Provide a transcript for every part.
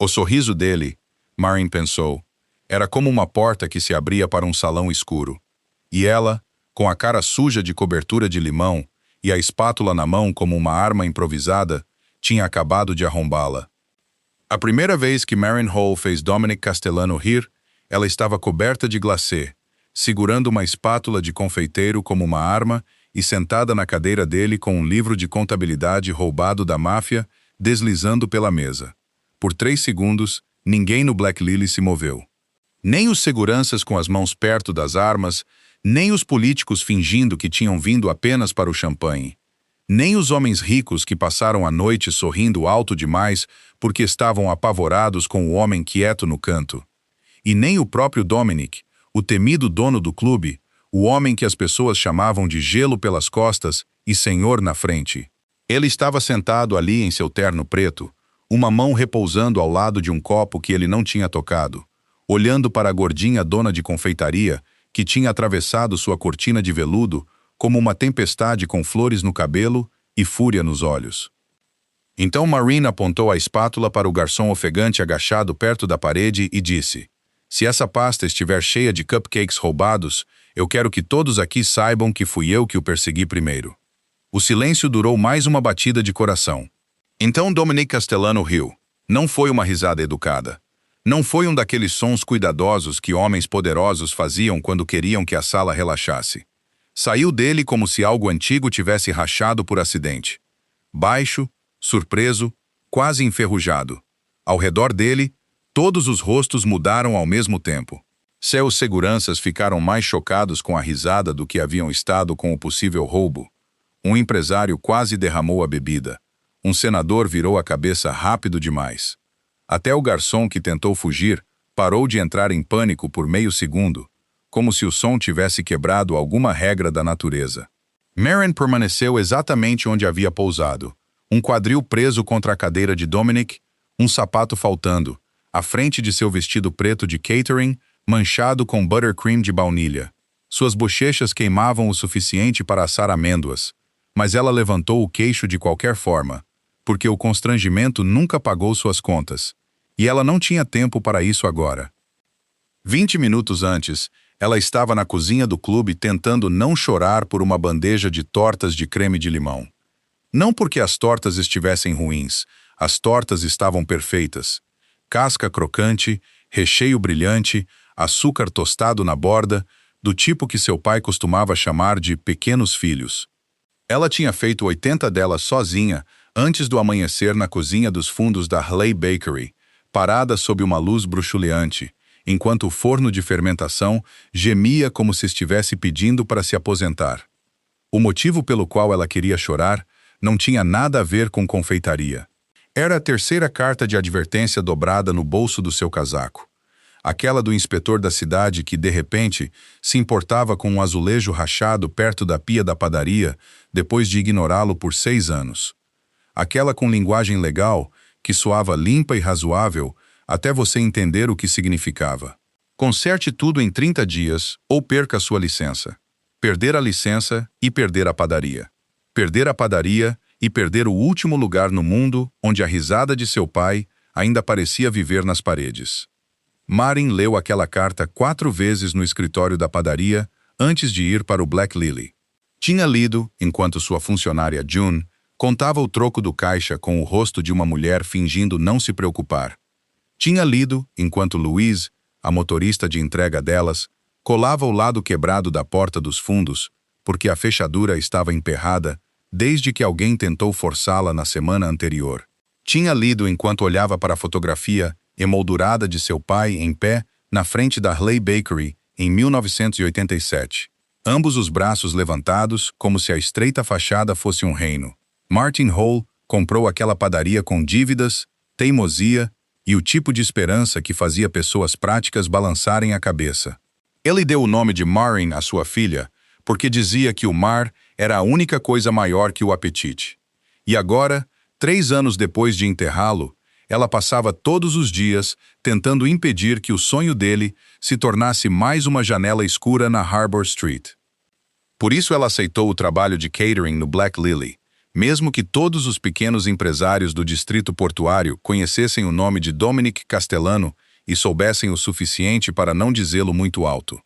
O sorriso dele, Marin pensou, era como uma porta que se abria para um salão escuro. E ela, com a cara suja de cobertura de limão e a espátula na mão como uma arma improvisada, tinha acabado de arrombá-la. A primeira vez que Marin Hall fez Dominic Castellano rir, ela estava coberta de glacê, segurando uma espátula de confeiteiro como uma arma e sentada na cadeira dele com um livro de contabilidade roubado da máfia, deslizando pela mesa. Por 3 segundos, ninguém no Black Lily se moveu. Nem os seguranças com as mãos perto das armas, nem os políticos fingindo que tinham vindo apenas para o champanhe. Nem os homens ricos que passaram a noite sorrindo alto demais porque estavam apavorados com o homem quieto no canto. E nem o próprio Dominic, o temido dono do clube, o homem que as pessoas chamavam de gelo pelas costas e senhor na frente. Ele estava sentado ali em seu terno preto, uma mão repousando ao lado de um copo que ele não tinha tocado, olhando para a gordinha dona de confeitaria que tinha atravessado sua cortina de veludo como uma tempestade com flores no cabelo e fúria nos olhos. Então Marin apontou a espátula para o garçom ofegante agachado perto da parede e disse: "Se essa pasta estiver cheia de cupcakes roubados, eu quero que todos aqui saibam que fui eu que o persegui primeiro." O silêncio durou mais uma batida de coração. Então Dominic Castellano riu. Não foi uma risada educada. Não foi um daqueles sons cuidadosos que homens poderosos faziam quando queriam que a sala relaxasse. Saiu dele como se algo antigo tivesse rachado por acidente. Baixo, surpreso, quase enferrujado. Ao redor dele, todos os rostos mudaram ao mesmo tempo. Seus seguranças ficaram mais chocados com a risada do que haviam estado com o possível roubo. Um empresário quase derramou a bebida. Um senador virou a cabeça rápido demais. Até o garçom que tentou fugir parou de entrar em pânico por meio segundo, como se o som tivesse quebrado alguma regra da natureza. Marin permaneceu exatamente onde havia pousado, um quadril preso contra a cadeira de Dominic, um sapato faltando, à frente de seu vestido preto de catering, manchado com buttercream de baunilha. Suas bochechas queimavam o suficiente para assar amêndoas, mas ela levantou o queixo de qualquer forma, porque o constrangimento nunca pagou suas contas, e ela não tinha tempo para isso agora. 20 minutos antes, ela estava na cozinha do clube tentando não chorar por uma bandeja de tortas de creme de limão. Não porque as tortas estivessem ruins, as tortas estavam perfeitas. Casca crocante, recheio brilhante, açúcar tostado na borda, do tipo que seu pai costumava chamar de pequenos filhos. Ela tinha feito 80 delas sozinha, antes do amanhecer na cozinha dos fundos da Hurley Bakery, parada sob uma luz bruxuleante, enquanto o forno de fermentação gemia como se estivesse pedindo para se aposentar. O motivo pelo qual ela queria chorar não tinha nada a ver com confeitaria. Era a terceira carta de advertência dobrada no bolso do seu casaco. Aquela do inspetor da cidade que, de repente, se importava com um azulejo rachado perto da pia da padaria depois de ignorá-lo por 6 anos. Aquela com linguagem legal, que soava limpa e razoável, até você entender o que significava. Conserte tudo em 30 dias ou perca sua licença. Perder a licença e perder a padaria. Perder a padaria e perder o último lugar no mundo onde a risada de seu pai ainda parecia viver nas paredes. Marin leu aquela carta 4 vezes no escritório da padaria antes de ir para o Black Lily. Tinha lido, enquanto sua funcionária June contava o troco do caixa com o rosto de uma mulher fingindo não se preocupar. Tinha lido, enquanto Louise, a motorista de entrega delas, colava o lado quebrado da porta dos fundos, porque a fechadura estava emperrada desde que alguém tentou forçá-la na semana anterior. Tinha lido enquanto olhava para a fotografia emoldurada de seu pai em pé na frente da Hurley Bakery em 1987. Ambos os braços levantados como se a estreita fachada fosse um reino. Martin Hall comprou aquela padaria com dívidas, teimosia e o tipo de esperança que fazia pessoas práticas balançarem a cabeça. Ele deu o nome de Marin à sua filha porque dizia que o mar era a única coisa maior que o apetite. E agora, 3 anos depois de enterrá-lo, ela passava todos os dias tentando impedir que o sonho dele se tornasse mais uma janela escura na Harbor Street. Por isso ela aceitou o trabalho de catering no Black Lily, Mesmo que todos os pequenos empresários do distrito portuário conhecessem o nome de Dominic Castellano e soubessem o suficiente para não dizê-lo muito alto.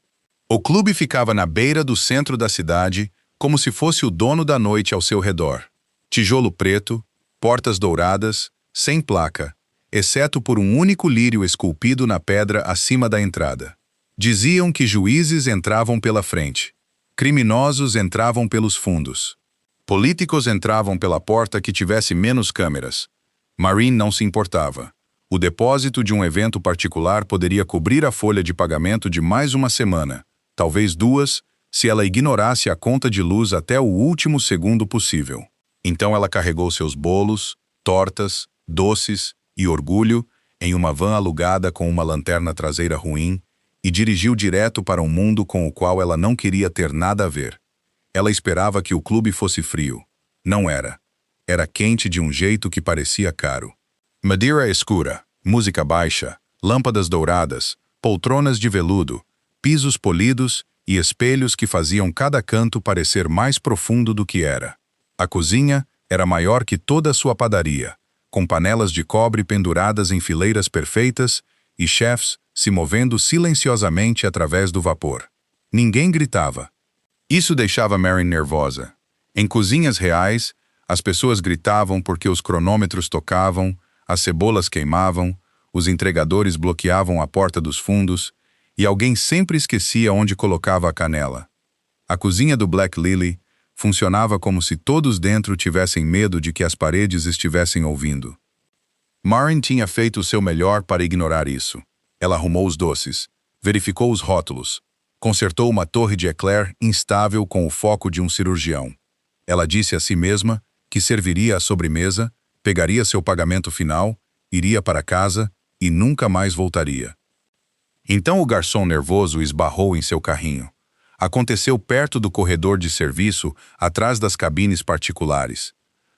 O clube ficava na beira do centro da cidade, como se fosse o dono da noite ao seu redor. Tijolo preto, portas douradas, sem placa, exceto por um único lírio esculpido na pedra acima da entrada. Diziam que juízes entravam pela frente, criminosos entravam pelos fundos, políticos entravam pela porta que tivesse menos câmeras. Marine não se importava. O depósito de um evento particular poderia cobrir a folha de pagamento de mais uma semana, talvez 2, se ela ignorasse a conta de luz até o último segundo possível. Então ela carregou seus bolos, tortas, doces e orgulho em uma van alugada com uma lanterna traseira ruim e dirigiu direto para um mundo com o qual ela não queria ter nada a ver. Ela esperava que o clube fosse frio. Não era. Era quente de um jeito que parecia caro. Madeira escura, música baixa, lâmpadas douradas, poltronas de veludo, pisos polidos e espelhos que faziam cada canto parecer mais profundo do que era. A cozinha era maior que toda a sua padaria, com panelas de cobre penduradas em fileiras perfeitas e chefs se movendo silenciosamente através do vapor. Ninguém gritava. Isso deixava Marine nervosa. Em cozinhas reais, as pessoas gritavam porque os cronômetros tocavam, as cebolas queimavam, os entregadores bloqueavam a porta dos fundos e alguém sempre esquecia onde colocava a canela. A cozinha do Black Lily funcionava como se todos dentro tivessem medo de que as paredes estivessem ouvindo. Marine tinha feito o seu melhor para ignorar isso. Ela arrumou os doces, verificou os rótulos, consertou uma torre de eclair instável com o foco de um cirurgião. Ela disse a si mesma que serviria a sobremesa, pegaria seu pagamento final, iria para casa e nunca mais voltaria. Então o garçom nervoso esbarrou em seu carrinho. Aconteceu perto do corredor de serviço, atrás das cabines particulares.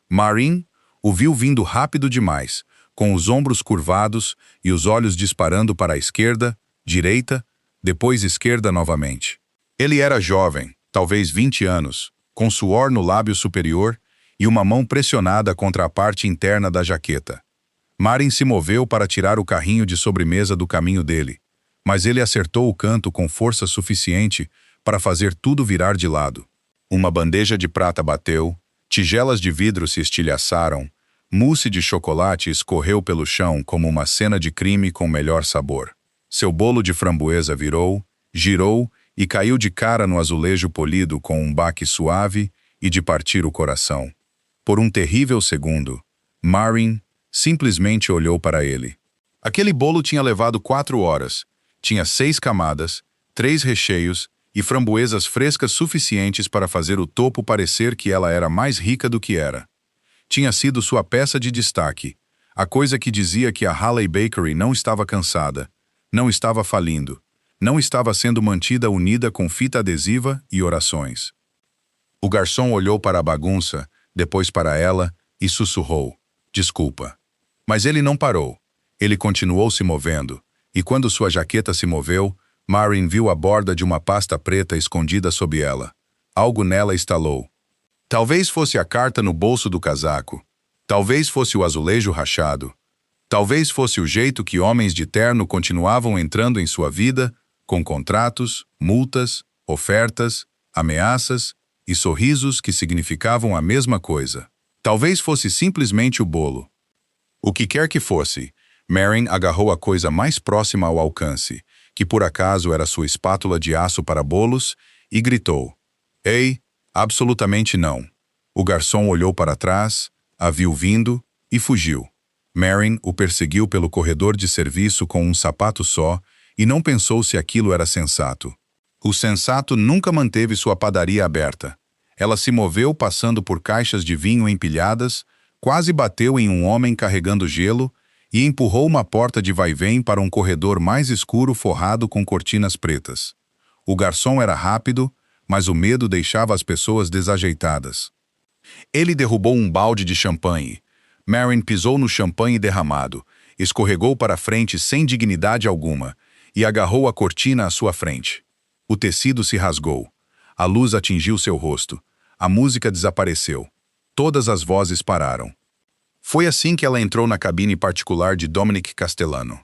Marine o viu vindo rápido demais, com os ombros curvados e os olhos disparando para a esquerda, direita, depois esquerda novamente. Ele era jovem, talvez 20 anos, com suor no lábio superior e uma mão pressionada contra a parte interna da jaqueta. Marine se moveu para tirar o carrinho de sobremesa do caminho dele, mas ele acertou o canto com força suficiente para fazer tudo virar de lado. Uma bandeja de prata bateu, tigelas de vidro se estilhaçaram, mousse de chocolate escorreu pelo chão como uma cena de crime com melhor sabor. Seu bolo de framboesa virou, girou e caiu de cara no azulejo polido com um baque suave e de partir o coração. Por um terrível segundo, Marine simplesmente olhou para ele. Aquele bolo tinha levado 4 horas, tinha 6 camadas, 3 recheios e framboesas frescas suficientes para fazer o topo parecer que ela era mais rica do que era. Tinha sido sua peça de destaque, a coisa que dizia que a Halley Bakery não estava cansada, não estava falindo, não estava sendo mantida unida com fita adesiva e orações. O garçom olhou para a bagunça, depois para ela, e sussurrou, desculpa. Mas ele não parou. Ele continuou se movendo, e quando sua jaqueta se moveu, Marine viu a borda de uma pasta preta escondida sob ela. Algo nela estalou. Talvez fosse a carta no bolso do casaco. Talvez fosse o azulejo rachado. Talvez fosse o jeito que homens de terno continuavam entrando em sua vida, com contratos, multas, ofertas, ameaças e sorrisos que significavam a mesma coisa. Talvez fosse simplesmente o bolo. O que quer que fosse, Marine agarrou a coisa mais próxima ao alcance, que por acaso era sua espátula de aço para bolos, e gritou, Ei, absolutamente não. O garçom olhou para trás, a viu vindo e fugiu. Marine o perseguiu pelo corredor de serviço com um sapato só e não pensou se aquilo era sensato. O sensato nunca manteve sua padaria aberta. Ela se moveu passando por caixas de vinho empilhadas, quase bateu em um homem carregando gelo e empurrou uma porta de vai-vem para um corredor mais escuro forrado com cortinas pretas. O garçom era rápido, mas o medo deixava as pessoas desajeitadas. Ele derrubou um balde de champanhe. Marine pisou no champanhe derramado, escorregou para frente sem dignidade alguma e agarrou a cortina à sua frente. O tecido se rasgou. A luz atingiu seu rosto. A música desapareceu. Todas as vozes pararam. Foi assim que ela entrou na cabine particular de Dominic Castellano.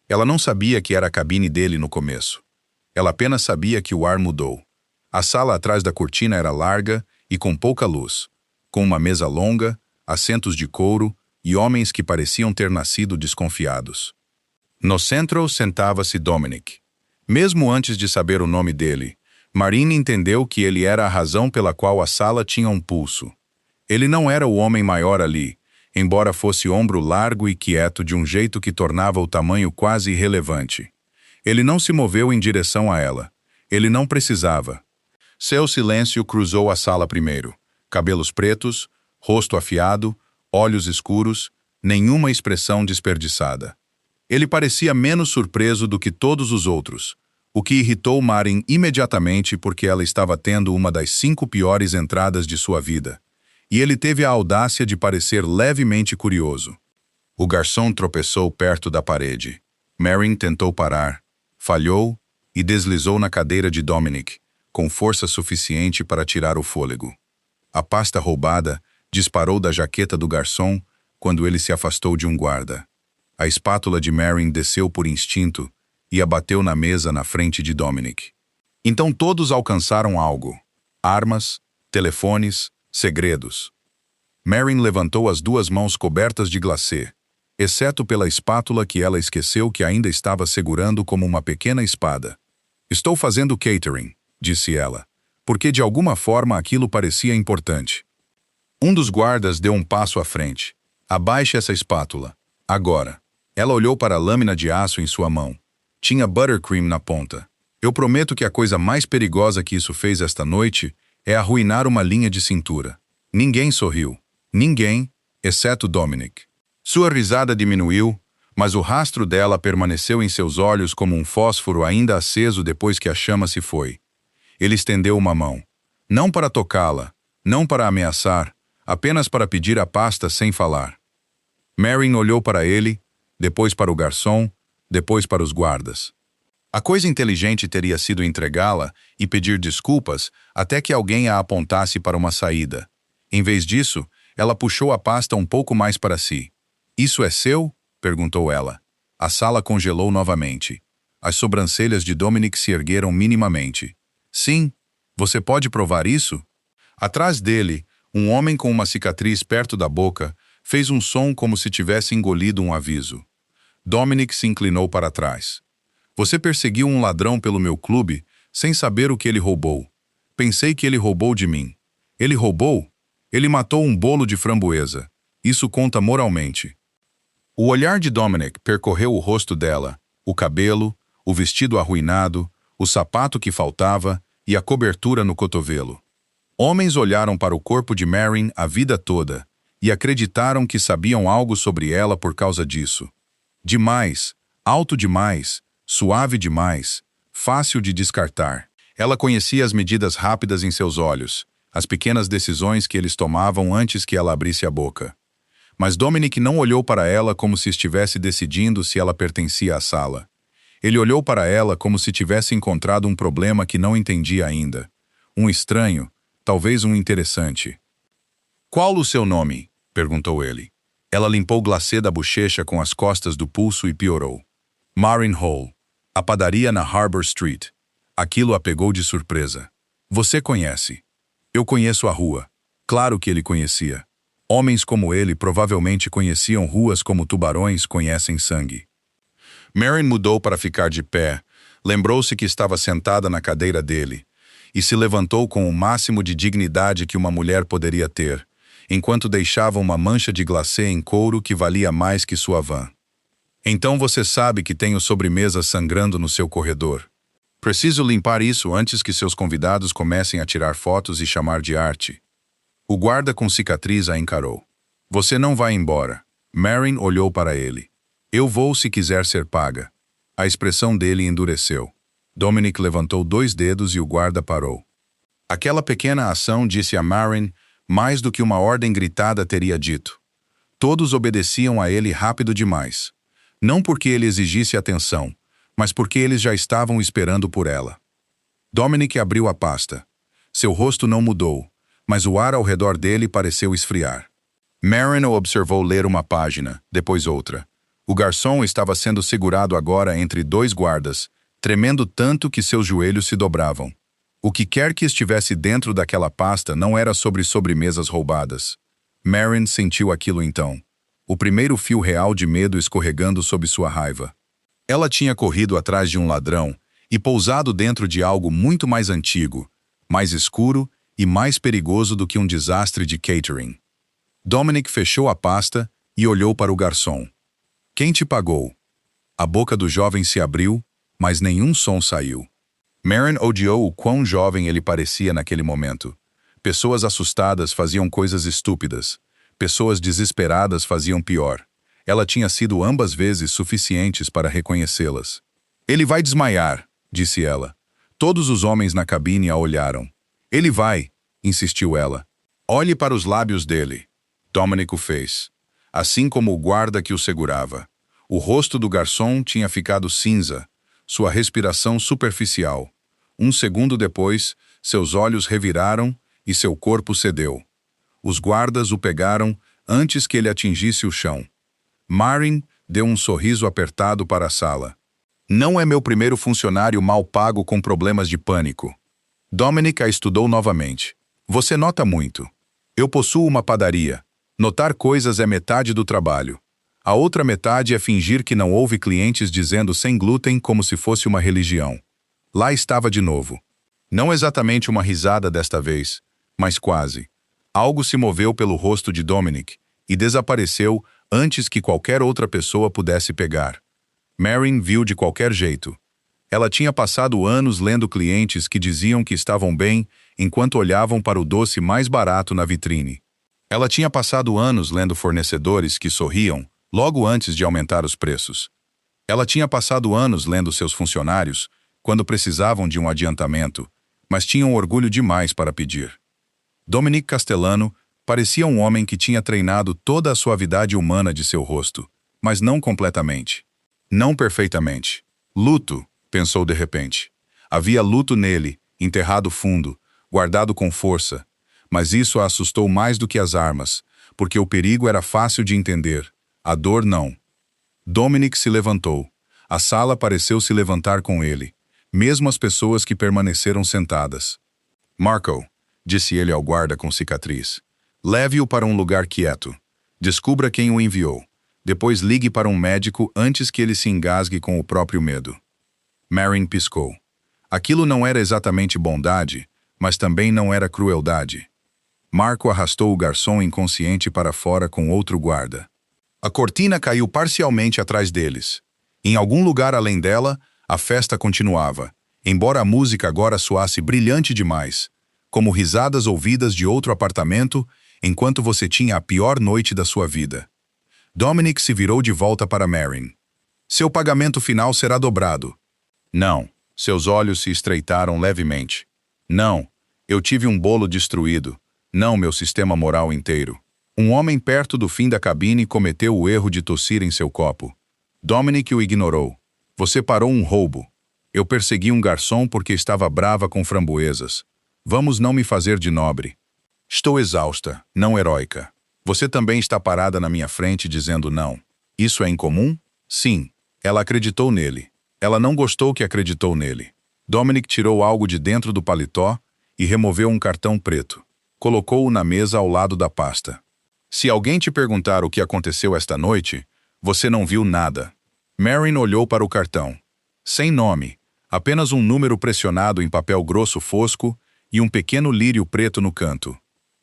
Ela não sabia que era a cabine dele no começo. Ela apenas sabia que o ar mudou. A sala atrás da cortina era larga e com pouca luz, com uma mesa longa, assentos de couro e homens que pareciam ter nascido desconfiados. No centro sentava-se Dominic. Mesmo antes de saber o nome dele, Marine entendeu que ele era a razão pela qual a sala tinha um pulso. Ele não era o homem maior ali, embora fosse ombro largo e quieto de um jeito que tornava o tamanho quase irrelevante. Ele não se moveu em direção a ela. Ele não precisava. Seu silêncio cruzou a sala primeiro. Cabelos pretos, rosto afiado, olhos escuros, nenhuma expressão desperdiçada. Ele parecia menos surpreso do que todos os outros, o que irritou Marin imediatamente porque ela estava tendo uma das 5 piores entradas de sua vida. E ele teve a audácia de parecer levemente curioso. O garçom tropeçou perto da parede. Marin tentou parar, falhou e deslizou na cadeira de Dominic, com força suficiente para tirar o fôlego. A pasta roubada disparou da jaqueta do garçom quando ele se afastou de um guarda. A espátula de Marin desceu por instinto e abateu na mesa na frente de Dominic. Então todos alcançaram algo. Armas, telefones, segredos. Marin levantou as 2 mãos cobertas de glacê, exceto pela espátula que ela esqueceu que ainda estava segurando como uma pequena espada. Estou fazendo catering, disse ela, porque de alguma forma aquilo parecia importante. Um dos guardas deu um passo à frente. Abaixe essa espátula. Agora. Ela olhou para a lâmina de aço em sua mão. Tinha buttercream na ponta. Eu prometo que a coisa mais perigosa que isso fez esta noite é arruinar uma linha de cintura. Ninguém sorriu. Ninguém, exceto Dominic. Sua risada diminuiu, mas o rastro dela permaneceu em seus olhos como um fósforo ainda aceso depois que a chama se foi. Ele estendeu uma mão. Não para tocá-la, não para ameaçar, apenas para pedir a pasta sem falar. Marin olhou para ele, depois para o garçom, depois para os guardas. A coisa inteligente teria sido entregá-la e pedir desculpas até que alguém a apontasse para uma saída. Em vez disso, ela puxou a pasta um pouco mais para si. "Isso é seu?" perguntou ela. A sala congelou novamente. As sobrancelhas de Dominic se ergueram minimamente. "Sim, você pode provar isso?" Atrás dele, um homem com uma cicatriz perto da boca fez um som como se tivesse engolido um aviso. Dominic se inclinou para trás. "Você perseguiu um ladrão pelo meu clube sem saber o que ele roubou. Pensei que ele roubou de mim. Ele roubou? Ele matou um bolo de framboesa. Isso conta moralmente." O olhar de Dominic percorreu o rosto dela, o cabelo, o vestido arruinado, o sapato que faltava e a cobertura no cotovelo. Homens olharam para o corpo de Marin a vida toda e acreditaram que sabiam algo sobre ela por causa disso. Demais, alto demais, suave demais, fácil de descartar. Ela conhecia as medidas rápidas em seus olhos, as pequenas decisões que eles tomavam antes que ela abrisse a boca. Mas Dominic não olhou para ela como se estivesse decidindo se ela pertencia à sala. Ele olhou para ela como se tivesse encontrado um problema que não entendia ainda. Um estranho, talvez um interessante. "Qual o seu nome?" perguntou ele. Ela limpou o glacê da bochecha com as costas do pulso e piorou. "Marin Hall, a padaria na Harbor Street." Aquilo a pegou de surpresa. "Você conhece." "Eu conheço a rua." Claro que ele conhecia. Homens como ele provavelmente conheciam ruas como tubarões conhecem sangue. Marin mudou para ficar de pé, lembrou-se que estava sentada na cadeira dele, e se levantou com o máximo de dignidade que uma mulher poderia ter, enquanto deixava uma mancha de glacê em couro que valia mais que sua van. "Então você sabe que tenho sobremesa sangrando no seu corredor. Preciso limpar isso antes que seus convidados comecem a tirar fotos e chamar de arte." O guarda com cicatriz a encarou. "Você não vai embora." Marin olhou para ele. "Eu vou se quiser ser paga." A expressão dele endureceu. Dominic levantou 2 dedos e o guarda parou. Aquela pequena ação disse a Marin mais do que uma ordem gritada teria dito. Todos obedeciam a ele rápido demais. Não porque ele exigisse atenção, mas porque eles já estavam esperando por ela. Dominic abriu a pasta. Seu rosto não mudou, mas o ar ao redor dele pareceu esfriar. Marin o observou ler uma página, depois outra. O garçom estava sendo segurado agora entre dois guardas, tremendo tanto que seus joelhos se dobravam. O que quer que estivesse dentro daquela pasta não era sobre sobremesas roubadas. Marin sentiu aquilo então. O primeiro fio real de medo escorregando sob sua raiva. Ela tinha corrido atrás de um ladrão e pousado dentro de algo muito mais antigo, mais escuro e mais perigoso do que um desastre de catering. Dominic fechou a pasta e olhou para o garçom. Quem te pagou? A boca do jovem se abriu, mas nenhum som saiu. Marin odiou o quão jovem ele parecia naquele momento. Pessoas assustadas faziam coisas estúpidas. Pessoas desesperadas faziam pior. Ela tinha sido ambas vezes suficientes para reconhecê-las. Ele vai desmaiar, disse ela. Todos os homens na cabine a olharam. Ele vai, insistiu ela. Olhe para os lábios dele. Dominic o fez. Assim como o guarda que o segurava. O rosto do garçom tinha ficado cinza, sua respiração superficial. Um segundo depois, seus olhos reviraram e seu corpo cedeu. Os guardas o pegaram antes que ele atingisse o chão. Marin deu um sorriso apertado para a sala. Não é meu primeiro funcionário mal pago com problemas de pânico. Dominic a estudou novamente. Você nota muito. Eu possuo uma padaria. Notar coisas é metade do trabalho. A outra metade é fingir que não houve clientes dizendo sem glúten como se fosse uma religião. Lá estava de novo. Não exatamente uma risada desta vez, mas quase. Algo se moveu pelo rosto de Dominic e desapareceu antes que qualquer outra pessoa pudesse pegar. Marin viu de qualquer jeito. Ela tinha passado anos lendo clientes que diziam que estavam bem enquanto olhavam para o doce mais barato na vitrine. Ela tinha passado anos lendo fornecedores que sorriam logo antes de aumentar os preços. Ela tinha passado anos lendo seus funcionários quando precisavam de um adiantamento, mas tinham orgulho demais para pedir. Dominic Castellano parecia um homem que tinha treinado toda a suavidade humana de seu rosto, mas não completamente. Não perfeitamente. Luto, pensou de repente. Havia luto nele, enterrado fundo, guardado com força, mas isso a assustou mais do que as armas, porque o perigo era fácil de entender, a dor não. Dominic se levantou. A sala pareceu se levantar com ele, mesmo as pessoas que permaneceram sentadas. Marco, disse ele ao guarda com cicatriz, leve-o para um lugar quieto. Descubra quem o enviou. Depois ligue para um médico antes que ele se engasgue com o próprio medo. Marin piscou. Aquilo não era exatamente bondade, mas também não era crueldade. Marco arrastou o garçom inconsciente para fora com outro guarda. A cortina caiu parcialmente atrás deles. Em algum lugar além dela, a festa continuava, embora a música agora soasse brilhante demais, como risadas ouvidas de outro apartamento enquanto você tinha a pior noite da sua vida. Dominic se virou de volta para Marin. Seu pagamento final será dobrado. Não. Seus olhos se estreitaram levemente. Não. Eu tive um bolo destruído. Não meu sistema moral inteiro. Um homem perto do fim da cabine cometeu o erro de tossir em seu copo. Dominic o ignorou. Você parou um roubo. Eu persegui um garçom porque estava brava com framboesas. Vamos não me fazer de nobre. Estou exausta, não heróica. Você também está parada na minha frente dizendo não. Isso é incomum? Sim. Ela acreditou nele. Ela não gostou que acreditou nele. Dominic tirou algo de dentro do paletó e removeu um cartão preto. Colocou-o na mesa ao lado da pasta. Se alguém te perguntar o que aconteceu esta noite, você não viu nada. Marin olhou para o cartão. Sem nome, apenas um número pressionado em papel grosso fosco e um pequeno lírio preto no canto.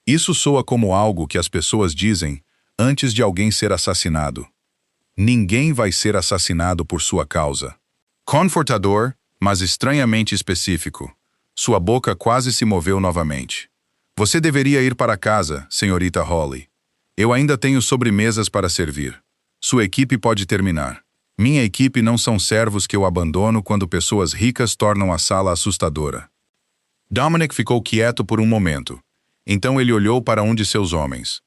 Isso soa como algo que as pessoas dizem antes de alguém ser assassinado. Ninguém vai ser assassinado por sua causa. Confortador, mas estranhamente específico. Sua boca quase se moveu novamente. Você deveria ir para casa, senhorita Holly. Eu ainda tenho sobremesas para servir. Sua equipe pode terminar. Minha equipe não são servos que eu abandono quando pessoas ricas tornam a sala assustadora. Dominic ficou quieto por um momento. Então ele olhou para um de seus homens.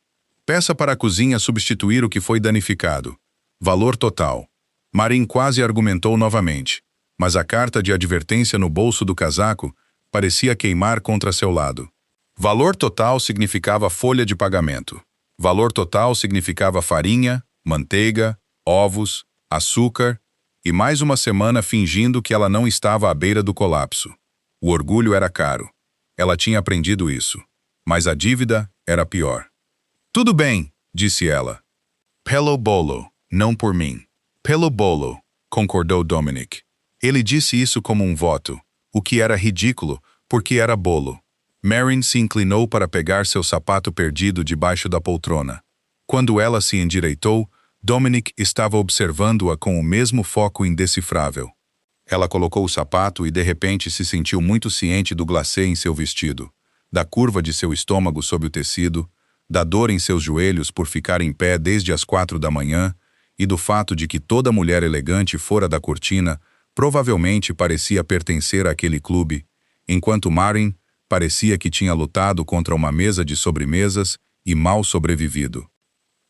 Peça para a cozinha substituir o que foi danificado. Valor total. Marin quase argumentou novamente, mas a carta de advertência no bolso do casaco parecia queimar contra seu lado. Valor total significava folha de pagamento. Valor total significava farinha, manteiga, ovos, açúcar e mais uma semana fingindo que ela não estava à beira do colapso. O orgulho era caro. Ela tinha aprendido isso. Mas a dívida era pior. Tudo bem, disse ela. Pelo bolo, não por mim. Pelo bolo, concordou Dominic. Ele disse isso como um voto, o que era ridículo, porque era bolo. Marin se inclinou para pegar seu sapato perdido debaixo da poltrona. Quando ela se endireitou, Dominic estava observando-a com o mesmo foco indecifrável. Ela colocou o sapato e de repente se sentiu muito ciente do glacê em seu vestido, da curva de seu estômago sob o tecido, da dor em seus joelhos por ficar em pé desde as 4 da manhã e do fato de que toda mulher elegante fora da cortina provavelmente parecia pertencer àquele clube, enquanto Marin parecia que tinha lutado contra uma mesa de sobremesas e mal sobrevivido.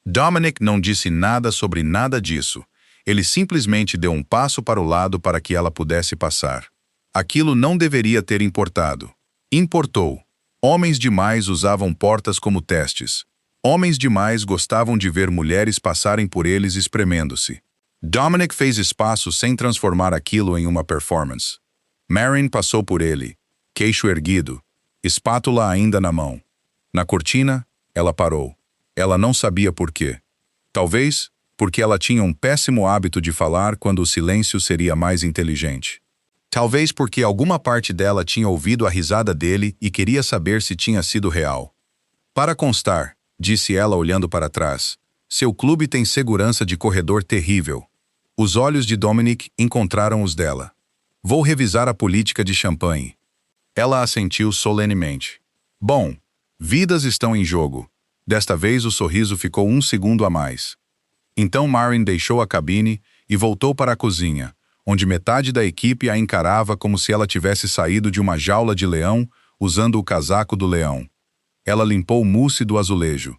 Dominic não disse nada sobre nada disso. Ele simplesmente deu um passo para o lado para que ela pudesse passar. Aquilo não deveria ter importado. Importou. Homens demais usavam portas como testes. Homens demais gostavam de ver mulheres passarem por eles espremendo-se. Dominic fez espaço sem transformar aquilo em uma performance. Marin passou por ele, queixo erguido, espátula ainda na mão. Na cortina, ela parou. Ela não sabia por quê. Talvez porque ela tinha um péssimo hábito de falar quando o silêncio seria mais inteligente. Talvez porque alguma parte dela tinha ouvido a risada dele e queria saber se tinha sido real. Para constar, disse ela olhando para trás, seu clube tem segurança de corredor terrível. Os olhos de Dominic encontraram os dela. Vou revisar a política de champanhe. Ela assentiu solenemente. Bom, vidas estão em jogo. Desta vez o sorriso ficou um segundo a mais. Então Marin deixou a cabine e voltou para a cozinha, onde metade da equipe a encarava como se ela tivesse saído de uma jaula de leão usando o casaco do leão. Ela limpou o mousse do azulejo.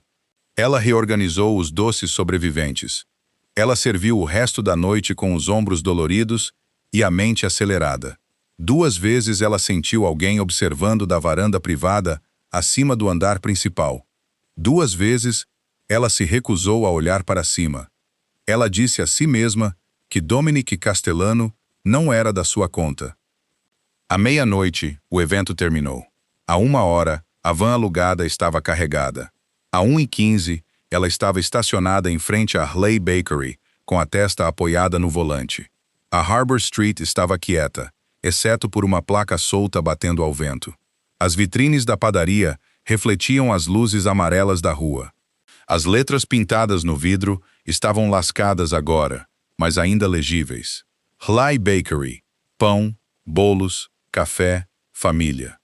Ela reorganizou os doces sobreviventes. Ela serviu o resto da noite com os ombros doloridos e a mente acelerada. 2 vezes ela sentiu alguém observando da varanda privada acima do andar principal. 2 vezes ela se recusou a olhar para cima. Ela disse a si mesma que Dominic Castellano não era da sua conta. À meia-noite, o evento terminou. À 1h, a van alugada estava carregada. À 1h15, ela estava estacionada em frente à Harley Bakery, com a testa apoiada no volante. A Harbor Street estava quieta, exceto por uma placa solta batendo ao vento. As vitrines da padaria refletiam as luzes amarelas da rua. As letras pintadas no vidro estavam lascadas agora, mas ainda legíveis. Harley Bakery, pão, bolos, café, família.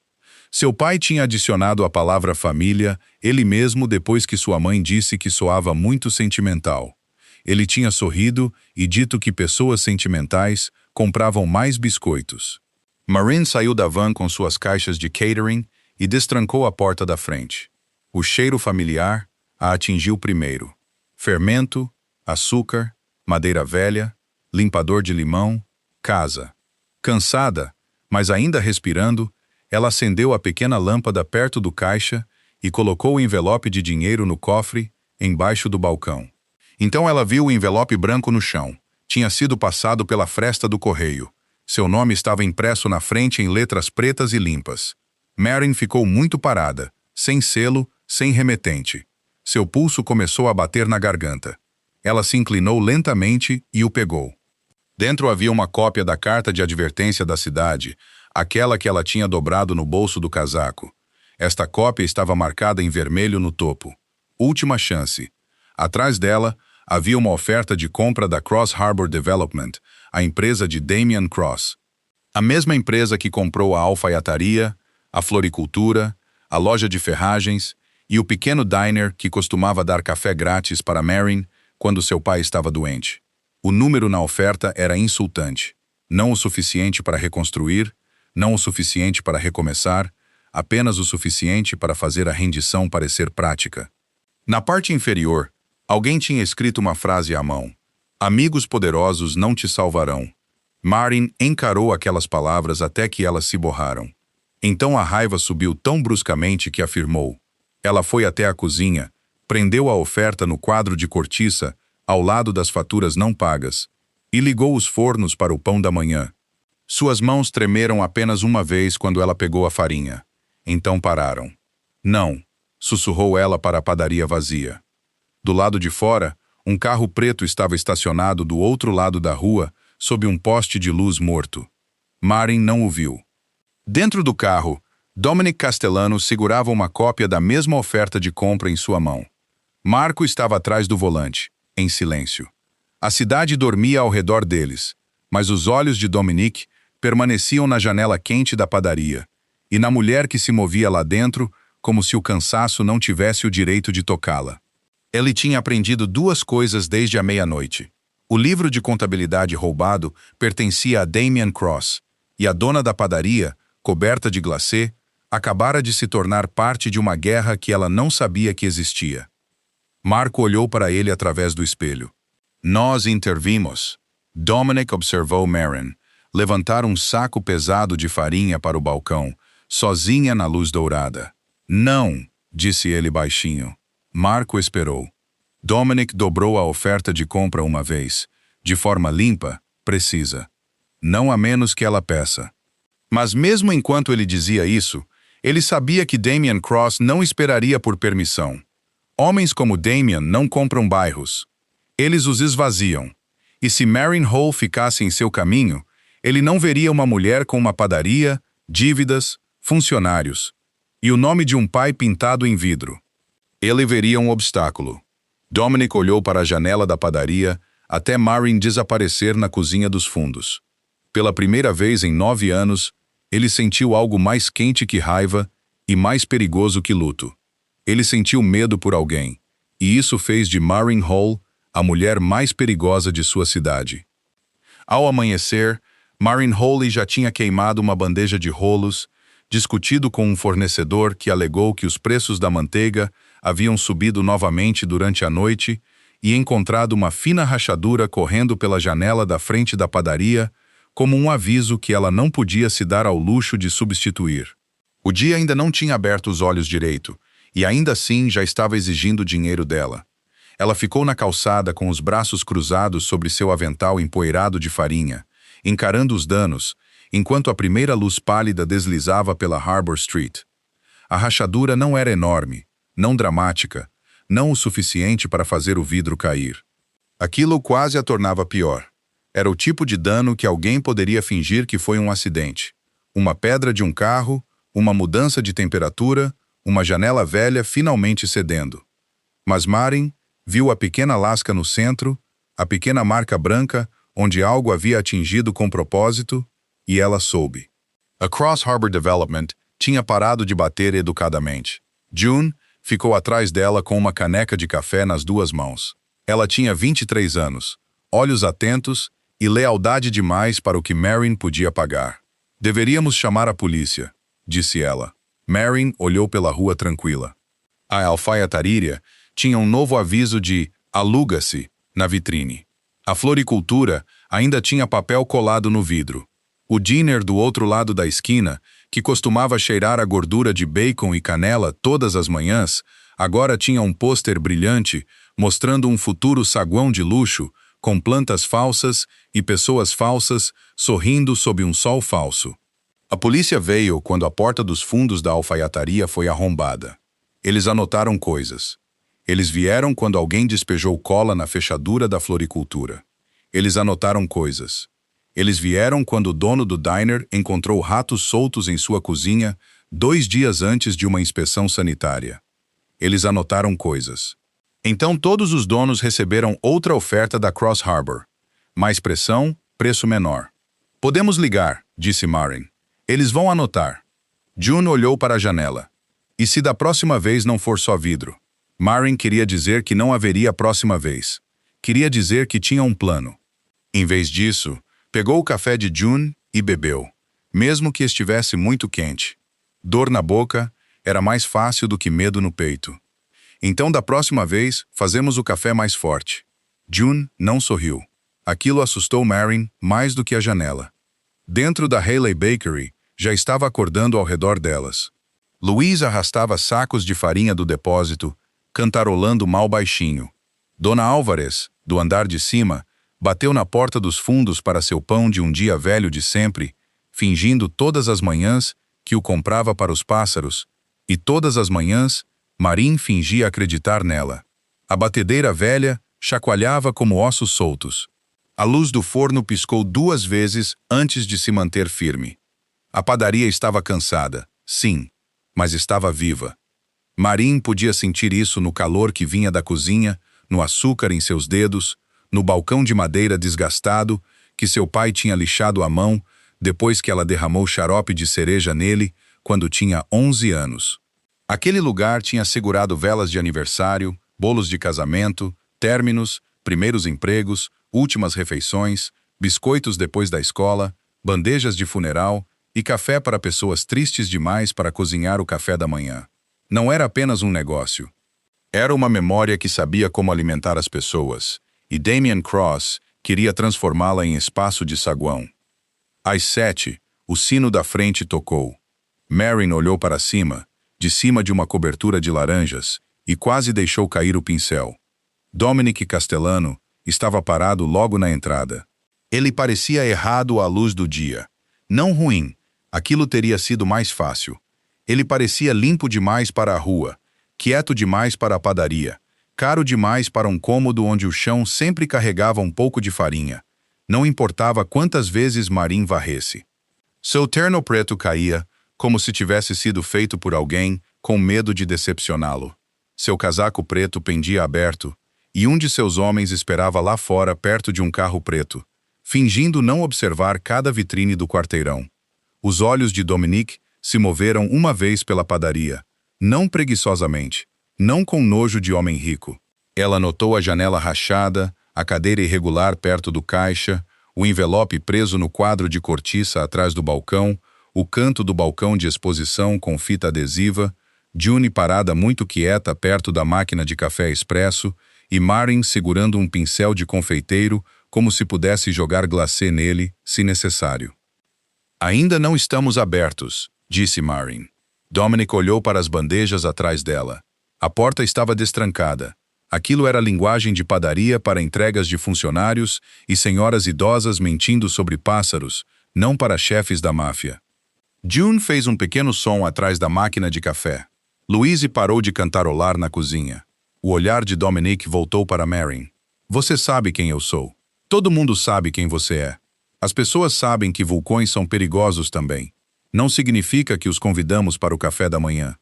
Seu pai tinha adicionado a palavra família ele mesmo depois que sua mãe disse que soava muito sentimental. Ele tinha sorrido e dito que pessoas sentimentais compravam mais biscoitos. Marin saiu da van com suas caixas de catering e destrancou a porta da frente. O cheiro familiar a atingiu primeiro. Fermento, açúcar, madeira velha, limpador de limão, casa. Cansada, mas ainda respirando, ela acendeu a pequena lâmpada perto do caixa e colocou o envelope de dinheiro no cofre, embaixo do balcão. Então ela viu o envelope branco no chão. Tinha sido passado pela fresta do correio. Seu nome estava impresso na frente em letras pretas e limpas. Marin ficou muito parada, sem selo, sem remetente. Seu pulso começou a bater na garganta. Ela se inclinou lentamente e o pegou. Dentro havia uma cópia da carta de advertência da cidade, aquela que ela tinha dobrado no bolso do casaco. Esta cópia estava marcada em vermelho no topo. Última chance. Atrás dela, havia uma oferta de compra da Cross Harbor Development, a empresa de Damian Cross. A mesma empresa que comprou a alfaiataria, a floricultura, a loja de ferragens e o pequeno diner que costumava dar café grátis para Marin quando seu pai estava doente. O número na oferta era insultante. Não o suficiente para reconstruir, não o suficiente para recomeçar, apenas o suficiente para fazer a rendição parecer prática. Na parte inferior, alguém tinha escrito uma frase à mão. Amigos poderosos não te salvarão. Marin encarou aquelas palavras até que elas se borraram. Então a raiva subiu tão bruscamente que afirmou. Ela foi até a cozinha, prendeu a oferta no quadro de cortiça, ao lado das faturas não pagas, e ligou os fornos para o pão da manhã. Suas mãos tremeram apenas uma vez quando ela pegou a farinha. Então pararam. Não, sussurrou ela para a padaria vazia. Do lado de fora, um carro preto estava estacionado do outro lado da rua, sob um poste de luz morto. Marin não o viu. Dentro do carro, Dominic Castellano segurava uma cópia da mesma oferta de compra em sua mão. Marco estava atrás do volante, em silêncio. A cidade dormia ao redor deles, mas os olhos de Dominic permaneciam na janela quente da padaria, e na mulher que se movia lá dentro, como se o cansaço não tivesse o direito de tocá-la. Ele tinha aprendido duas coisas desde a meia-noite. O livro de contabilidade roubado pertencia a Damien Cross, e a dona da padaria, coberta de glacê, acabara de se tornar parte de uma guerra que ela não sabia que existia. Marco olhou para ele através do espelho. Nós intervimos. Dominic observou Marin levantar um saco pesado de farinha para o balcão, sozinha na luz dourada. Não, disse ele baixinho. Marco esperou. Dominic dobrou a oferta de compra uma vez, de forma limpa, precisa. Não a menos que ela peça. Mas mesmo enquanto ele dizia isso, ele sabia que Damien Cross não esperaria por permissão. Homens como Damien não compram bairros. Eles os esvaziam. E se Marin Hall ficasse em seu caminho, ele não veria uma mulher com uma padaria, dívidas, funcionários e o nome de um pai pintado em vidro. Ele veria um obstáculo. Dominic olhou para a janela da padaria até Marin desaparecer na cozinha dos fundos. Pela primeira vez em 9 anos, ele sentiu algo mais quente que raiva e mais perigoso que luto. Ele sentiu medo por alguém, e isso fez de Marin Hall a mulher mais perigosa de sua cidade. Ao amanhecer, Marin Hall já tinha queimado uma bandeja de rolos, discutido com um fornecedor que alegou que os preços da manteiga haviam subido novamente durante a noite e encontrado uma fina rachadura correndo pela janela da frente da padaria, como um aviso que ela não podia se dar ao luxo de substituir. O dia ainda não tinha aberto os olhos direito, e ainda assim já estava exigindo dinheiro dela. Ela ficou na calçada com os braços cruzados sobre seu avental empoeirado de farinha, encarando os danos, enquanto a primeira luz pálida deslizava pela Harbor Street. A rachadura não era enorme, não dramática, não o suficiente para fazer o vidro cair. Aquilo quase a tornava pior. Era o tipo de dano que alguém poderia fingir que foi um acidente. Uma pedra de um carro, uma mudança de temperatura, uma janela velha finalmente cedendo. Mas Marin viu a pequena lasca no centro, a pequena marca branca onde algo havia atingido com propósito, e ela soube. A Cross Harbor Development tinha parado de bater educadamente. June ficou atrás dela com uma caneca de café nas duas mãos. Ela tinha 23 anos, olhos atentos e lealdade demais para o que Marin podia pagar. Deveríamos chamar a polícia, disse ela. Marin olhou pela rua tranquila. A alfaiataria tinha um novo aviso de aluga-se na vitrine. A floricultura ainda tinha papel colado no vidro. O diner do outro lado da esquina, que costumava cheirar a gordura de bacon e canela todas as manhãs, agora tinha um pôster brilhante mostrando um futuro saguão de luxo, com plantas falsas e pessoas falsas sorrindo sob um sol falso. A polícia veio quando a porta dos fundos da alfaiataria foi arrombada. Eles anotaram coisas. Eles vieram quando alguém despejou cola na fechadura da floricultura. Eles anotaram coisas. Eles vieram quando o dono do diner encontrou ratos soltos em sua cozinha 2 dias antes de uma inspeção sanitária. Eles anotaram coisas. Então todos os donos receberam outra oferta da Cross Harbor. Mais pressão, preço menor. Podemos ligar, disse Marin. Eles vão anotar. June olhou para a janela. E se da próxima vez não for só vidro? Marin queria dizer que não haveria próxima vez. Queria dizer que tinha um plano. Em vez disso, pegou o café de June e bebeu, mesmo que estivesse muito quente. Dor na boca era mais fácil do que medo no peito. Então, da próxima vez, fazemos o café mais forte. June não sorriu. Aquilo assustou Marin mais do que a janela. Dentro da Haley Bakery, já estava acordando ao redor delas. Louise arrastava sacos de farinha do depósito, cantarolando mal baixinho. Dona Álvares, do andar de cima, bateu na porta dos fundos para seu pão de um dia velho de sempre, fingindo todas as manhãs que o comprava para os pássaros, e todas as manhãs, Marim fingia acreditar nela. A batedeira velha chacoalhava como ossos soltos. A luz do forno piscou 2 vezes antes de se manter firme. A padaria estava cansada, sim, mas estava viva. Marim podia sentir isso no calor que vinha da cozinha, no açúcar em seus dedos, no balcão de madeira desgastado que seu pai tinha lixado à mão depois que ela derramou xarope de cereja nele quando tinha 11 anos. Aquele lugar tinha segurado velas de aniversário, bolos de casamento, términos, primeiros empregos, últimas refeições, biscoitos depois da escola, bandejas de funeral e café para pessoas tristes demais para cozinhar o café da manhã. Não era apenas um negócio. Era uma memória que sabia como alimentar as pessoas, e Damien Cross queria transformá-la em espaço de saguão. Às 7, o sino da frente tocou. Marin olhou para cima, de cima de uma cobertura de laranjas, e quase deixou cair o pincel. Dominic Castellano estava parado logo na entrada. Ele parecia errado à luz do dia. Não ruim, aquilo teria sido mais fácil. Ele parecia limpo demais para a rua, quieto demais para a padaria, caro demais para um cômodo onde o chão sempre carregava um pouco de farinha. Não importava quantas vezes Marim varresse. Seu terno preto caía, como se tivesse sido feito por alguém, com medo de decepcioná-lo. Seu casaco preto pendia aberto, e um de seus homens esperava lá fora perto de um carro preto, fingindo não observar cada vitrine do quarteirão. Os olhos de Dominique se moveram uma vez pela padaria, não preguiçosamente, não com nojo de homem rico. Ela notou a janela rachada, a cadeira irregular perto do caixa, o envelope preso no quadro de cortiça atrás do balcão, o canto do balcão de exposição com fita adesiva, June parada muito quieta perto da máquina de café expresso e Marin segurando um pincel de confeiteiro como se pudesse jogar glacê nele, se necessário. Ainda não estamos abertos, disse Marin. Dominic olhou para as bandejas atrás dela. A porta estava destrancada. Aquilo era linguagem de padaria para entregas de funcionários e senhoras idosas mentindo sobre pássaros, não para chefes da máfia. June fez um pequeno som atrás da máquina de café. Louise parou de cantarolar na cozinha. O olhar de Dominic voltou para Marin. Você sabe quem eu sou. Todo mundo sabe quem você é. As pessoas sabem que vulcões são perigosos também. Não significa que os convidamos para o café da manhã.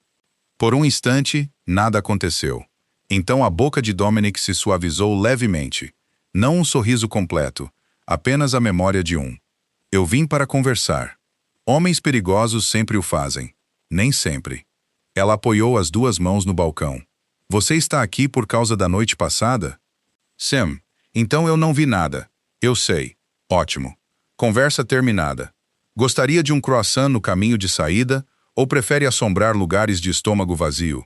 Por um instante, nada aconteceu. Então a boca de Dominic se suavizou levemente. Não um sorriso completo, apenas a memória de um. Eu vim para conversar. Homens perigosos sempre o fazem. Nem sempre. Ela apoiou as 2 mãos no balcão. Você está aqui por causa da noite passada? Sam, então eu não vi nada. Eu sei. Ótimo. Conversa terminada. Gostaria de um croissant no caminho de saída ou prefere assombrar lugares de estômago vazio?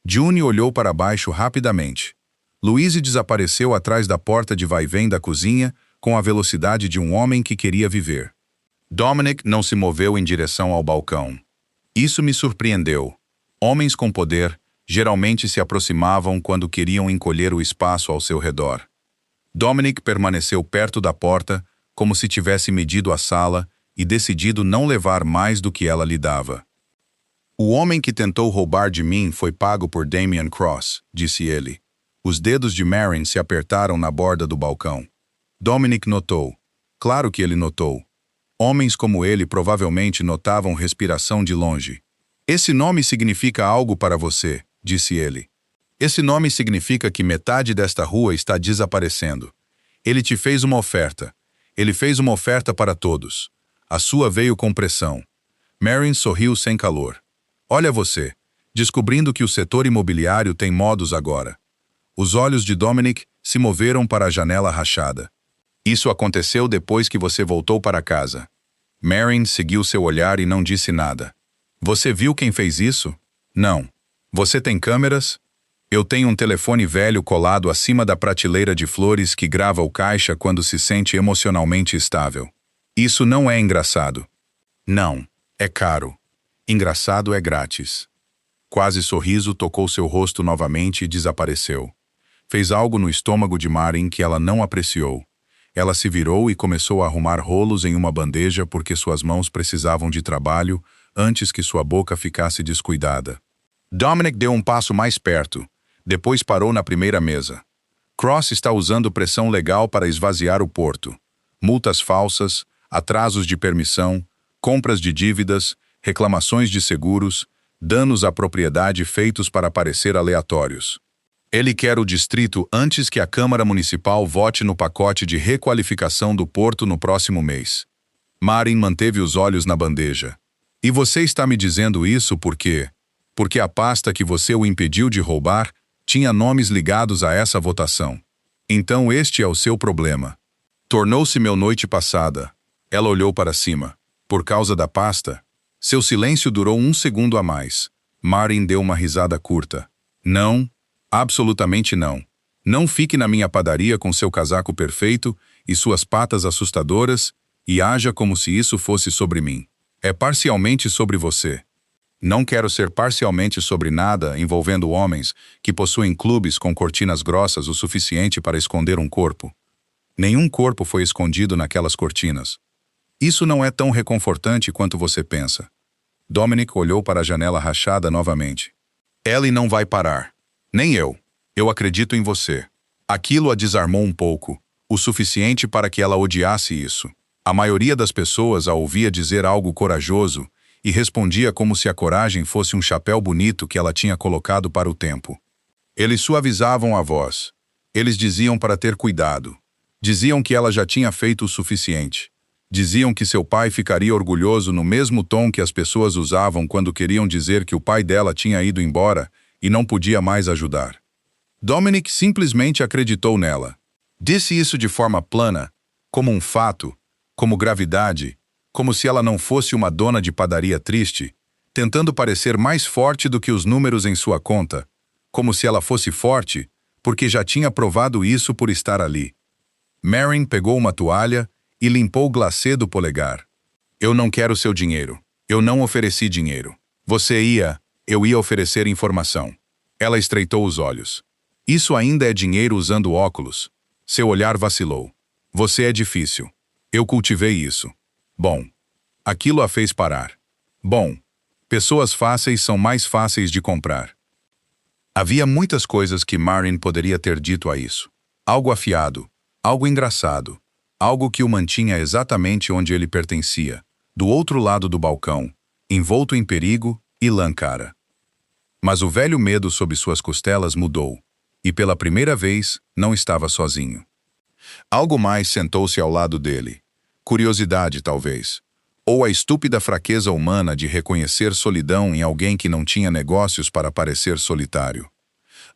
June olhou para baixo rapidamente. Louise desapareceu atrás da porta de vai-vem da cozinha com a velocidade de um homem que queria viver. Dominic não se moveu em direção ao balcão. Isso me surpreendeu. Homens com poder geralmente se aproximavam quando queriam encolher o espaço ao seu redor. Dominic permaneceu perto da porta, como se tivesse medido a sala e decidido não levar mais do que ela lhe dava. O homem que tentou roubar de mim foi pago por Damien Cross, disse ele. Os dedos de Marin se apertaram na borda do balcão. Dominic notou. Claro que ele notou. Homens como ele provavelmente notavam respiração de longe. Esse nome significa algo para você, disse ele. Esse nome significa que metade desta rua está desaparecendo. Ele te fez uma oferta. Ele fez uma oferta para todos. A sua veio com pressão. Marin sorriu sem calor. Olha você, descobrindo que o setor imobiliário tem modos agora. Os olhos de Dominic se moveram para a janela rachada. Isso aconteceu depois que você voltou para casa. Marin seguiu seu olhar e não disse nada. Você viu quem fez isso? Não. Você tem câmeras? Eu tenho um telefone velho colado acima da prateleira de flores que grava o caixa quando se sente emocionalmente estável. Isso não é engraçado. Não. É caro. Engraçado é grátis. Quase sorriso tocou seu rosto novamente e desapareceu. Fez algo no estômago de Marin que ela não apreciou. Ela se virou e começou a arrumar rolos em uma bandeja porque suas mãos precisavam de trabalho antes que sua boca ficasse descuidada. Dominic deu um passo mais perto. Depois parou na primeira mesa. Cross está usando pressão legal para esvaziar o porto. Multas falsas, atrasos de permissão, compras de dívidas, reclamações de seguros, danos à propriedade feitos para parecer aleatórios. Ele quer o distrito antes que a Câmara Municipal vote no pacote de requalificação do porto no próximo mês. Marin manteve os olhos na bandeja. E você está me dizendo isso por quê? Porque a pasta que você o impediu de roubar tinha nomes ligados a essa votação. Então este é o seu problema. Tornou-se meu noite passada. Ela olhou para cima. Por causa da pasta? Seu silêncio durou 1 segundo a mais. Marin deu uma risada curta. Não, absolutamente não. Não fique na minha padaria com seu casaco perfeito e suas patas assustadoras e haja como se isso fosse sobre mim. É parcialmente sobre você. Não quero ser parcialmente sobre nada envolvendo homens que possuem clubes com cortinas grossas o suficiente para esconder um corpo. Nenhum corpo foi escondido naquelas cortinas. Isso não é tão reconfortante quanto você pensa. Dominic olhou para a janela rachada novamente. Ellie não vai parar. Nem eu. Eu acredito em você. Aquilo a desarmou um pouco, o suficiente para que ela odiasse isso. A maioria das pessoas a ouvia dizer algo corajoso e respondia como se a coragem fosse um chapéu bonito que ela tinha colocado para o tempo. Eles suavizavam a voz. Eles diziam para ter cuidado. Diziam que ela já tinha feito o suficiente. Diziam que seu pai ficaria orgulhoso no mesmo tom que as pessoas usavam quando queriam dizer que o pai dela tinha ido embora e não podia mais ajudar. Dominic simplesmente acreditou nela. Disse isso de forma plana, como um fato, como gravidade, como se ela não fosse uma dona de padaria triste, tentando parecer mais forte do que os números em sua conta, como se ela fosse forte, porque já tinha provado isso por estar ali. Marin pegou uma toalha e limpou o glacê do polegar. Eu não quero seu dinheiro. Eu não ofereci dinheiro. Eu ia oferecer informação. Ela estreitou os olhos. Isso ainda é dinheiro usando óculos. Seu olhar vacilou. Você é difícil. Eu cultivei isso. Bom. Aquilo a fez parar. Bom. Pessoas fáceis são mais fáceis de comprar. Havia muitas coisas que Marin poderia ter dito a isso. Algo afiado. Algo engraçado. Algo que o mantinha exatamente onde ele pertencia, do outro lado do balcão, envolto em perigo e lã cara. Mas o velho medo sob suas costelas mudou, e pela primeira vez não estava sozinho. Algo mais sentou-se ao lado dele. Curiosidade, talvez. Ou a estúpida fraqueza humana de reconhecer solidão em alguém que não tinha negócios para parecer solitário.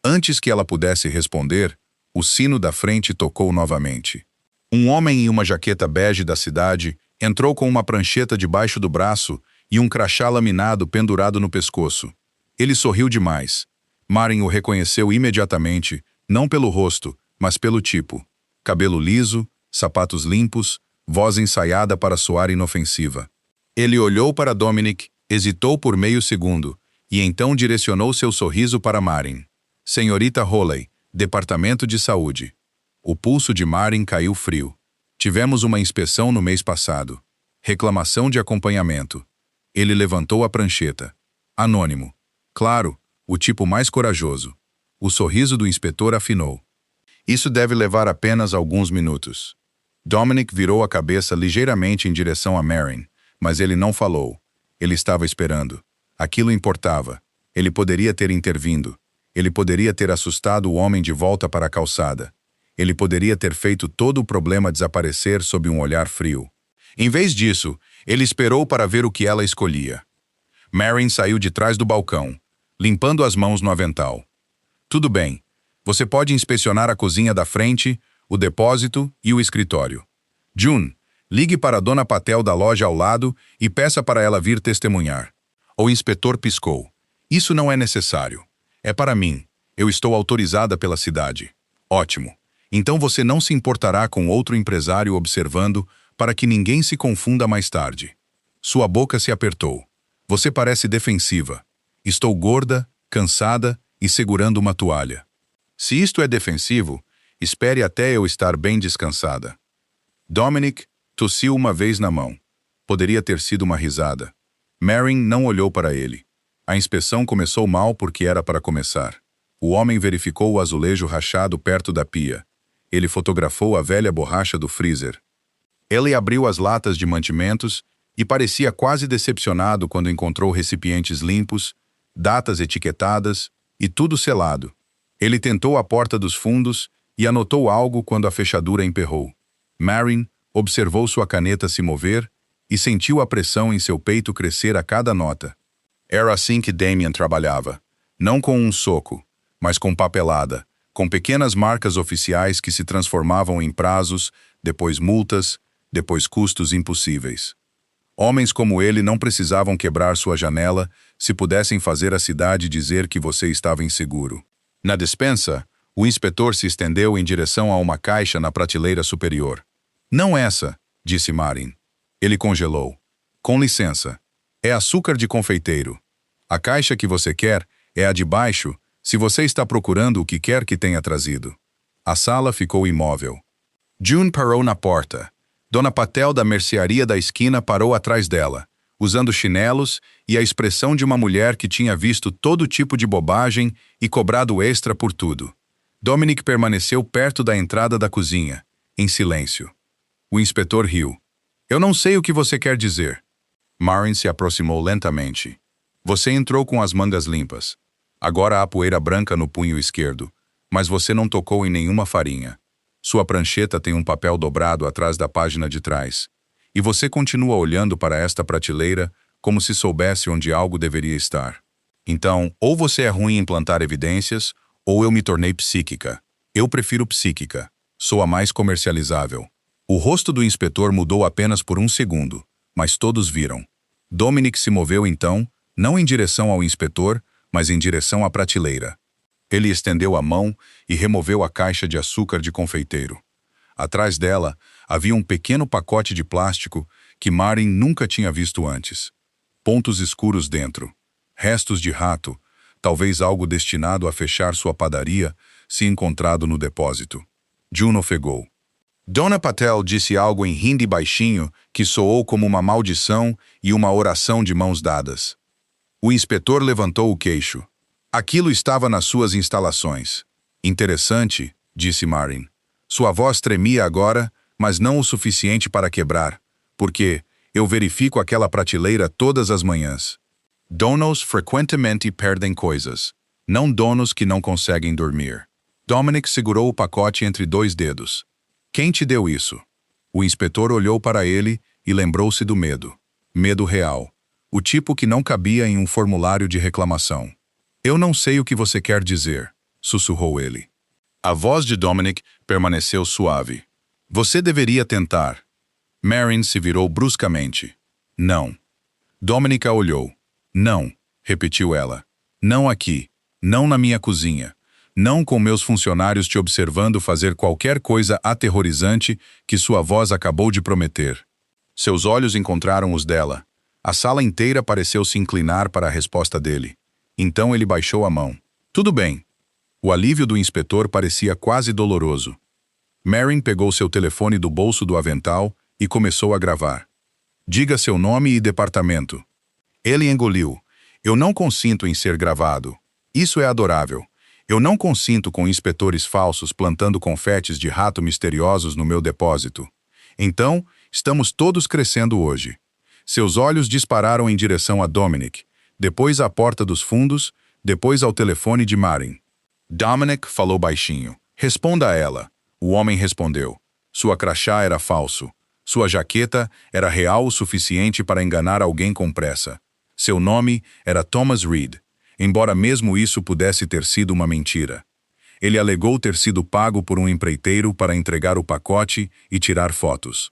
Antes que ela pudesse responder, o sino da frente tocou novamente. Um homem em uma jaqueta bege da cidade entrou com uma prancheta debaixo do braço e um crachá laminado pendurado no pescoço. Ele sorriu demais. Marin o reconheceu imediatamente, não pelo rosto, mas pelo tipo. Cabelo liso, sapatos limpos, voz ensaiada para soar inofensiva. Ele olhou para Dominic, hesitou por meio segundo, e então direcionou seu sorriso para Marin. Senhorita Holley, Departamento de Saúde. O pulso de Marin caiu frio. Tivemos uma inspeção no mês passado. Reclamação de acompanhamento. Ele levantou a prancheta. Anônimo. Claro, o tipo mais corajoso. O sorriso do inspetor afinou. Isso deve levar apenas alguns minutos. Dominic virou a cabeça ligeiramente em direção a Marin, mas ele não falou. Ele estava esperando. Aquilo importava. Ele poderia ter intervindo. Ele poderia ter assustado o homem de volta para a calçada. Ele poderia ter feito todo o problema desaparecer sob um olhar frio. Em vez disso, ele esperou para ver o que ela escolhia. Marin saiu de trás do balcão, limpando as mãos no avental. Tudo bem. Você pode inspecionar a cozinha da frente, o depósito e o escritório. June, ligue para a Dona Patel da loja ao lado e peça para ela vir testemunhar. O inspetor piscou. Isso não é necessário. É para mim. Eu estou autorizada pela cidade. Ótimo. Então você não se importará com outro empresário observando para que ninguém se confunda mais tarde. Sua boca se apertou. Você parece defensiva. Estou gorda, cansada e segurando uma toalha. Se isto é defensivo, espere até eu estar bem descansada. Dominic tossiu uma vez na mão. Poderia ter sido uma risada. Marin não olhou para ele. A inspeção começou mal porque era para começar. O homem verificou o azulejo rachado perto da pia. Ele fotografou a velha borracha do freezer. Ele abriu as latas de mantimentos e parecia quase decepcionado quando encontrou recipientes limpos, datas etiquetadas e tudo selado. Ele tentou a porta dos fundos e anotou algo quando a fechadura emperrou. Marin observou sua caneta se mover e sentiu a pressão em seu peito crescer a cada nota. Era assim que Damien trabalhava. Não com um soco, mas com papelada, com pequenas marcas oficiais que se transformavam em prazos, depois multas, depois custos impossíveis. Homens como ele não precisavam quebrar sua janela se pudessem fazer a cidade dizer que você estava inseguro. Na despensa, o inspetor se estendeu em direção a uma caixa na prateleira superior. Não essa, disse Marin. Ele congelou. Com licença. É açúcar de confeiteiro. A caixa que você quer é a de baixo, se você está procurando o que quer que tenha trazido. A sala ficou imóvel. June parou na porta. Dona Patel da mercearia da esquina parou atrás dela, usando chinelos e a expressão de uma mulher que tinha visto todo tipo de bobagem e cobrado extra por tudo. Dominic permaneceu perto da entrada da cozinha, em silêncio. O inspetor riu. Eu não sei o que você quer dizer. Marin se aproximou lentamente. Você entrou com as mangas limpas. Agora há poeira branca no punho esquerdo, mas você não tocou em nenhuma farinha. Sua prancheta tem um papel dobrado atrás da página de trás. E você continua olhando para esta prateleira como se soubesse onde algo deveria estar. Então, ou você é ruim em plantar evidências, ou eu me tornei psíquica. Eu prefiro psíquica. Sou a mais comercializável. O rosto do inspetor mudou apenas por um segundo, mas todos viram. Dominic se moveu então, não em direção ao inspetor, mas em direção à prateleira. Ele estendeu a mão e removeu a caixa de açúcar de confeiteiro. Atrás dela havia um pequeno pacote de plástico que Marin nunca tinha visto antes. Pontos escuros dentro. Restos de rato, talvez algo destinado a fechar sua padaria, se encontrado no depósito. June ofegou. Dona Patel disse algo em hindi baixinho que soou como uma maldição e uma oração de mãos dadas. O inspetor levantou o queixo. Aquilo estava nas suas instalações. Interessante, disse Marin. Sua voz tremia agora, mas não o suficiente para quebrar, porque eu verifico aquela prateleira todas as manhãs. Donos frequentemente perdem coisas, não donos que não conseguem dormir. Dominic segurou o pacote entre dois dedos. Quem te deu isso? O inspetor olhou para ele e lembrou-se do medo. Medo real. O tipo que não cabia em um formulário de reclamação. Eu não sei o que você quer dizer, sussurrou ele. A voz de Dominic permaneceu suave. Você deveria tentar. Marin se virou bruscamente. Não. Dominic a olhou. Não, repetiu ela. Não aqui. Não na minha cozinha. Não com meus funcionários te observando fazer qualquer coisa aterrorizante que sua voz acabou de prometer. Seus olhos encontraram os dela. A sala inteira pareceu se inclinar para a resposta dele. Então ele baixou a mão. Tudo bem. O alívio do inspetor parecia quase doloroso. Marin pegou seu telefone do bolso do avental e começou a gravar. Diga seu nome e departamento. Ele engoliu. Eu não consinto em ser gravado. Isso é adorável. Eu não consinto com inspetores falsos plantando confetes de rato misteriosos no meu depósito. Então, estamos todos crescendo hoje. Seus olhos dispararam em direção a Dominic, depois à porta dos fundos, depois ao telefone de Marin. Dominic falou baixinho. Responda a ela. O homem respondeu. Sua crachá era falso. Sua jaqueta era real o suficiente para enganar alguém com pressa. Seu nome era Thomas Reed, embora mesmo isso pudesse ter sido uma mentira. Ele alegou ter sido pago por um empreiteiro para entregar o pacote e tirar fotos.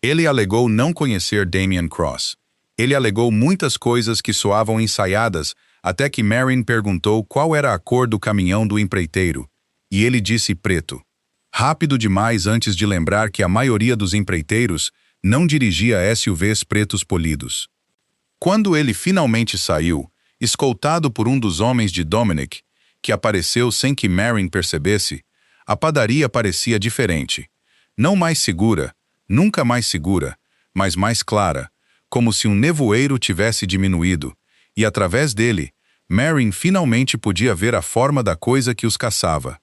Ele alegou não conhecer Damien Cross. Ele alegou muitas coisas que soavam ensaiadas, até que Marin perguntou qual era a cor do caminhão do empreiteiro, e ele disse preto. Rápido demais antes de lembrar que a maioria dos empreiteiros Não dirigia SUVs pretos polidos. Quando ele finalmente saiu, escoltado por um dos homens de Dominic, que apareceu sem que Marin percebesse, a padaria parecia diferente. Não mais segura, nunca mais segura, mas mais clara, como se um nevoeiro tivesse diminuído, e através dele, Marin finalmente podia ver a forma da coisa que os caçava.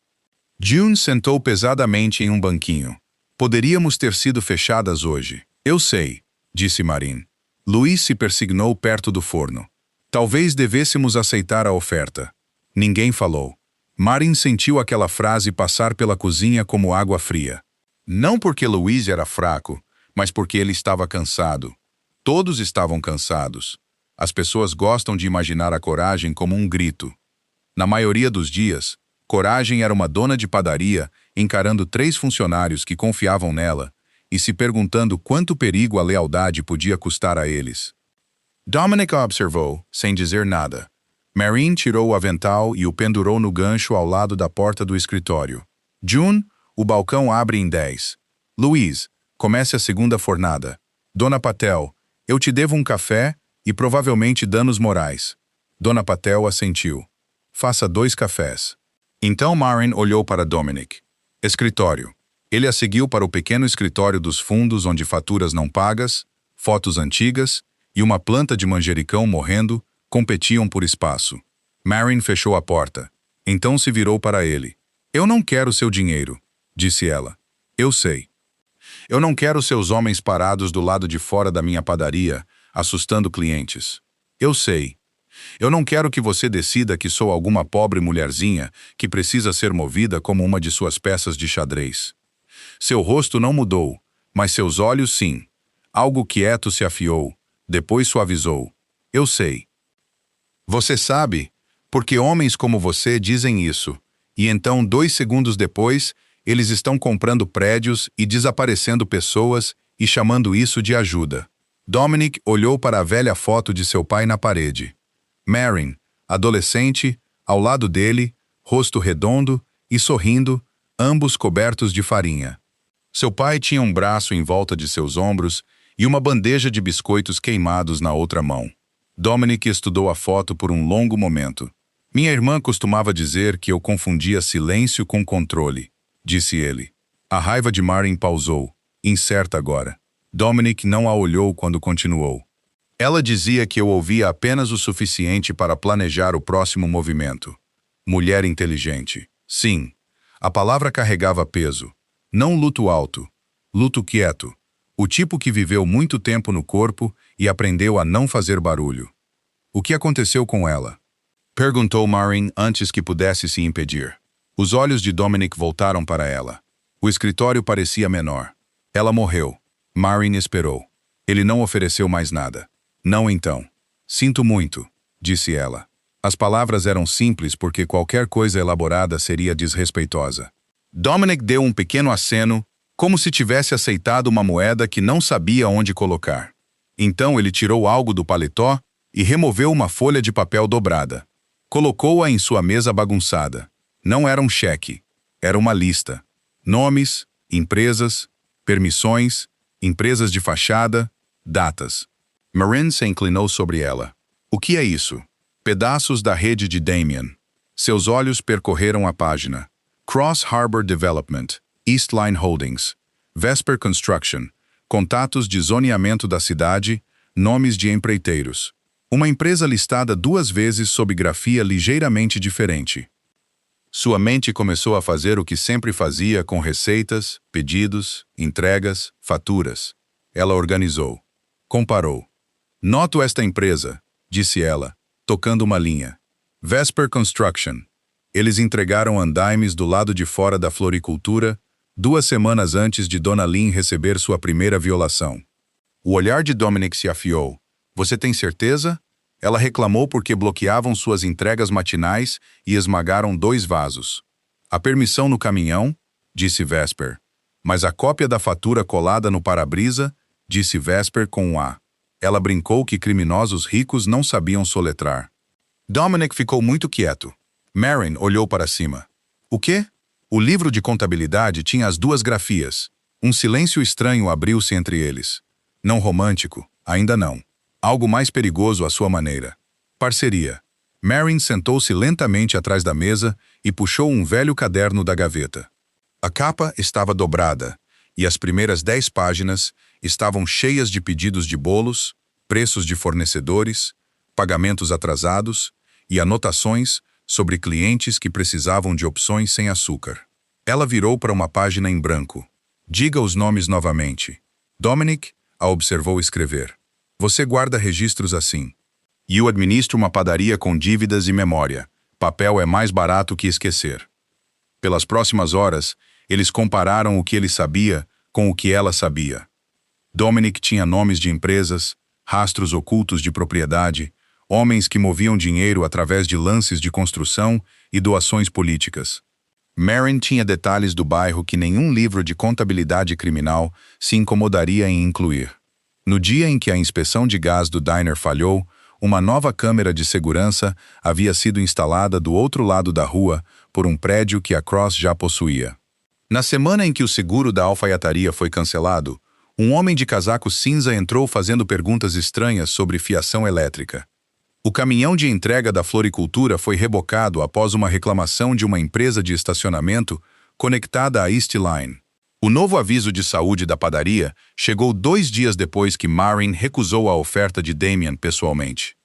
June sentou pesadamente em um banquinho. Poderíamos ter sido fechadas hoje. Eu sei, disse Marin. Luiz se persignou perto do forno. Talvez devêssemos aceitar a oferta. Ninguém falou. Marin sentiu aquela frase passar pela cozinha como água fria. Não porque Luiz era fraco, mas porque ele estava cansado. Todos estavam cansados. As pessoas gostam de imaginar a coragem como um grito. Na maioria dos dias, coragem era uma dona de padaria encarando 3 funcionários que confiavam nela e se perguntando quanto perigo a lealdade podia custar a eles. Dominic observou, sem dizer nada. Marin tirou o avental e o pendurou no gancho ao lado da porta do escritório. June, o balcão abre em 10. Luiz, comece a segunda fornada. Dona Patel, eu te devo um café e provavelmente danos morais. Dona Patel assentiu. Faça 2 cafés. Então Marin olhou para Dominic. Escritório. Ele a seguiu para o pequeno escritório dos fundos onde faturas não pagas, fotos antigas e uma planta de manjericão morrendo competiam por espaço. Marin fechou a porta. Então se virou para ele. Eu não quero seu dinheiro, disse ela. Eu sei. Eu não quero seus homens parados do lado de fora da minha padaria, assustando clientes. Eu sei. Eu não quero que você decida que sou alguma pobre mulherzinha que precisa ser movida como uma de suas peças de xadrez. Seu rosto não mudou, mas seus olhos sim. Algo quieto se afiou, depois suavizou. Eu sei. Você sabe, porque homens como você dizem isso, e então 2 segundos depois, eles estão comprando prédios e desaparecendo pessoas e chamando isso de ajuda. Dominic olhou para a velha foto de seu pai na parede. Marin, adolescente, ao lado dele, rosto redondo e sorrindo, ambos cobertos de farinha. Seu pai tinha um braço em volta de seus ombros e uma bandeja de biscoitos queimados na outra mão. Dominic estudou a foto por um longo momento. Minha irmã costumava dizer que eu confundia silêncio com controle, disse ele. A raiva de Marin pausou, incerta agora. Dominic não a olhou quando continuou. Ela dizia que eu ouvia apenas o suficiente para planejar o próximo movimento. Mulher inteligente. Sim, a palavra carregava peso. Não luto alto, luto quieto. O tipo que viveu muito tempo no corpo e aprendeu a não fazer barulho. O que aconteceu com ela? Perguntou Marin antes que pudesse se impedir. Os olhos de Dominic voltaram para ela. O escritório parecia menor. Ela morreu. Marin esperou. Ele não ofereceu mais nada. Não então. Sinto muito, disse ela. As palavras eram simples porque qualquer coisa elaborada seria desrespeitosa. Dominic deu um pequeno aceno, como se tivesse aceitado uma moeda que não sabia onde colocar. Então ele tirou algo do paletó e removeu uma folha de papel dobrada. Colocou-a em sua mesa bagunçada. Não era um cheque. Era uma lista. Nomes, empresas, permissões, empresas de fachada, datas. Marin se inclinou sobre ela. O que é isso? Pedaços da rede de Damien. Seus olhos percorreram a página. Cross Harbor Development, Eastline Holdings, Vesper Construction, contatos de zoneamento da cidade, nomes de empreiteiros. Uma empresa listada 2 vezes sob grafia ligeiramente diferente. Sua mente começou a fazer o que sempre fazia com receitas, pedidos, entregas, faturas. Ela organizou. Comparou. Noto esta empresa, disse ela, tocando uma linha. Vesper Construction. Eles entregaram andaimes do lado de fora da floricultura 2 semanas antes de Dona Lynn receber sua primeira violação. O olhar de Dominic se afiou. Você tem certeza? Ela reclamou porque bloqueavam suas entregas matinais e esmagaram 2 vasos. A permissão no caminhão, disse Vesper. Mas a cópia da fatura colada no para-brisa, disse Vesper com um A. Ela brincou que criminosos ricos não sabiam soletrar. Dominic ficou muito quieto. Marin olhou para cima. O quê? O livro de contabilidade tinha as 2 grafias. Um silêncio estranho abriu-se entre eles. Não romântico, ainda não. Algo mais perigoso à sua maneira. Parceria. Marin sentou-se lentamente atrás da mesa e puxou um velho caderno da gaveta. A capa estava dobrada, e as primeiras 10 páginas estavam cheias de pedidos de bolos, preços de fornecedores, pagamentos atrasados e anotações sobre clientes que precisavam de opções sem açúcar. Ela virou para uma página em branco. Diga os nomes novamente. Dominic a observou escrever. Você guarda registros assim. E eu administro uma padaria com dívidas e memória. Papel é mais barato que esquecer. Pelas próximas horas, eles compararam o que ele sabia com o que ela sabia. Dominic tinha nomes de empresas, rastros ocultos de propriedade, homens que moviam dinheiro através de lances de construção e doações políticas. Marin tinha detalhes do bairro que nenhum livro de contabilidade criminal se incomodaria em incluir. No dia em que a inspeção de gás do diner falhou, uma nova câmera de segurança havia sido instalada do outro lado da rua por um prédio que a Cross já possuía. Na semana em que o seguro da alfaiataria foi cancelado, um homem de casaco cinza entrou fazendo perguntas estranhas sobre fiação elétrica. O caminhão de entrega da floricultura foi rebocado após uma reclamação de uma empresa de estacionamento conectada à East Line. O novo aviso de saúde da padaria chegou 2 dias depois que Marin recusou a oferta de Damien pessoalmente.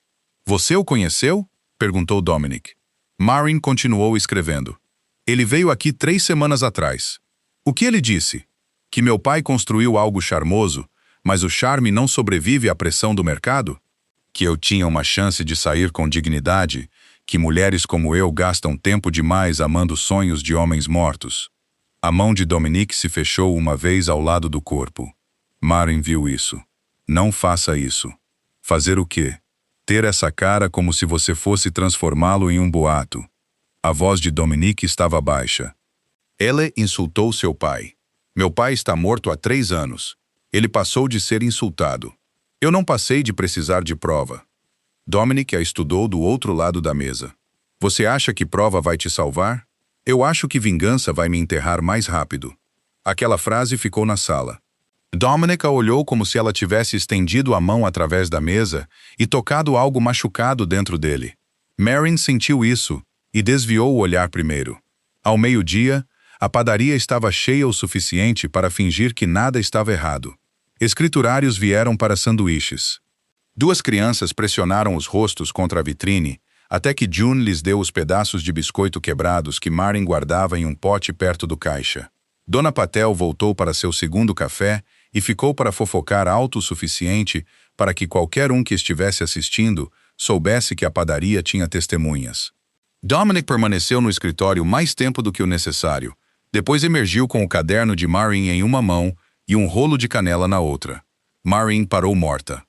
Você o conheceu? Perguntou Dominic. Marin continuou escrevendo. Ele veio aqui 3 semanas atrás. O que ele disse? Que meu pai construiu algo charmoso, mas o charme não sobrevive à pressão do mercado? Que eu tinha uma chance de sair com dignidade, que mulheres como eu gastam tempo demais amando sonhos de homens mortos. A mão de Dominic se fechou uma vez ao lado do corpo. Marin viu isso. Não faça isso. Fazer o quê? Ter essa cara como se você fosse transformá-lo em um boato. A voz de Dominic estava baixa. Ele insultou seu pai. Meu pai está morto há 3 anos. Ele passou de ser insultado. Eu não passei de precisar de prova. Dominic a estudou do outro lado da mesa. Você acha que prova vai te salvar? Eu acho que vingança vai me enterrar mais rápido. Aquela frase ficou na sala. Dominic a olhou como se ela tivesse estendido a mão através da mesa e tocado algo machucado dentro dele. Marin sentiu isso e desviou o olhar primeiro. Ao meio-dia, a padaria estava cheia o suficiente para fingir que nada estava errado. Escriturários vieram para sanduíches. 2 crianças pressionaram os rostos contra a vitrine, até que June lhes deu os pedaços de biscoito quebrados que Marin guardava em um pote perto do caixa. Dona Patel voltou para seu segundo café e ficou para fofocar alto o suficiente para que qualquer um que estivesse assistindo soubesse que a padaria tinha testemunhas. Dominic permaneceu no escritório mais tempo do que o necessário. Depois emergiu com o caderno de Marin em uma mão e um rolo de canela na outra. Marin parou morta.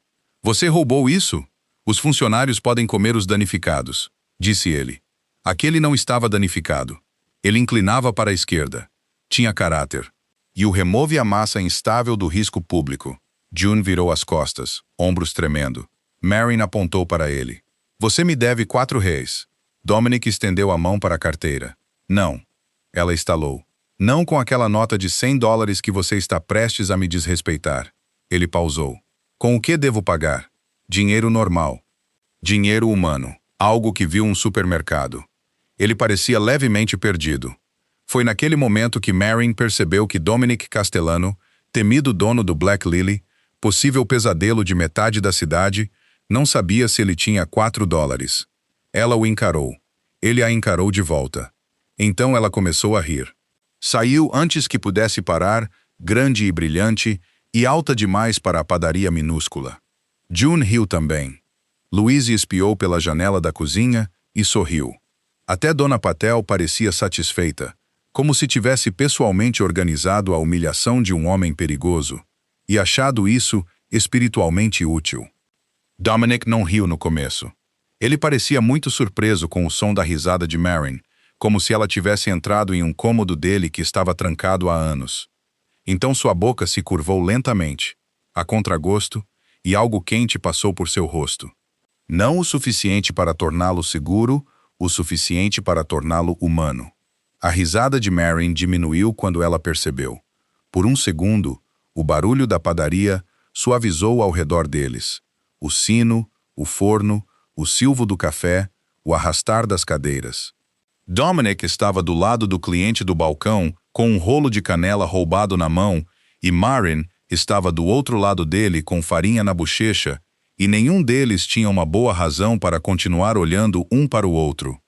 Você roubou isso? Os funcionários podem comer os danificados, disse ele. Aquele não estava danificado. Ele inclinava para a esquerda. Tinha caráter. E o remove a massa instável do risco público. June virou as costas, ombros tremendo. Marin apontou para ele. Você me deve 4 réis. Dominic estendeu a mão para a carteira. Não. Ela estalou. Não com aquela nota de $100 que você está prestes a me desrespeitar. Ele pausou. Com o que devo pagar? Dinheiro normal. Dinheiro humano. Algo que viu um supermercado. Ele parecia levemente perdido. Foi naquele momento que Marin percebeu que Dominic Castellano, temido dono do Black Lily, possível pesadelo de metade da cidade, não sabia se ele tinha $4. Ela o encarou. Ele a encarou de volta. Então ela começou a rir. Saiu antes que pudesse parar, grande e brilhante, e alta demais para a padaria minúscula. June riu também. Louise espiou pela janela da cozinha e sorriu. Até Dona Patel parecia satisfeita, como se tivesse pessoalmente organizado a humilhação de um homem perigoso, e achado isso espiritualmente útil. Dominic não riu no começo. Ele parecia muito surpreso com o som da risada de Marin, como se ela tivesse entrado em um cômodo dele que estava trancado há anos. Então sua boca se curvou lentamente, a contragosto, e algo quente passou por seu rosto. Não o suficiente para torná-lo seguro, o suficiente para torná-lo humano. A risada de Marin diminuiu quando ela percebeu. Por um segundo, o barulho da padaria suavizou ao redor deles. O sino, o forno, o silvo do café, o arrastar das cadeiras. Dominic estava do lado do cliente do balcão, com um rolo de canela roubado na mão, e Marin estava do outro lado dele com farinha na bochecha, e nenhum deles tinha uma boa razão para continuar olhando um para o outro.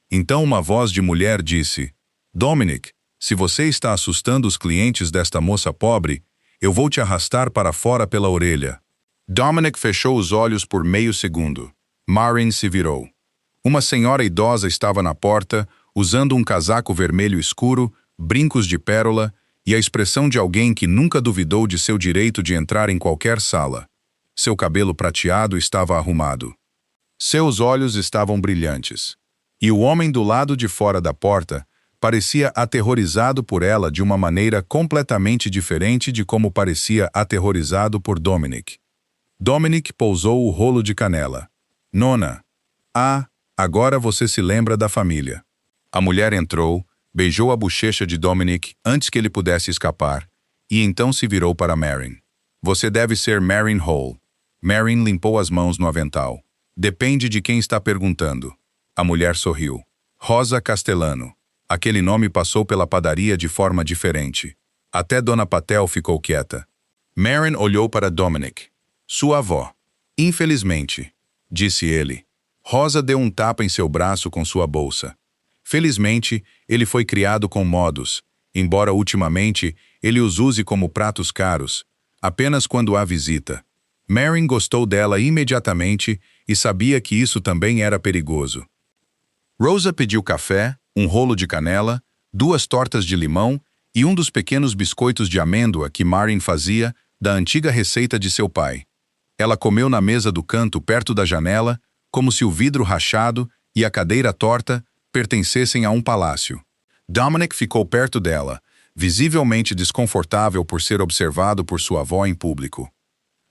Então uma voz de mulher disse: Dominic, se você está assustando os clientes desta moça pobre, eu vou te arrastar para fora pela orelha. Dominic fechou os olhos por meio segundo. Marin se virou. Uma senhora idosa estava na porta, usando um casaco vermelho escuro, brincos de pérola e a expressão de alguém que nunca duvidou de seu direito de entrar em qualquer sala. Seu cabelo prateado estava arrumado. Seus olhos estavam brilhantes. E o homem do lado de fora da porta parecia aterrorizado por ela de uma maneira completamente diferente de como parecia aterrorizado por Dominic. Dominic pousou o rolo de canela. Nona. Ah, agora você se lembra da família. A mulher entrou, beijou a bochecha de Dominic antes que ele pudesse escapar, e então se virou para Marin. Você deve ser Marin Hall. Marin limpou as mãos no avental. Depende de quem está perguntando. A mulher sorriu. Rosa Castellano. Aquele nome passou pela padaria de forma diferente. Até Dona Patel ficou quieta. Marin olhou para Dominic. Sua avó. Infelizmente, disse ele. Rosa deu um tapa em seu braço com sua bolsa. Felizmente, ele foi criado com modos, embora ultimamente ele os use como pratos caros, apenas quando há visita. Marin gostou dela imediatamente e sabia que isso também era perigoso. Rosa pediu café, um rolo de canela, 2 tortas de limão e um dos pequenos biscoitos de amêndoa que Marin fazia da antiga receita de seu pai. Ela comeu na mesa do canto perto da janela, como se o vidro rachado e a cadeira torta pertencessem a um palácio. Dominic ficou perto dela, visivelmente desconfortável por ser observado por sua avó em público.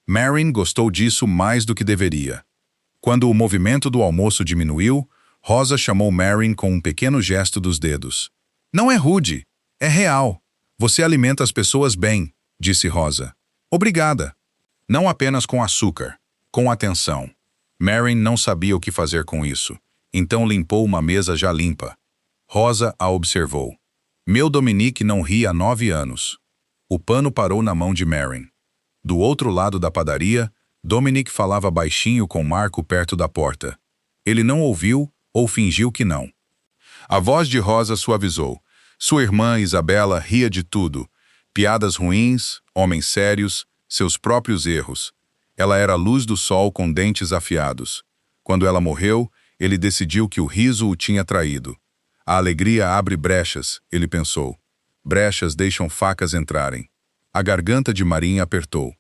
Marin gostou disso mais do que deveria. Quando o movimento do almoço diminuiu, Rosa chamou Marin com um pequeno gesto dos dedos. Não é rude, é real. Você alimenta as pessoas bem, disse Rosa. Obrigada. Não apenas com açúcar, com atenção. Marin não sabia o que fazer com isso, então limpou uma mesa já limpa. Rosa a observou. Meu Dominique não ri há 9 anos. O pano parou na mão de Marin. Do outro lado da padaria, Dominic falava baixinho com Marco perto da porta. Ele não ouviu ou fingiu que não. A voz de Rosa suavizou. Sua irmã Isabela ria de tudo. Piadas ruins, homens sérios, seus próprios erros. Ela era a luz do sol com dentes afiados. Quando ela morreu, ele decidiu que o riso o tinha traído. A alegria abre brechas, ele pensou. Brechas deixam facas entrarem. A garganta de Marin apertou.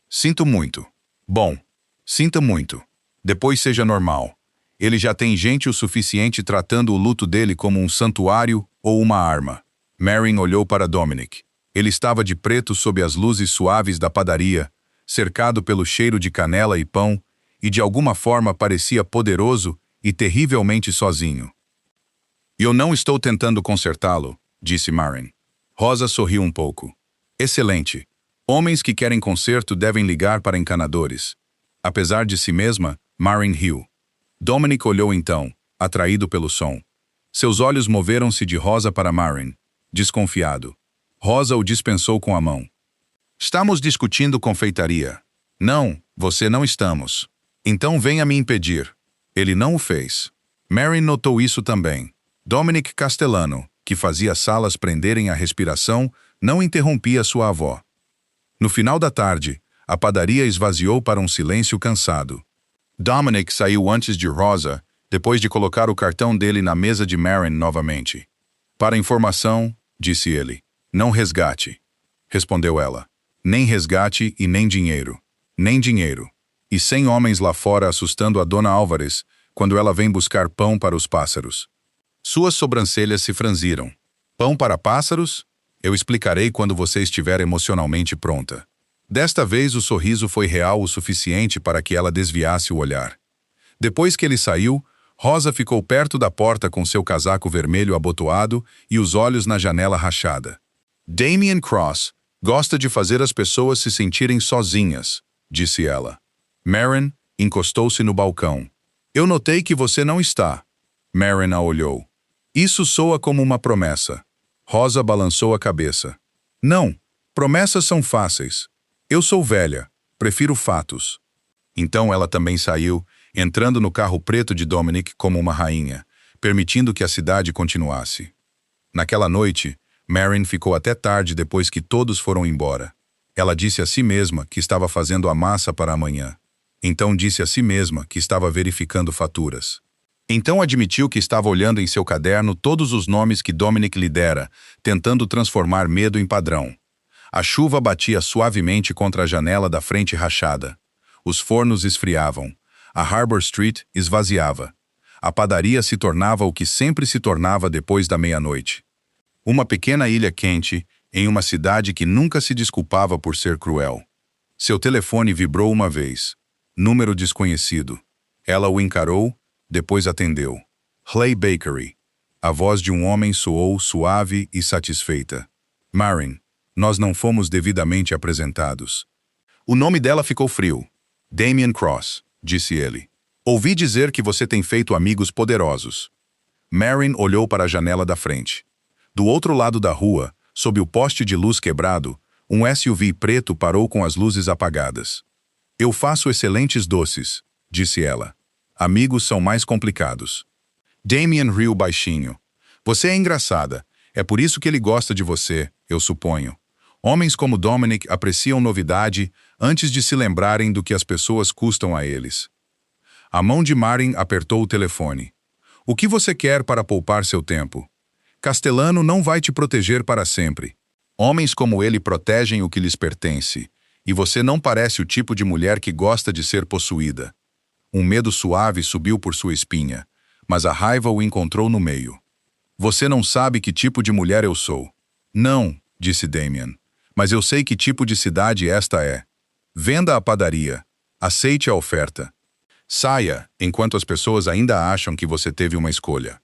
Sinto muito. Bom, sinta muito. Depois seja normal. Ele já tem gente o suficiente tratando o luto dele como um santuário ou uma arma. Marin olhou para Dominic. Ele estava de preto sob as luzes suaves da padaria, cercado pelo cheiro de canela e pão, e de alguma forma parecia poderoso e terrivelmente sozinho. Eu não estou tentando consertá-lo, disse Marin. Rosa sorriu um pouco. Excelente. Homens que querem conserto devem ligar para encanadores. Apesar de si mesma, Marin riu. Dominic olhou então, atraído pelo som. Seus olhos moveram-se de Rosa para Marin, desconfiado. Rosa o dispensou com a mão. Estamos discutindo confeitaria. Não, você não estamos. Então venha me impedir. Ele não o fez. Marin notou isso também. Dominic Castellano, que fazia as salas prenderem a respiração, não interrompia sua avó. No final da tarde, a padaria esvaziou para um silêncio cansado. Dominic saiu antes de Rosa, depois de colocar o cartão dele na mesa de Marin novamente. Para informação, disse ele. Não resgate. Respondeu ela. Nem resgate e nem dinheiro. Nem dinheiro. E 100 homens lá fora assustando a Dona Álvares quando ela vem buscar pão para os pássaros. Suas sobrancelhas se franziram. Pão para pássaros? Eu explicarei quando você estiver emocionalmente pronta. Desta vez o sorriso foi real o suficiente para que ela desviasse o olhar. Depois que ele saiu, Rosa ficou perto da porta com seu casaco vermelho abotoado e os olhos na janela rachada. Damien Cross, Gosta de fazer as pessoas se sentirem sozinhas, disse ela. Maren encostou-se no balcão. Eu notei que você não está. Maren a olhou. Isso soa como uma promessa. Rosa balançou a cabeça. Não, promessas são fáceis. Eu sou velha, prefiro fatos. Então ela também saiu, entrando no carro preto de Dominic como uma rainha, permitindo que a cidade continuasse. Naquela noite, Maren ficou até tarde depois que todos foram embora. Ela disse a si mesma que estava fazendo a massa para amanhã. Então disse a si mesma que estava verificando faturas. Então admitiu que estava olhando em seu caderno todos os nomes que Dominic lhe dera, tentando transformar medo em padrão. A chuva batia suavemente contra a janela da frente rachada. Os fornos esfriavam. A Harbor Street esvaziava. A padaria se tornava o que sempre se tornava depois da meia-noite. Uma pequena ilha quente, em uma cidade que nunca se desculpava por ser cruel. Seu telefone vibrou uma vez. Número desconhecido. Ela o encarou, depois atendeu. Clay Bakery. A voz de um homem soou suave e satisfeita. Maren, nós não fomos devidamente apresentados. O nome dela ficou frio. Damien Cross, disse ele. Ouvi dizer que você tem feito amigos poderosos. Maren olhou para a janela da frente. Do outro lado da rua, sob o poste de luz quebrado, um SUV preto parou com as luzes apagadas. Eu faço excelentes doces, disse ela. Amigos são mais complicados. Damien riu baixinho. Você é engraçada. É por isso que ele gosta de você, eu suponho. Homens como Dominic apreciam novidade antes de se lembrarem do que as pessoas custam a eles. A mão de Maren apertou o telefone. O que você quer para poupar seu tempo? Castellano não vai te proteger para sempre. Homens como ele protegem o que lhes pertence, e você não parece o tipo de mulher que gosta de ser possuída. Um medo suave subiu por sua espinha, mas a raiva o encontrou no meio. Você não sabe que tipo de mulher eu sou. Não, disse Damien, mas eu sei que tipo de cidade esta é. Venda a padaria. Aceite a oferta. Saia, enquanto as pessoas ainda acham que você teve uma escolha.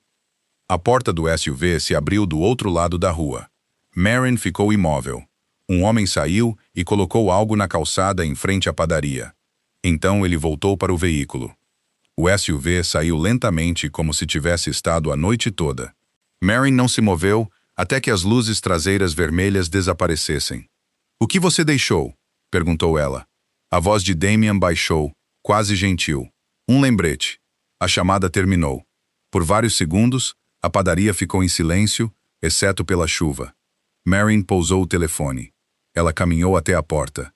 A porta do SUV se abriu do outro lado da rua. Maren ficou imóvel. Um homem saiu e colocou algo na calçada em frente à padaria. Então ele voltou para o veículo. O SUV saiu lentamente como se tivesse estado a noite toda. Maren não se moveu até que as luzes traseiras vermelhas desaparecessem. O que você deixou? Perguntou ela. A voz de Damien baixou, quase gentil. Um lembrete. A chamada terminou. Por vários segundos, a padaria ficou em silêncio, exceto pela chuva. Maren pousou o telefone. Ela caminhou até a porta.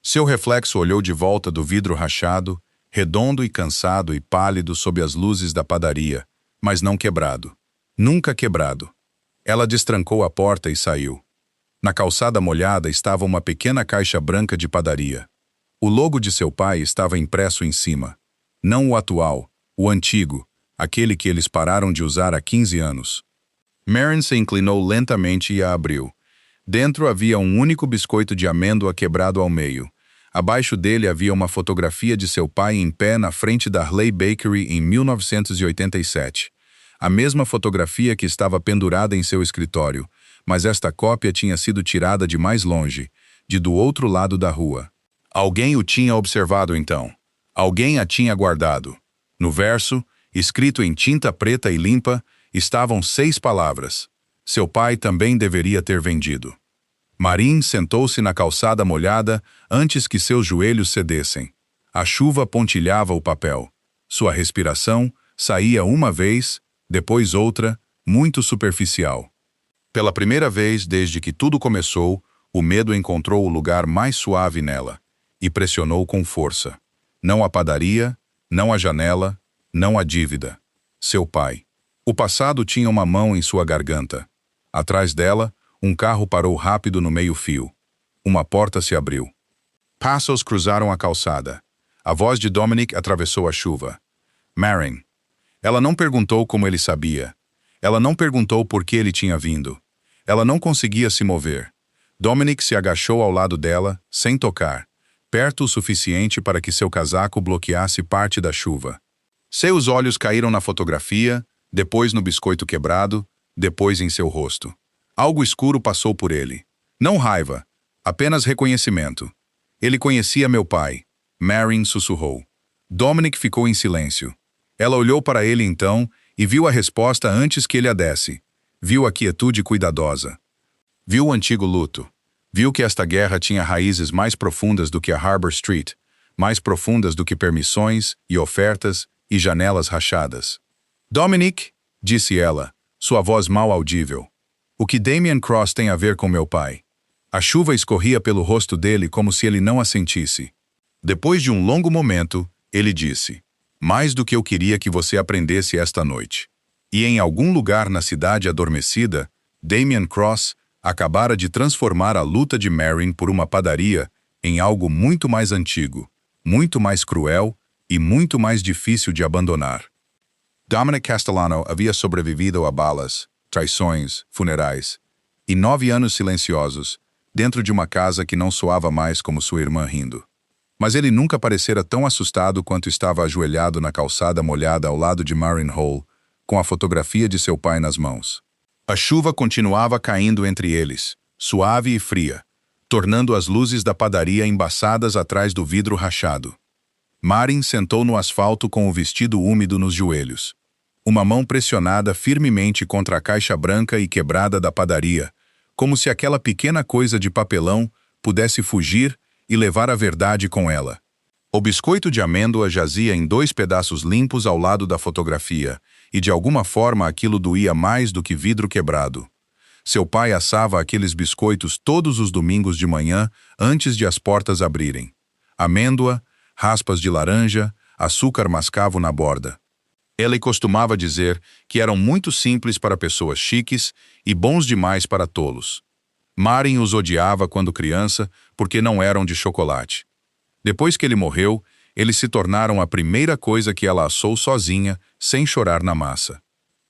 Seu reflexo olhou de volta do vidro rachado, redondo e cansado e pálido sob as luzes da padaria, mas não quebrado. Nunca quebrado. Ela destrancou a porta e saiu. Na calçada molhada estava uma pequena caixa branca de padaria. O logo de seu pai estava impresso em cima. Não o atual, o antigo, aquele que eles pararam de usar há 15 anos. Maren se inclinou lentamente e a abriu. Dentro havia um único biscoito de amêndoa quebrado ao meio. Abaixo dele havia uma fotografia de seu pai em pé na frente da Clay Bakery em 1987. A mesma fotografia que estava pendurada em seu escritório, mas esta cópia tinha sido tirada de mais longe, de do outro lado da rua. Alguém o tinha observado então. Alguém a tinha guardado. No verso, escrito em tinta preta e limpa, estavam 6 palavras. Seu pai também deveria ter vendido. Marin sentou-se na calçada molhada antes que seus joelhos cedessem. A chuva pontilhava o papel. Sua respiração saía uma vez, depois outra, muito superficial. Pela primeira vez desde que tudo começou, o medo encontrou o lugar mais suave nela e pressionou com força. Não a padaria, não a janela, não a dívida. Seu pai. O passado tinha uma mão em sua garganta. Atrás dela, um carro parou rápido no meio-fio. Uma porta se abriu. Passos cruzaram a calçada. A voz de Dominic atravessou a chuva. Maren. Ela não perguntou como ele sabia. Ela não perguntou por que ele tinha vindo. Ela não conseguia se mover. Dominic se agachou ao lado dela, sem tocar, perto o suficiente para que seu casaco bloqueasse parte da chuva. Seus olhos caíram na fotografia, depois no biscoito quebrado, depois em seu rosto. Algo escuro passou por ele. Não raiva, Apenas reconhecimento. Ele conhecia meu pai. Marin sussurrou. Dominic ficou em silêncio. Ela olhou para ele então e viu a resposta antes que ele a desse. Viu a quietude cuidadosa. Viu o antigo luto. Viu que esta guerra tinha raízes mais profundas do que a Harbor Street, mais profundas do que permissões e ofertas e janelas rachadas. Dominic, disse ela, sua voz mal audível. O que Damien Cross tem a ver com meu pai? A chuva escorria pelo rosto dele como se ele não a sentisse. Depois de um longo momento, ele disse, mais do que eu queria que você aprendesse esta noite. E em algum lugar na cidade adormecida, Damien Cross acabara de transformar a luta de Marin por uma padaria em algo muito mais antigo, muito mais cruel e muito mais difícil de abandonar. Dominic Castellano havia sobrevivido a balas, traições, funerais, e 9 anos silenciosos, dentro de uma casa que não soava mais como sua irmã rindo. Mas ele nunca parecera tão assustado quanto estava ajoelhado na calçada molhada ao lado de Marin Hall, com a fotografia de seu pai nas mãos. A chuva continuava caindo entre eles, suave e fria, tornando as luzes da padaria embaçadas atrás do vidro rachado. Marin sentou no asfalto com o vestido úmido nos joelhos. Uma mão pressionada firmemente contra a caixa branca e quebrada da padaria, como se aquela pequena coisa de papelão pudesse fugir e levar a verdade com ela. O biscoito de amêndoa jazia em 2 pedaços limpos ao lado da fotografia, e de alguma forma aquilo doía mais do que vidro quebrado. Seu pai assava aqueles biscoitos todos os domingos de manhã antes de as portas abrirem. Amêndoa, raspas de laranja, açúcar mascavo na borda. Ele costumava dizer que eram muito simples para pessoas chiques e bons demais para tolos. Marin os odiava quando criança porque não eram de chocolate. Depois que ele morreu, eles se tornaram a primeira coisa que ela assou sozinha, sem chorar na massa.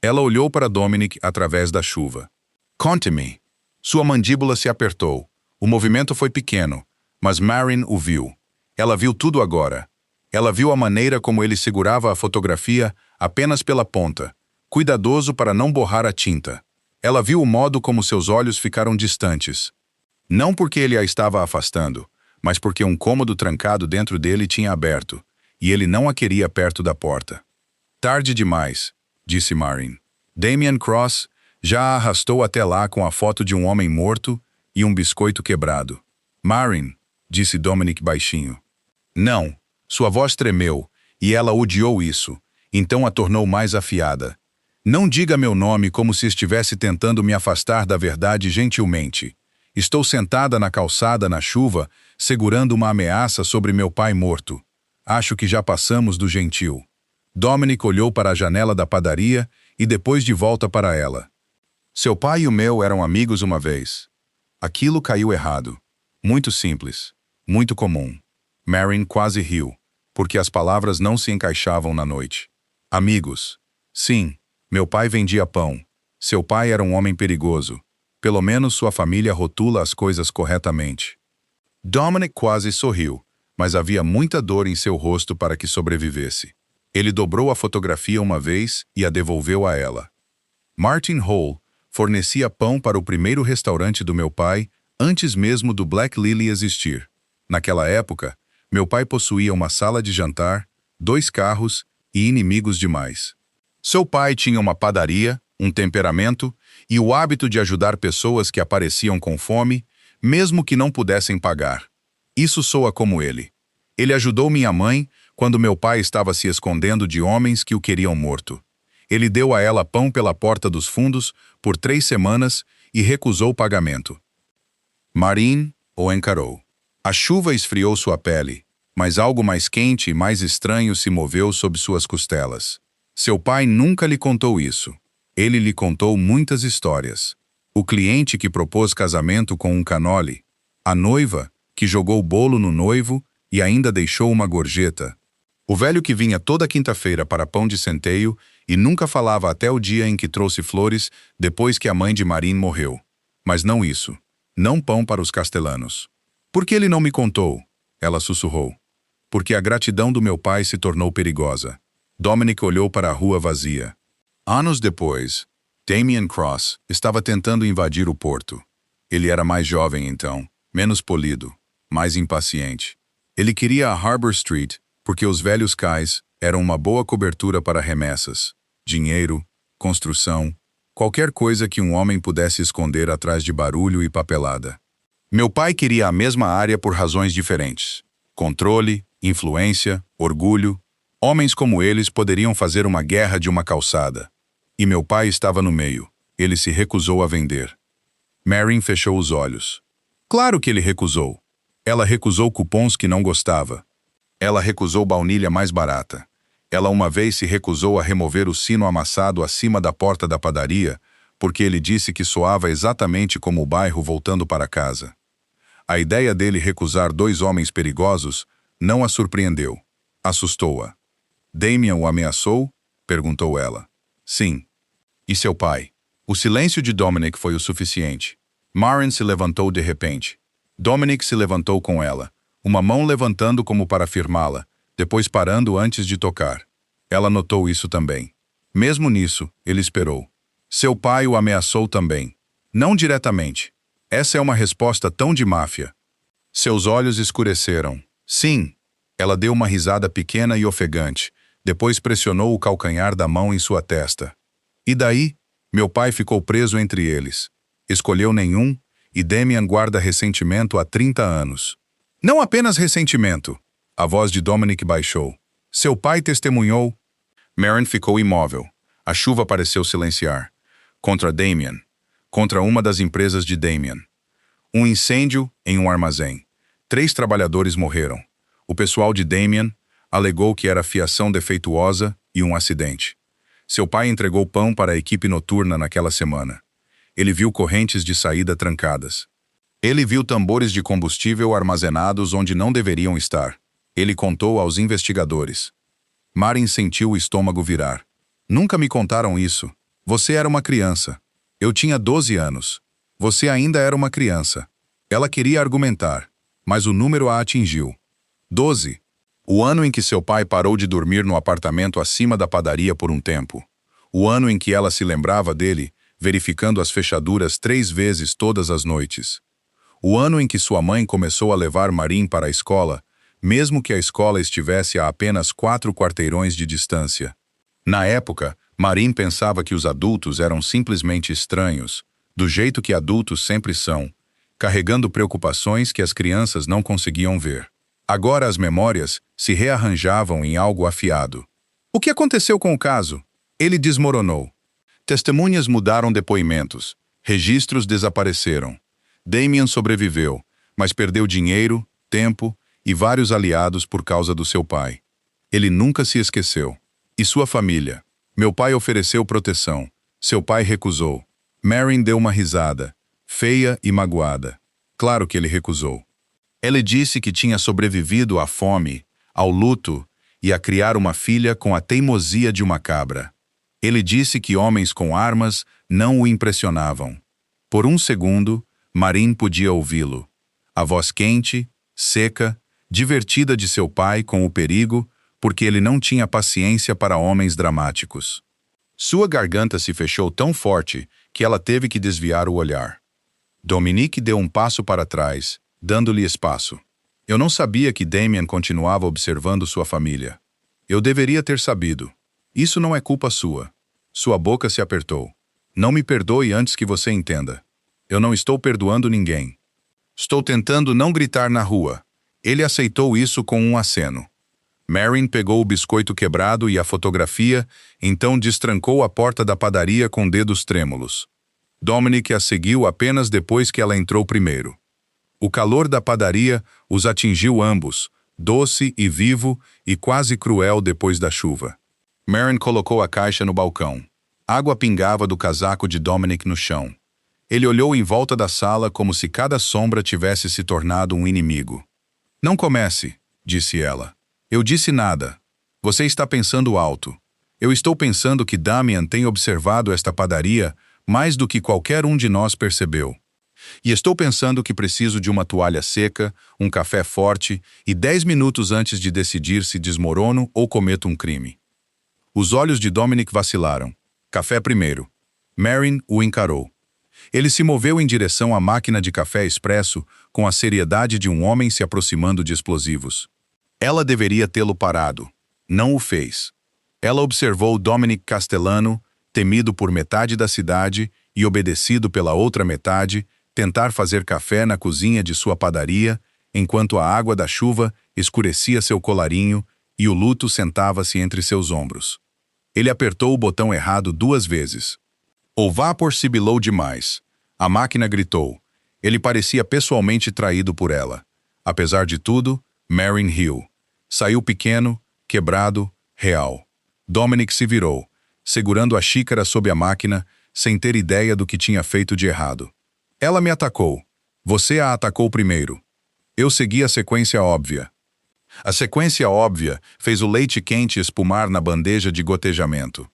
Ela olhou para Dominic através da chuva. Conte-me. Sua mandíbula se apertou. O movimento foi pequeno, mas Marin o viu. Ela viu tudo agora. Ela viu a maneira como ele segurava a fotografia apenas pela ponta, cuidadoso para não borrar a tinta. Ela viu o modo como seus olhos ficaram distantes. Não porque ele a estava afastando, mas porque um cômodo trancado dentro dele tinha aberto, e ele não a queria perto da porta. Tarde demais, disse Marin. Damien Cross já a arrastou até lá com a foto de um homem morto e um biscoito quebrado. Marin, disse Dominic baixinho. Não. Sua voz tremeu, e ela odiou isso, então a tornou mais afiada. Não diga meu nome como se estivesse tentando me afastar da verdade gentilmente. Estou sentada na calçada na chuva, segurando uma ameaça sobre meu pai morto. Acho que já passamos do gentil. Dominic olhou para a janela da padaria e depois de volta para ela. Seu pai e o meu eram amigos uma vez. Aquilo caiu errado. Muito simples. Muito comum. Marin quase riu, porque as palavras não se encaixavam na noite. Amigos. Sim, meu pai vendia pão. Seu pai era um homem perigoso. Pelo menos sua família rotula as coisas corretamente. Dominic quase sorriu, mas havia muita dor em seu rosto para que sobrevivesse. Ele dobrou a fotografia uma vez e a devolveu a ela. Martin Hall fornecia pão para o primeiro restaurante do meu pai antes mesmo do Black Lily existir. Naquela época, meu pai possuía uma sala de jantar, 2 carros e inimigos demais. Seu pai tinha uma padaria, um temperamento e o hábito de ajudar pessoas que apareciam com fome, mesmo que não pudessem pagar. Isso soa como ele. Ele ajudou minha mãe quando meu pai estava se escondendo de homens que o queriam morto. Ele deu a ela pão pela porta dos fundos por 3 semanas e recusou o pagamento. Marin o encarou. A chuva esfriou sua pele, mas algo mais quente e mais estranho se moveu sob suas costelas. Seu pai nunca lhe contou isso. Ele lhe contou muitas histórias. O cliente que propôs casamento com um canole, a noiva que jogou bolo no noivo e ainda deixou uma gorjeta, o velho que vinha toda quinta-feira para pão de centeio e nunca falava até o dia em que trouxe flores depois que a mãe de Marin morreu. Mas não isso. Não pão para os Castellanos. Por que ele não me contou? Ela sussurrou. Porque a gratidão do meu pai se tornou perigosa. Dominic olhou para a rua vazia. Anos depois, Damien Cross estava tentando invadir o porto. Ele era mais jovem então, menos polido, mais impaciente. Ele queria a Harbor Street porque os velhos cais eram uma boa cobertura para remessas, dinheiro, construção, qualquer coisa que um homem pudesse esconder atrás de barulho e papelada. Meu pai queria a mesma área por razões diferentes. Controle, influência, orgulho. Homens como eles poderiam fazer uma guerra de uma calçada. E meu pai estava no meio. Ele se recusou a vender. Marion fechou os olhos. Claro que ele recusou. Ela recusou cupons que não gostava. Ela recusou baunilha mais barata. Ela uma vez se recusou a remover o sino amassado acima da porta da padaria, porque ele disse que soava exatamente como o bairro voltando para casa. A ideia dele recusar 2 homens perigosos não a surpreendeu. Assustou-a. Damien o ameaçou? Perguntou ela. Sim. E seu pai? O silêncio de Dominic foi o suficiente. Marion se levantou de repente. Dominic se levantou com ela, uma mão levantando como para firmá-la, depois parando antes de tocar. Ela notou isso também. Mesmo nisso, ele esperou. Seu pai o ameaçou também. Não diretamente. Essa é uma resposta tão de máfia. Seus olhos escureceram. Sim. Ela deu uma risada pequena e ofegante. Depois pressionou o calcanhar da mão em sua testa. E daí? Meu pai ficou preso entre eles. Escolheu nenhum, e Damien guarda ressentimento há 30 anos. Não apenas ressentimento. A voz de Dominic baixou. Seu pai testemunhou. Marion ficou imóvel. A chuva pareceu silenciar. Contra Damien. Contra uma das empresas de Damien. Um incêndio em um armazém. 3 trabalhadores morreram. O pessoal de Damien alegou que era fiação defeituosa e um acidente. Seu pai entregou pão para a equipe noturna naquela semana. Ele viu correntes de saída trancadas. Ele viu tambores de combustível armazenados onde não deveriam estar. Ele contou aos investigadores. Marion sentiu o estômago virar. Nunca me contaram isso. Você era uma criança. Eu tinha 12 anos. Você ainda era uma criança. Ela queria argumentar, mas o número a atingiu. 12. O ano em que seu pai parou de dormir no apartamento acima da padaria por um tempo. O ano em que ela se lembrava dele, verificando as fechaduras 3 vezes todas as noites. O ano em que sua mãe começou a levar Marion para a escola, mesmo que a escola estivesse a apenas 4 quarteirões de distância. Na época, Marion pensava que os adultos eram simplesmente estranhos, do jeito que adultos sempre são, carregando preocupações que as crianças não conseguiam ver. Agora as memórias se rearranjavam em algo afiado. O que aconteceu com o caso? Ele desmoronou. Testemunhas mudaram depoimentos. Registros desapareceram. Damien sobreviveu, mas perdeu dinheiro, tempo e vários aliados por causa do seu pai. Ele nunca se esqueceu. E sua família? Meu pai ofereceu proteção. Seu pai recusou. Marion deu uma risada, feia e magoada. Claro que ele recusou. Ele disse que tinha sobrevivido à fome, ao luto e a criar uma filha com a teimosia de uma cabra. Ele disse que homens com armas não o impressionavam. Por um segundo, Marion podia ouvi-lo. A voz quente, seca, divertida de seu pai com o perigo, porque ele não tinha paciência para homens dramáticos. Sua garganta se fechou tão forte que ela teve que desviar o olhar. Dominique deu um passo para trás, dando-lhe espaço. Eu não sabia que Damien continuava observando sua família. Eu deveria ter sabido. Isso não é culpa sua. Sua boca se apertou. Não me perdoe antes que você entenda. Eu não estou perdoando ninguém. Estou tentando não gritar na rua. Ele aceitou isso com um aceno. Marion pegou o biscoito quebrado e a fotografia, então destrancou a porta da padaria com dedos trêmulos. Dominic a seguiu apenas depois que ela entrou primeiro. O calor da padaria os atingiu ambos, doce e vivo e quase cruel depois da chuva. Marion colocou a caixa no balcão. Água pingava do casaco de Dominic no chão. Ele olhou em volta da sala como se cada sombra tivesse se tornado um inimigo. Não comece, disse ela. Eu disse nada. Você está pensando alto. Eu estou pensando que Damien tem observado esta padaria mais do que qualquer um de nós percebeu. E estou pensando que preciso de uma toalha seca, um café forte e 10 minutos antes de decidir se desmorono ou cometo um crime. Os olhos de Dominic vacilaram. Café primeiro. Marion o encarou. Ele se moveu em direção à máquina de café expresso com a seriedade de um homem se aproximando de explosivos. Ela deveria tê-lo parado. Não o fez. Ela observou Dominic Castellano, temido por metade da cidade e obedecido pela outra metade, tentar fazer café na cozinha de sua padaria, enquanto a água da chuva escurecia seu colarinho e o luto sentava-se entre seus ombros. Ele apertou o botão errado 2 vezes. O vapor sibilou demais. A máquina gritou. Ele parecia pessoalmente traído por ela. Apesar de tudo, Marin riu. Saiu pequeno, quebrado, real. Dominic se virou, segurando a xícara sob a máquina, sem ter ideia do que tinha feito de errado. Ela me atacou. Você a atacou primeiro. Eu segui a sequência óbvia. A sequência óbvia fez o leite quente espumar na bandeja de gotejamento.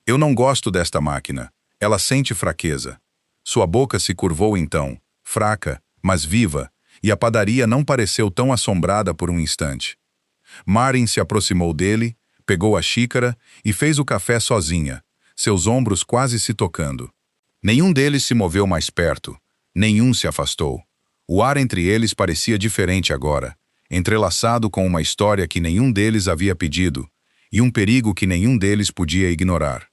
Eu não gosto desta máquina. Ela sente fraqueza. Sua boca se curvou então, fraca, mas viva, e a padaria não pareceu tão assombrada por um instante. Marin se aproximou dele, pegou a xícara e fez o café sozinha, seus ombros quase se tocando. Nenhum deles se moveu mais perto, nenhum se afastou. O ar entre eles parecia diferente agora, entrelaçado com uma história que nenhum deles havia pedido e um perigo que nenhum deles podia ignorar.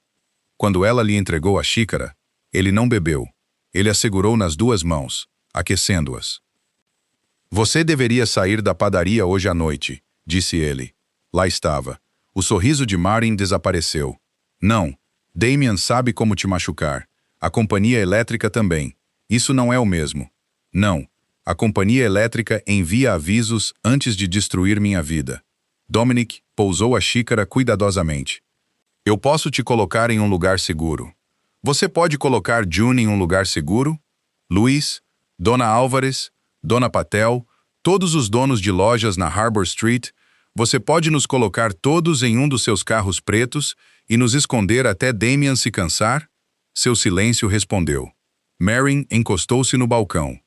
Quando ela lhe entregou a xícara, ele não bebeu. Ele a segurou nas 2 mãos, aquecendo-as. Você deveria sair da padaria hoje à noite, disse ele. Lá estava. O sorriso de Marin desapareceu. Não, Damian sabe como te machucar. A companhia elétrica também. Isso não é o mesmo. Não, a companhia elétrica envia avisos antes de destruir minha vida. Dominic pousou a xícara cuidadosamente. Eu posso te colocar em um lugar seguro. Você pode colocar June em um lugar seguro? Luiz, Dona Álvares, Dona Patel, todos os donos de lojas na Harbor Street, você pode nos colocar todos em um dos seus carros pretos e nos esconder até Damian se cansar? Seu silêncio respondeu. Marin encostou-se no balcão.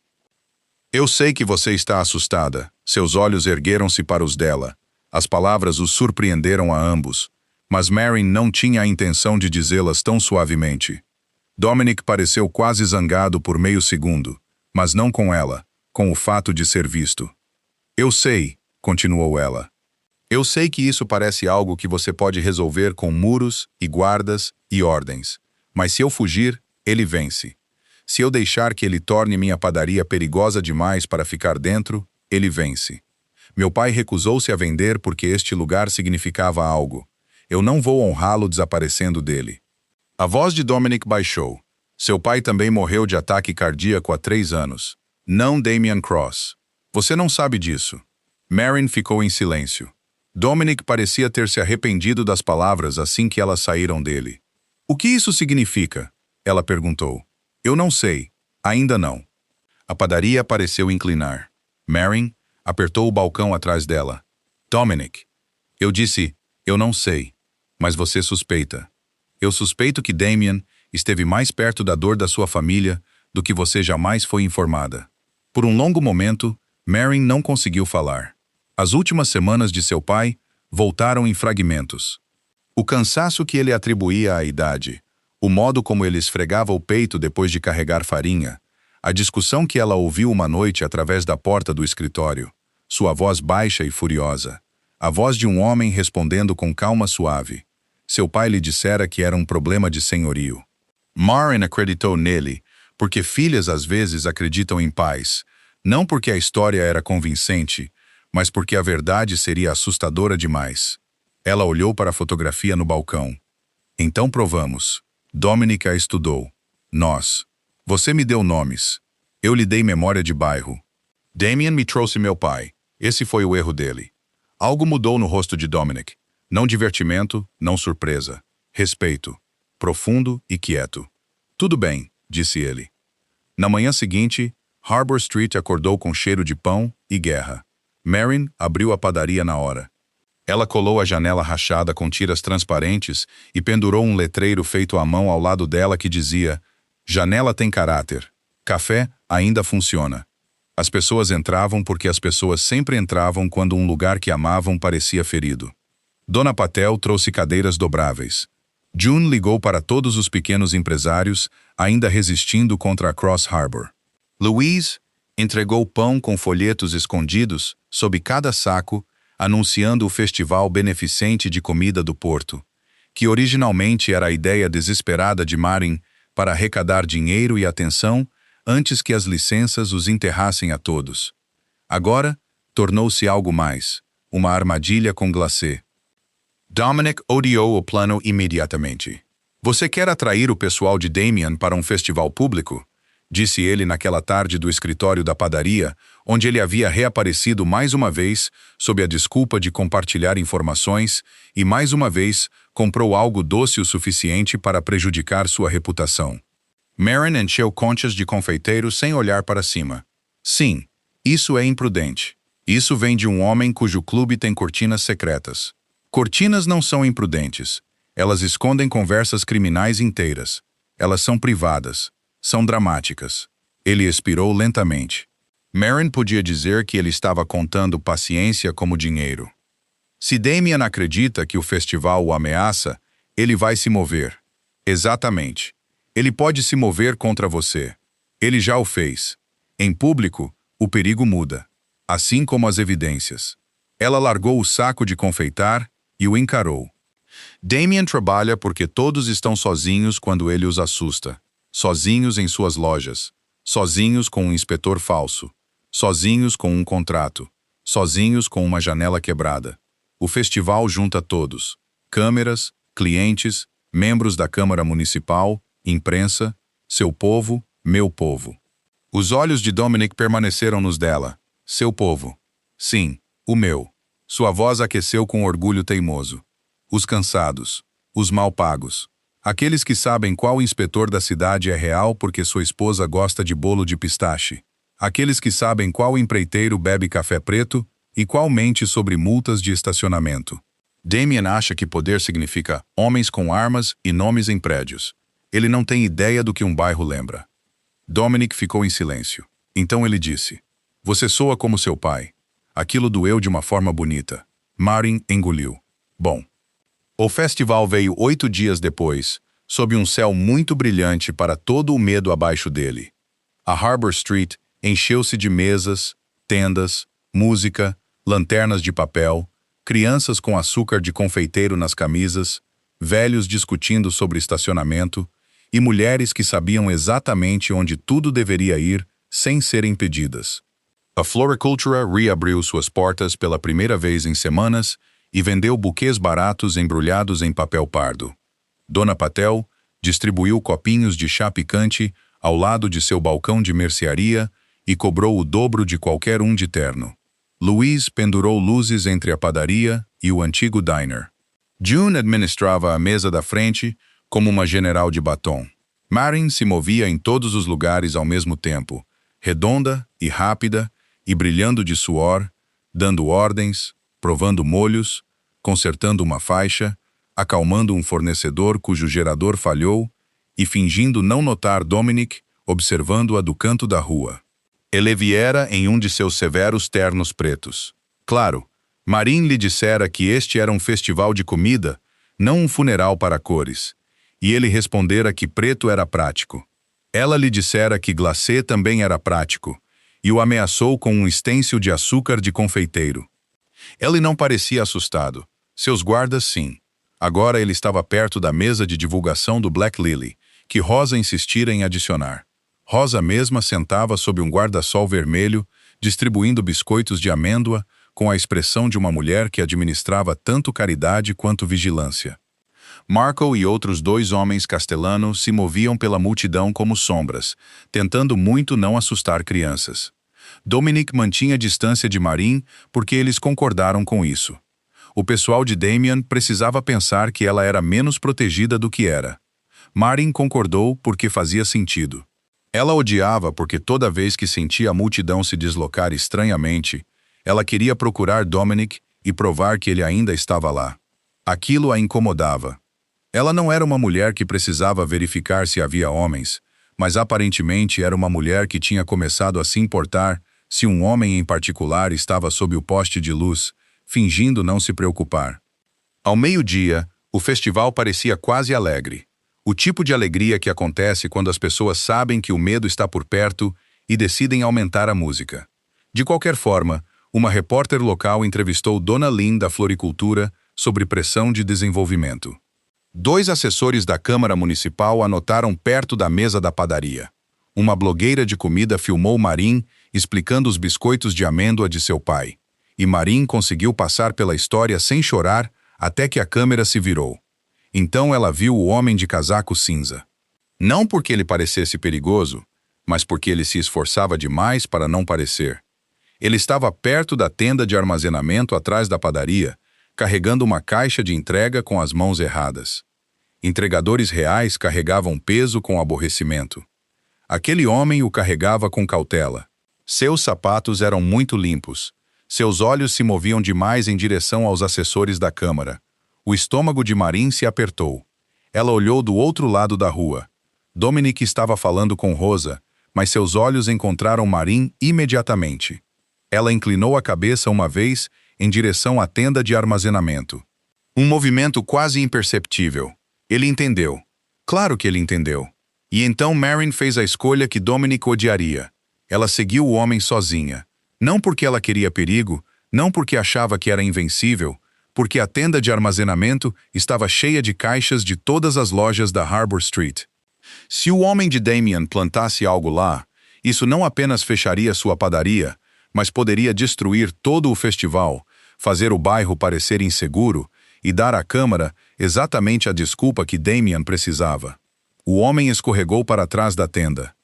Eu sei que você está assustada. Seus olhos ergueram-se para os dela. As palavras os surpreenderam a ambos. Mas Marin não tinha a intenção de dizê-las tão suavemente. Dominic pareceu quase zangado por meio segundo, mas não com ela, com o fato de ser visto. Eu sei, continuou ela. Eu sei que isso parece algo que você pode resolver com muros e guardas e ordens, mas se eu fugir, ele vence. Se eu deixar que ele torne minha padaria perigosa demais para ficar dentro, ele vence. Meu pai recusou-se a vender porque este lugar significava algo. Eu não vou honrá-lo desaparecendo dele. A voz de Dominic baixou. Seu pai também morreu de ataque cardíaco há 3 anos. Não Damian Cross. Você não sabe disso. Marin ficou em silêncio. Dominic parecia ter se arrependido das palavras assim que elas saíram dele. O que isso significa? Ela perguntou. Eu não sei. Ainda não. A padaria pareceu inclinar. Marin apertou o balcão atrás dela. Dominic. Eu disse, eu não sei. Mas você suspeita. Eu suspeito que Damian esteve mais perto da dor da sua família do que você jamais foi informada. Por um longo momento, Marin não conseguiu falar. As últimas semanas de seu pai voltaram em fragmentos. O cansaço que ele atribuía à idade, o modo como ele esfregava o peito depois de carregar farinha, a discussão que ela ouviu uma noite através da porta do escritório, sua voz baixa e furiosa, a voz de um homem respondendo com calma suave. Seu pai lhe dissera que era um problema de senhorio. Marin acreditou nele, porque filhas às vezes acreditam em pais, não porque a história era convincente, mas porque a verdade seria assustadora demais. Ela olhou para a fotografia no balcão. Então provamos. Dominic a estudou. Nós. Você me deu nomes. Eu lhe dei memória de bairro. Damian me trouxe meu pai. Esse foi o erro dele. Algo mudou no rosto de Dominic. Não divertimento, não surpresa. Respeito. Profundo e quieto. Tudo bem, disse ele. Na manhã seguinte, Harbor Street acordou com cheiro de pão e guerra. Marin abriu a padaria na hora. Ela colou a janela rachada com tiras transparentes e pendurou um letreiro feito à mão ao lado dela que dizia: Janela tem caráter. Café ainda funciona. As pessoas entravam porque as pessoas sempre entravam quando um lugar que amavam parecia ferido. Dona Patel trouxe cadeiras dobráveis. June ligou para todos os pequenos empresários, ainda resistindo contra a Cross Harbor. Louise entregou pão com folhetos escondidos sob cada saco, anunciando o festival beneficente de comida do porto, que originalmente era a ideia desesperada de Marin para arrecadar dinheiro e atenção antes que as licenças os enterrassem a todos. Agora, tornou-se algo mais, uma armadilha com glacê. Dominic odiou o plano imediatamente. Você quer atrair o pessoal de Damien para um festival público? Disse ele naquela tarde do escritório da padaria, onde ele havia reaparecido mais uma vez sob a desculpa de compartilhar informações e mais uma vez comprou algo doce o suficiente para prejudicar sua reputação. Marin encheu conchas de confeiteiro sem olhar para cima. Sim, isso é imprudente. Isso vem de um homem cujo clube tem cortinas secretas. Cortinas não são imprudentes. Elas escondem conversas criminais inteiras. Elas são privadas. São dramáticas. Ele expirou lentamente. Marin podia dizer que ele estava contando paciência como dinheiro. Se Damien acredita que o festival o ameaça, ele vai se mover. Exatamente. Ele pode se mover contra você. Ele já o fez. Em público, o perigo muda. Assim como as evidências. Ela largou o saco de confeitar e o encarou. Damien trabalha porque todos estão sozinhos quando ele os assusta. Sozinhos em suas lojas. Sozinhos com um inspetor falso. Sozinhos com um contrato. Sozinhos com uma janela quebrada. O festival junta todos. Câmeras, clientes, membros da Câmara Municipal, imprensa, seu povo, meu povo. Os olhos de Dominic permaneceram nos dela. Seu povo. Sim, o meu. Sua voz aqueceu com orgulho teimoso. Os cansados. Os mal pagos. Aqueles que sabem qual inspetor da cidade é real porque sua esposa gosta de bolo de pistache. Aqueles que sabem qual empreiteiro bebe café preto e qual mente sobre multas de estacionamento. Damien acha que poder significa homens com armas e nomes em prédios. Ele não tem ideia do que um bairro lembra. Dominic ficou em silêncio. Então ele disse: Você soa como seu pai. Aquilo doeu de uma forma bonita. Marin engoliu. Bom. O festival veio 8 dias depois, sob um céu muito brilhante para todo o medo abaixo dele. A Harbor Street encheu-se de mesas, tendas, música, lanternas de papel, crianças com açúcar de confeiteiro nas camisas, velhos discutindo sobre estacionamento e mulheres que sabiam exatamente onde tudo deveria ir sem serem pedidas. A Floricultura reabriu suas portas pela primeira vez em semanas e vendeu buquês baratos embrulhados em papel pardo. Dona Patel distribuiu copinhos de chá picante ao lado de seu balcão de mercearia e cobrou o dobro de qualquer um de terno. Louise pendurou luzes entre a padaria e o antigo diner. June administrava a mesa da frente como uma general de batom. Marin se movia em todos os lugares ao mesmo tempo, redonda e rápida e brilhando de suor, dando ordens, provando molhos, consertando uma faixa, acalmando um fornecedor cujo gerador falhou e fingindo não notar Dominic observando-a do canto da rua. Ele viera em um de seus severos ternos pretos. Claro, Marin lhe dissera que este era um festival de comida, não um funeral para cores, e ele respondera que preto era prático. Ela lhe dissera que glacê também era prático, e o ameaçou com um estêncil de açúcar de confeiteiro. Ele não parecia assustado. Seus guardas, sim. Agora ele estava perto da mesa de divulgação do Black Lily, que Rosa insistira em adicionar. Rosa mesma sentava sob um guarda-sol vermelho, distribuindo biscoitos de amêndoa, com a expressão de uma mulher que administrava tanto caridade quanto vigilância. Marco e outros 2 homens castelanos se moviam pela multidão como sombras, tentando muito não assustar crianças. Dominic mantinha distância de Marin porque eles concordaram com isso. O pessoal de Damien precisava pensar que ela era menos protegida do que era. Marin concordou porque fazia sentido. Ela odiava porque toda vez que sentia a multidão se deslocar estranhamente, ela queria procurar Dominic e provar que ele ainda estava lá. Aquilo a incomodava. Ela não era uma mulher que precisava verificar se havia homens, mas aparentemente era uma mulher que tinha começado a se importar se um homem em particular estava sob o poste de luz, fingindo não se preocupar. Ao meio-dia, o festival parecia quase alegre. O tipo de alegria que acontece quando as pessoas sabem que o medo está por perto e decidem aumentar a música. De qualquer forma, uma repórter local entrevistou Dona Lynn da Floricultura sobre pressão de desenvolvimento. 2 assessores da Câmara Municipal anotaram perto da mesa da padaria. Uma blogueira de comida filmou Marin explicando os biscoitos de amêndoa de seu pai. E Marin conseguiu passar pela história sem chorar até que a câmera se virou. Então ela viu o homem de casaco cinza. Não porque ele parecesse perigoso, mas porque ele se esforçava demais para não parecer. Ele estava perto da tenda de armazenamento atrás da padaria, carregando uma caixa de entrega com as mãos erradas. Entregadores reais carregavam peso com aborrecimento. Aquele homem o carregava com cautela. Seus sapatos eram muito limpos. Seus olhos se moviam demais em direção aos assessores da Câmara. O estômago de Marin se apertou. Ela olhou do outro lado da rua. Dominic estava falando com Rosa, mas seus olhos encontraram Marin imediatamente. Ela inclinou a cabeça uma vez em direção à tenda de armazenamento. Um movimento quase imperceptível. Ele entendeu. Claro que ele entendeu. E então Marin fez a escolha que Dominic odiaria. Ela seguiu o homem sozinha. Não porque ela queria perigo, não porque achava que era invencível, porque a tenda de armazenamento estava cheia de caixas de todas as lojas da Harbor Street. Se o homem de Damien plantasse algo lá, isso não apenas fecharia sua padaria, mas poderia destruir todo o festival, fazer o bairro parecer inseguro e dar à Câmara exatamente a desculpa que Damien precisava. O homem escorregou para trás da tenda.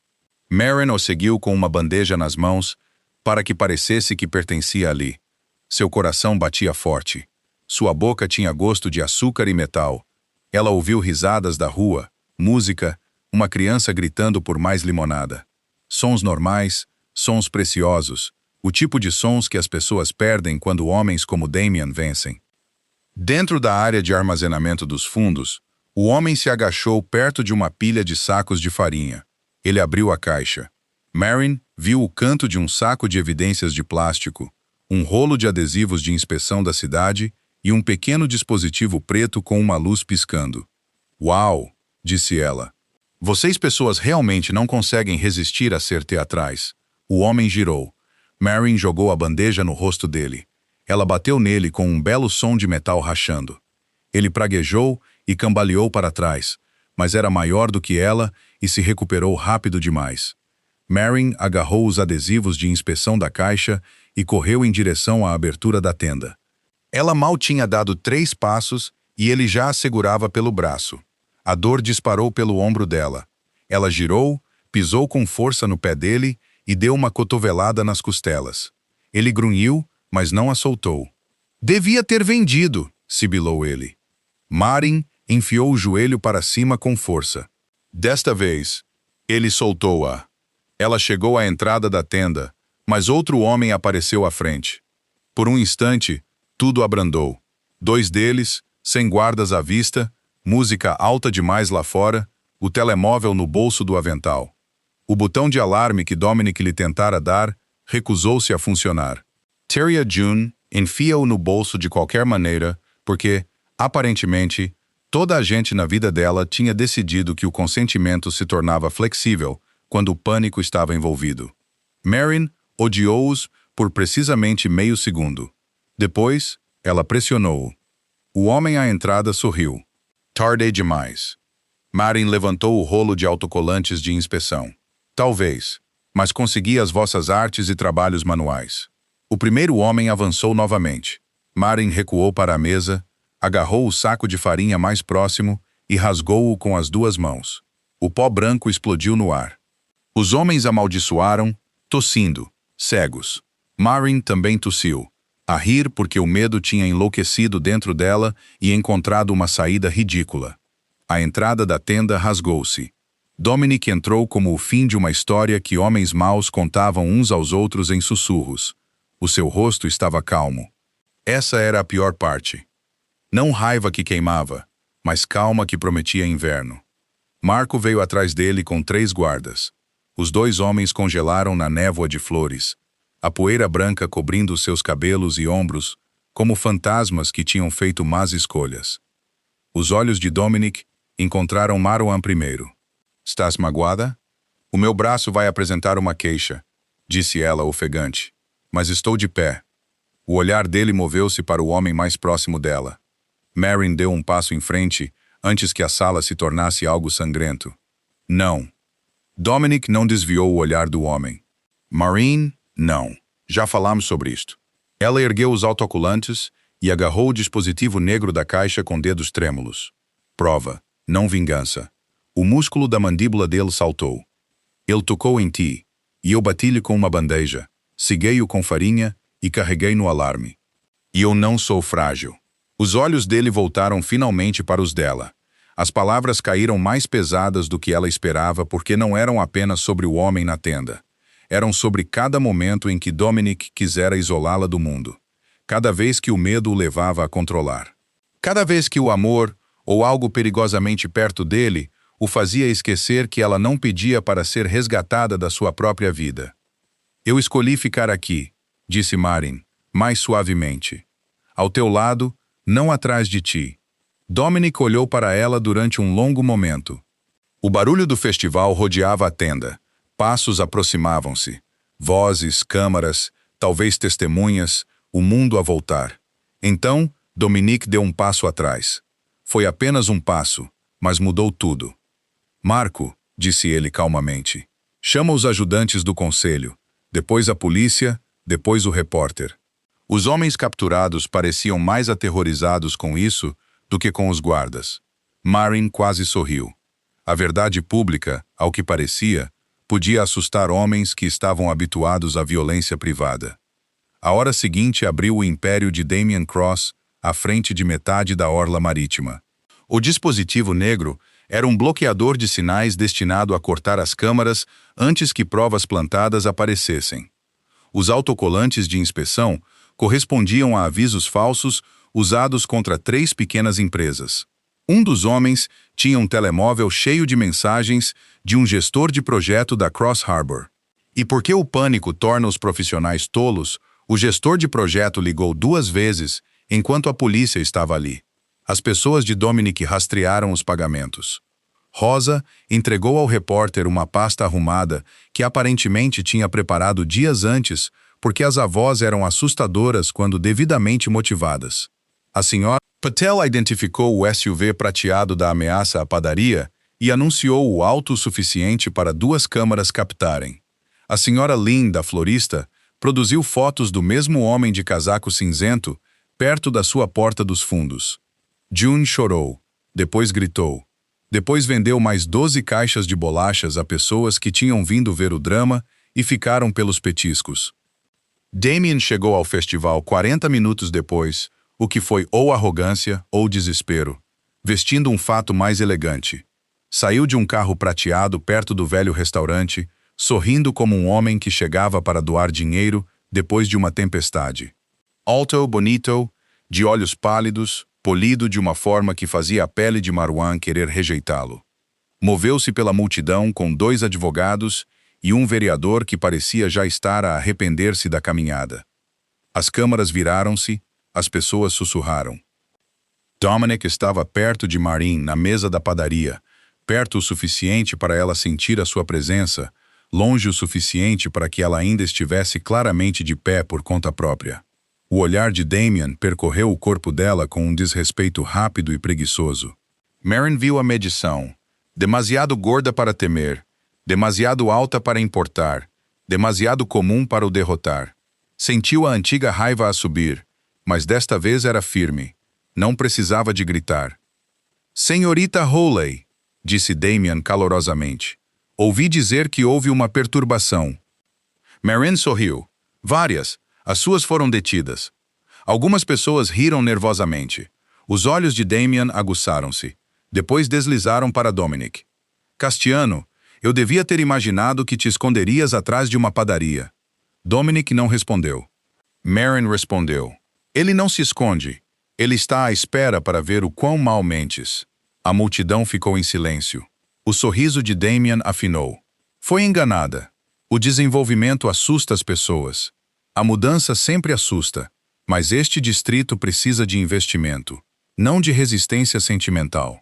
Marin o seguiu com uma bandeja nas mãos, para que parecesse que pertencia ali. Seu coração batia forte. Sua boca tinha gosto de açúcar e metal. Ela ouviu risadas da rua, música, uma criança gritando por mais limonada. Sons normais, sons preciosos, o tipo de sons que as pessoas perdem quando homens como Damien vencem. Dentro da área de armazenamento dos fundos, o homem se agachou perto de uma pilha de sacos de farinha. Ele abriu a caixa. Marin viu o canto de um saco de evidências de plástico, um rolo de adesivos de inspeção da cidade e um pequeno dispositivo preto com uma luz piscando. "Uau!" disse ela. "Vocês pessoas realmente não conseguem resistir a ser teatrais." O homem girou. Marin jogou a bandeja no rosto dele. Ela bateu nele com um belo som de metal rachando. Ele praguejou e cambaleou para trás, mas era maior do que ela e se recuperou rápido demais. Marin agarrou os adesivos de inspeção da caixa e correu em direção à abertura da tenda. Ela mal tinha dado 3 passos e ele já a segurava pelo braço. A dor disparou pelo ombro dela. Ela girou, pisou com força no pé dele e deu uma cotovelada nas costelas. Ele grunhiu, mas não a soltou. "Devia ter vendido", sibilou ele. Marin enfiou o joelho para cima com força. Desta vez, ele soltou-a. Ela chegou à entrada da tenda, mas outro homem apareceu à frente. Por um instante, tudo abrandou. 2 deles, sem guardas à vista, música alta demais lá fora, o telemóvel no bolso do avental. O botão de alarme que Dominic lhe tentara dar recusou-se a funcionar. Terria June enfia-o no bolso de qualquer maneira, porque, aparentemente, toda a gente na vida dela tinha decidido que o consentimento se tornava flexível quando o pânico estava envolvido. Marin odiou-os por precisamente meio segundo. Depois, ela pressionou-o. O homem à entrada sorriu. "Tarde demais." Marin levantou o rolo de autocolantes de inspeção. "Talvez, mas consegui as vossas artes e trabalhos manuais." O primeiro homem avançou novamente. Marin recuou para a mesa, agarrou o saco de farinha mais próximo e rasgou-o com as 2 mãos. O pó branco explodiu no ar. Os homens amaldiçoaram, tossindo, cegos. Marin também tossiu, a rir porque o medo tinha enlouquecido dentro dela e encontrado uma saída ridícula. A entrada da tenda rasgou-se. Dominic entrou como o fim de uma história que homens maus contavam uns aos outros em sussurros. O seu rosto estava calmo. Essa era a pior parte. Não raiva que queimava, mas calma que prometia inverno. Marco veio atrás dele com 3 guardas. Os 2 homens congelaram na névoa de flores, a poeira branca cobrindo seus cabelos e ombros, como fantasmas que tinham feito más escolhas. Os olhos de Dominic, Encontraram Marwan primeiro. Estás magoada? O meu braço vai apresentar uma queixa, disse ela ofegante. Mas estou de pé. O olhar dele moveu-se para o homem mais próximo dela. Marin deu um passo em frente antes que a sala se tornasse algo sangrento. Não. Dominic não desviou o olhar do homem. Marin, não. Já falamos sobre isto. Ela ergueu os autocolantes e agarrou o dispositivo negro da caixa com dedos trêmulos. Prova, não vingança. O músculo da mandíbula dele saltou. Ele tocou em ti, e eu bati-lhe com uma bandeja, ceguei-o com farinha e carreguei no alarme. E eu não sou frágil. Os olhos dele voltaram finalmente para os dela. As palavras caíram mais pesadas do que ela esperava porque não eram apenas sobre o homem na tenda. Eram sobre cada momento em que Dominic quisera isolá-la do mundo. Cada vez que o medo o levava a controlar. Cada vez que o amor, ou algo perigosamente perto dele, o fazia esquecer que ela não pedia para ser resgatada da sua própria vida. Eu escolhi ficar aqui, disse Marin, mais suavemente. Ao teu lado, não atrás de ti. Dominic olhou para ela durante um longo momento. O barulho do festival rodeava a tenda. Passos aproximavam-se. Vozes, câmaras, talvez testemunhas, o mundo a voltar. Então, Dominic deu um passo atrás. Foi apenas um passo, mas mudou tudo. Marco, disse ele calmamente, chama os ajudantes do conselho, depois a polícia, depois o repórter. Os homens capturados pareciam mais aterrorizados com isso do que com os guardas. Marin quase sorriu. A verdade pública, ao que parecia, podia assustar homens que estavam habituados à violência privada. A hora seguinte abriu o império de Damien Cross à frente de metade da orla marítima. O dispositivo negro era um bloqueador de sinais destinado a cortar as câmaras antes que provas plantadas aparecessem. Os autocolantes de inspeção correspondiam a avisos falsos usados contra 3 pequenas empresas. Um dos homens tinha um telemóvel cheio de mensagens de um gestor de projeto da Cross Harbor. E porque o pânico torna os profissionais tolos, o gestor de projeto ligou 2 vezes enquanto a polícia estava ali. As pessoas de Dominic rastrearam os pagamentos. Rosa entregou ao repórter uma pasta arrumada que aparentemente tinha preparado dias antes, porque as avós eram assustadoras quando devidamente motivadas. A senhora Patel identificou o SUV prateado da ameaça à padaria e anunciou o alto o suficiente para 2 câmaras captarem. A senhora Lynn, da florista, produziu fotos do mesmo homem de casaco cinzento perto da sua porta dos fundos. June chorou, depois gritou. Depois vendeu mais 12 caixas de bolachas a pessoas que tinham vindo ver o drama e ficaram pelos petiscos. Damien chegou ao festival 40 minutos depois, o que foi ou arrogância ou desespero, vestindo um fato mais elegante. Saiu de um carro prateado perto do velho restaurante, sorrindo como um homem que chegava para doar dinheiro depois de uma tempestade. Alto, bonito, de olhos pálidos, polido de uma forma que fazia a pele de Marwan querer rejeitá-lo. Moveu-se pela multidão com 2 advogados e um vereador que parecia já estar a arrepender-se da caminhada. As câmaras viraram-se, as pessoas sussurraram. Dominic estava perto de Marin na mesa da padaria, perto o suficiente para ela sentir a sua presença, longe o suficiente para que ela ainda estivesse claramente de pé por conta própria. O olhar de Damien percorreu o corpo dela com um desrespeito rápido e preguiçoso. Marin viu a medição. Demasiado gorda para temer, demasiado alta para importar, demasiado comum para o derrotar. Sentiu a antiga raiva a subir, mas desta vez era firme. Não precisava de gritar. Senhorita Hawley, disse Damien calorosamente. Ouvi dizer que houve uma perturbação. Marin sorriu. Várias. As suas foram detidas. Algumas pessoas riram nervosamente. Os olhos de Damien aguçaram-se. Depois deslizaram para Dominic. Castiano, eu devia ter imaginado que te esconderias atrás de uma padaria. Dominic não respondeu. Marin respondeu. Ele não se esconde. Ele está à espera para ver o quão mal mentes. A multidão ficou em silêncio. O sorriso de Damien afinou. Foi enganada. O desenvolvimento assusta as pessoas. A mudança sempre assusta, mas este distrito precisa de investimento, não de resistência sentimental.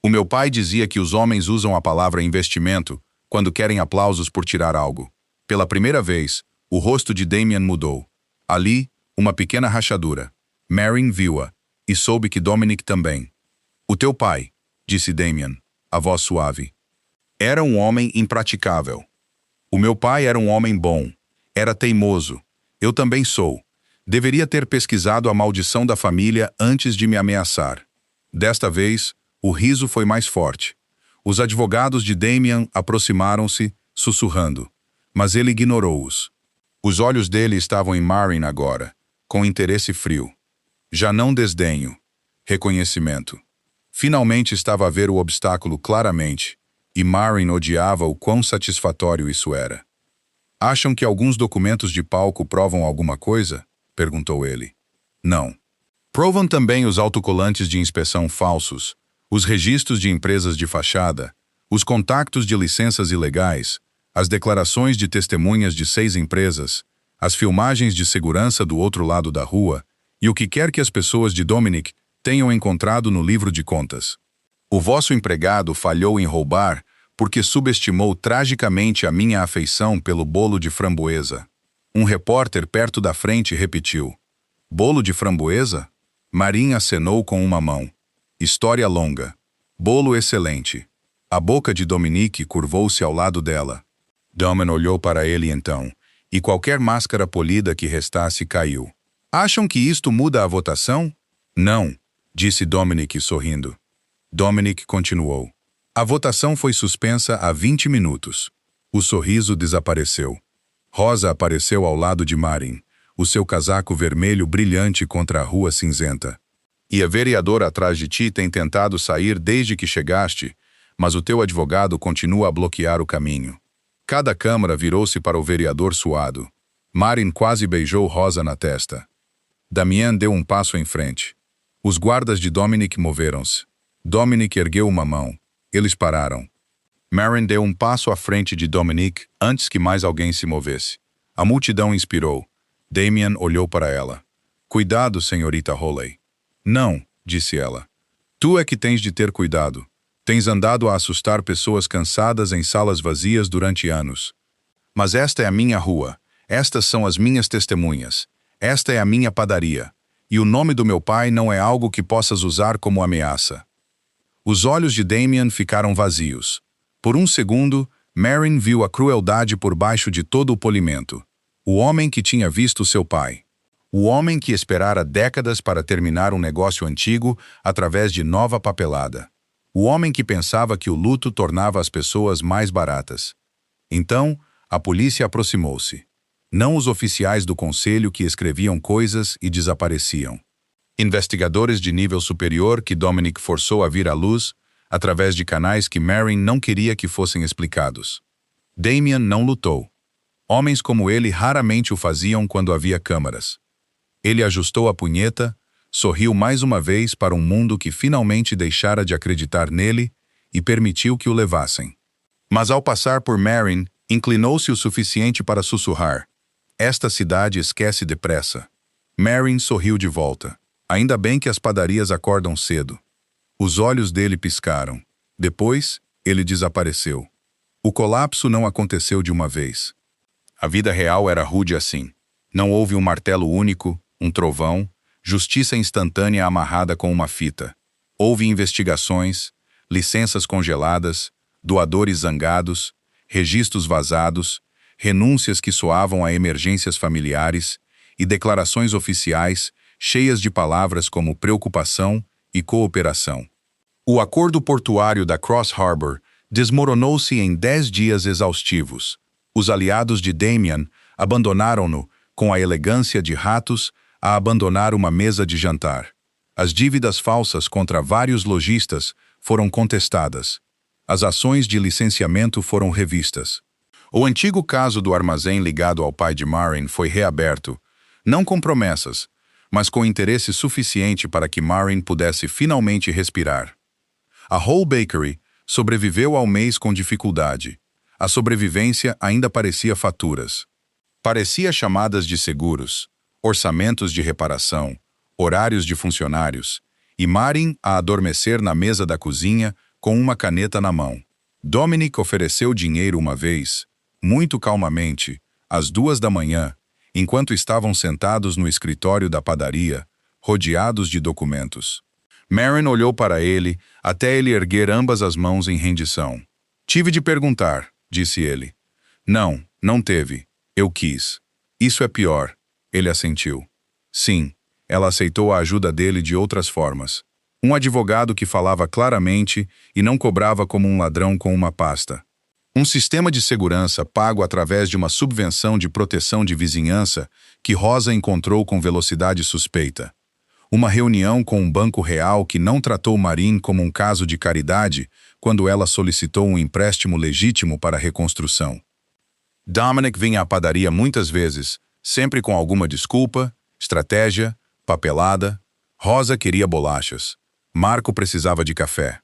O meu pai dizia que os homens usam a palavra investimento quando querem aplausos por tirar algo. Pela primeira vez, o rosto de Damien mudou. Ali, uma pequena rachadura. Marin viu-a, e soube que Dominic também. O teu pai, disse Damien, a voz suave. Era um homem impraticável. O meu pai era um homem bom. Era teimoso. Eu também sou. Deveria ter pesquisado a maldição da família antes de me ameaçar. Desta vez, o riso foi mais forte. Os advogados de Damien aproximaram-se, sussurrando, mas ele ignorou-os. Os olhos dele estavam em Marin agora, com interesse frio. Já não desdenho. Reconhecimento. Finalmente estava a ver o obstáculo claramente, e Marin odiava o quão satisfatório isso era. Acham que alguns documentos de palco provam alguma coisa? Perguntou ele. Não. Provam também os autocolantes de inspeção falsos, os registros de empresas de fachada, os contactos de licenças ilegais, as declarações de testemunhas de 6 empresas, as filmagens de segurança do outro lado da rua e o que quer que as pessoas de Dominic tenham encontrado no livro de contas. O vosso empregado falhou em roubar porque subestimou tragicamente a minha afeição pelo bolo de framboesa. Um repórter perto da frente repetiu. Bolo de framboesa? Marin acenou com uma mão. História longa. Bolo excelente. A boca de Dominique curvou-se ao lado dela. Damien olhou para ele então, e qualquer máscara polida que restasse caiu. Acham que isto muda a votação? Não, disse Dominic sorrindo. Dominic continuou. A votação foi suspensa há 20 minutos. O sorriso desapareceu. Rosa apareceu ao lado de Marin, o seu casaco vermelho brilhante contra a rua cinzenta. E a vereadora atrás de ti tem tentado sair desde que chegaste, mas o teu advogado continua a bloquear o caminho. Cada câmara virou-se para o vereador suado. Marin quase beijou Rosa na testa. Damien deu um passo em frente. Os guardas de Dominic moveram-se. Dominic ergueu uma mão. Eles pararam. Marin deu um passo à frente de Dominic antes que mais alguém se movesse. A multidão inspirou. Damien olhou para ela. Cuidado, senhorita Holley. Não, disse ela. Tu é que tens de ter cuidado. Tens andado a assustar pessoas cansadas em salas vazias durante anos. Mas esta é a minha rua. Estas são as minhas testemunhas. Esta é a minha padaria. E o nome do meu pai não é algo que possas usar como ameaça. Os olhos de Damien ficaram vazios. Por um segundo, Marin viu a crueldade por baixo de todo o polimento. O homem que tinha visto seu pai. O homem que esperara décadas para terminar um negócio antigo através de nova papelada. O homem que pensava que o luto tornava as pessoas mais baratas. Então, a polícia aproximou-se. Não os oficiais do conselho que escreviam coisas e desapareciam. Investigadores de nível superior que Dominic forçou a vir à luz, através de canais que Marin não queria que fossem explicados. Damien não lutou. Homens como ele raramente o faziam quando havia câmaras. Ele ajustou a punheta, sorriu mais uma vez para um mundo que finalmente deixara de acreditar nele e permitiu que o levassem. Mas ao passar por Marin, inclinou-se o suficiente para sussurrar. Esta cidade esquece depressa. Marin sorriu de volta. Ainda bem que as padarias acordam cedo. Os olhos dele piscaram. Depois, ele desapareceu. O colapso não aconteceu de uma vez. A vida real era rude assim. Não houve um martelo único, um trovão, justiça instantânea amarrada com uma fita. Houve investigações, licenças congeladas, doadores zangados, registros vazados, renúncias que soavam a emergências familiares e declarações oficiais cheias de palavras como preocupação e cooperação. O acordo portuário da Cross Harbor desmoronou-se em 10 dias exaustivos. Os aliados de Damien abandonaram-no com a elegância de ratos a abandonar uma mesa de jantar. As dívidas falsas contra vários lojistas foram contestadas. As ações de licenciamento foram revistas. O antigo caso do armazém ligado ao pai de Marin foi reaberto, não com promessas, mas com interesse suficiente para que Marin pudesse finalmente respirar. A Whole Bakery sobreviveu ao mês com dificuldade. A sobrevivência ainda parecia faturas. Parecia chamadas de seguros, orçamentos de reparação, horários de funcionários, e Marin a adormecer na mesa da cozinha com uma caneta na mão. Dominic ofereceu dinheiro uma vez, muito calmamente, às 2 da manhã, enquanto estavam sentados no escritório da padaria, rodeados de documentos. Marin olhou para ele até ele erguer ambas as mãos em rendição. Tive de perguntar, disse ele. Não, não teve. Eu quis. Isso é pior. Ele assentiu. Sim, ela aceitou a ajuda dele de outras formas. Um advogado que falava claramente e não cobrava como um ladrão com uma pasta. Um sistema de segurança pago através de uma subvenção de proteção de vizinhança que Rosa encontrou com velocidade suspeita. Uma reunião com um banco real que não tratou Marin como um caso de caridade quando ela solicitou um empréstimo legítimo para a reconstrução. Dominic vinha à padaria muitas vezes, sempre com alguma desculpa, estratégia, papelada. Rosa queria bolachas. Marco precisava de café.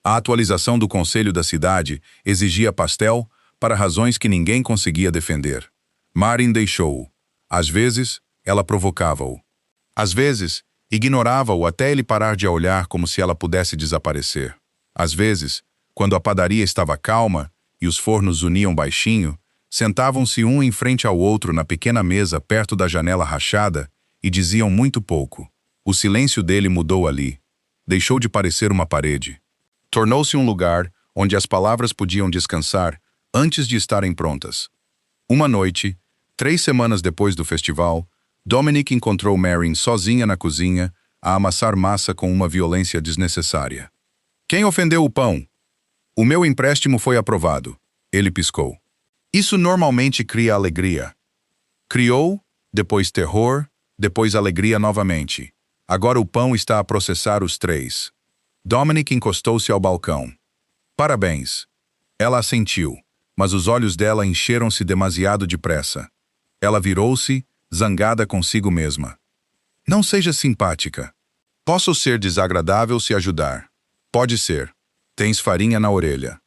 A atualização do conselho da cidade exigia pastel para razões que ninguém conseguia defender. Marin deixou-o. Às vezes, ela provocava-o. Às vezes, ignorava-o até ele parar de a olhar como se ela pudesse desaparecer. Às vezes, quando a padaria estava calma e os fornos uniam baixinho, sentavam-se um em frente ao outro na pequena mesa perto da janela rachada e diziam muito pouco. O silêncio dele mudou ali. Deixou de parecer uma parede. Tornou-se um lugar onde as palavras podiam descansar antes de estarem prontas. Uma noite, 3 semanas depois do festival, Dominic encontrou Marin sozinha na cozinha, a amassar massa com uma violência desnecessária. Quem ofendeu o pão? O meu empréstimo foi aprovado. Ele piscou. Isso normalmente cria alegria. Criou, depois terror, depois alegria novamente. Agora o pão está a processar os 3. Dominic encostou-se ao balcão. Parabéns. Ela assentiu, mas os olhos dela encheram-se demasiado depressa. Ela virou-se, zangada consigo mesma. Não seja simpática. Posso ser desagradável se ajudar. Pode ser. Tens farinha na orelha.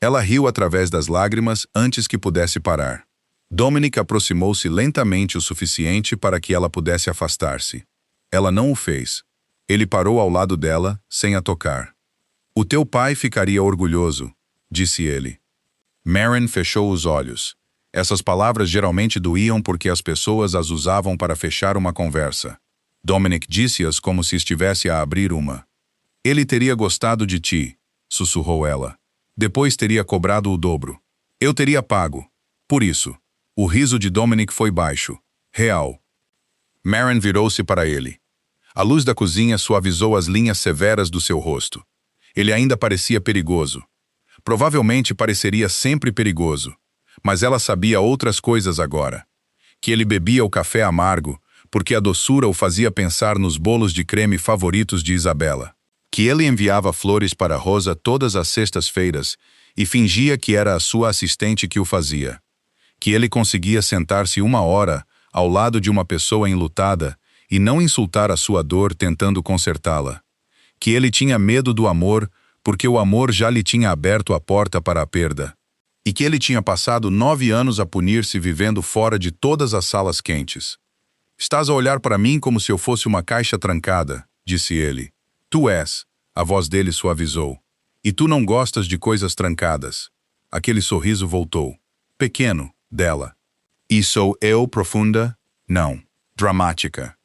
Ela riu através das lágrimas antes que pudesse parar. Dominic aproximou-se lentamente o suficiente para que ela pudesse afastar-se. Ela não o fez. Ele parou ao lado dela, sem a tocar. O teu pai ficaria orgulhoso, disse ele. Marin fechou os olhos. Essas palavras geralmente doíam porque as pessoas as usavam para fechar uma conversa. Dominic disse-as como se estivesse a abrir uma. Ele teria gostado de ti, sussurrou ela. Depois teria cobrado o dobro. Eu teria pago. Por isso. O riso de Dominic foi baixo. Real. Marin virou-se para ele. A luz da cozinha suavizou as linhas severas do seu rosto. Ele ainda parecia perigoso. Provavelmente pareceria sempre perigoso. Mas ela sabia outras coisas agora. Que ele bebia o café amargo, porque a doçura o fazia pensar nos bolos de creme favoritos de Isabela. Que ele enviava flores para Rosa todas as sextas-feiras e fingia que era a sua assistente que o fazia. Que ele conseguia sentar-se 1 hora ao lado de uma pessoa enlutada e não insultar a sua dor tentando consertá-la. Que ele tinha medo do amor porque o amor já lhe tinha aberto a porta para a perda. E que ele tinha passado 9 anos a punir-se vivendo fora de todas as salas quentes. Estás a olhar para mim como se eu fosse uma caixa trancada, disse ele. Tu és, a voz dele suavizou. E tu não gostas de coisas trancadas. Aquele sorriso voltou. Pequeno, dela. E sou eu profunda? Não. Dramática.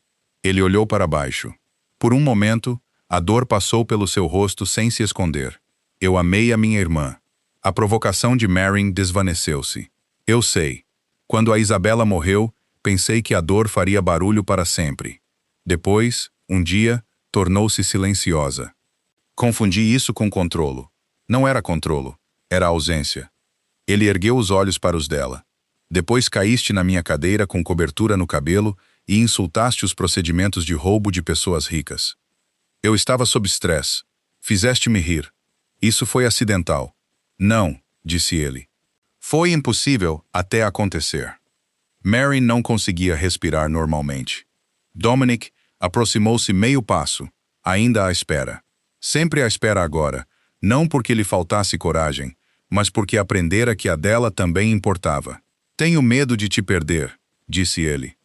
Ele olhou para baixo. Por um momento, a dor passou pelo seu rosto sem se esconder. Eu amei a minha irmã. A provocação de Marin desvaneceu-se. Eu sei. Quando a Isabela morreu, pensei que a dor faria barulho para sempre. Depois, um dia, tornou-se silenciosa. Confundi isso com controlo. Não era controlo, era ausência. Ele ergueu os olhos para os dela. Depois caíste na minha cadeira com cobertura no cabelo e insultaste os procedimentos de roubo de pessoas ricas. Eu estava sob estresse. Fizeste-me rir. Isso foi acidental. Não, disse ele. Foi impossível até acontecer. Marin não conseguia respirar normalmente. Dominic aproximou-se meio passo, ainda à espera. Sempre à espera agora, não porque lhe faltasse coragem, mas porque aprendera que a dela também importava. Tenho medo de te perder, disse ele.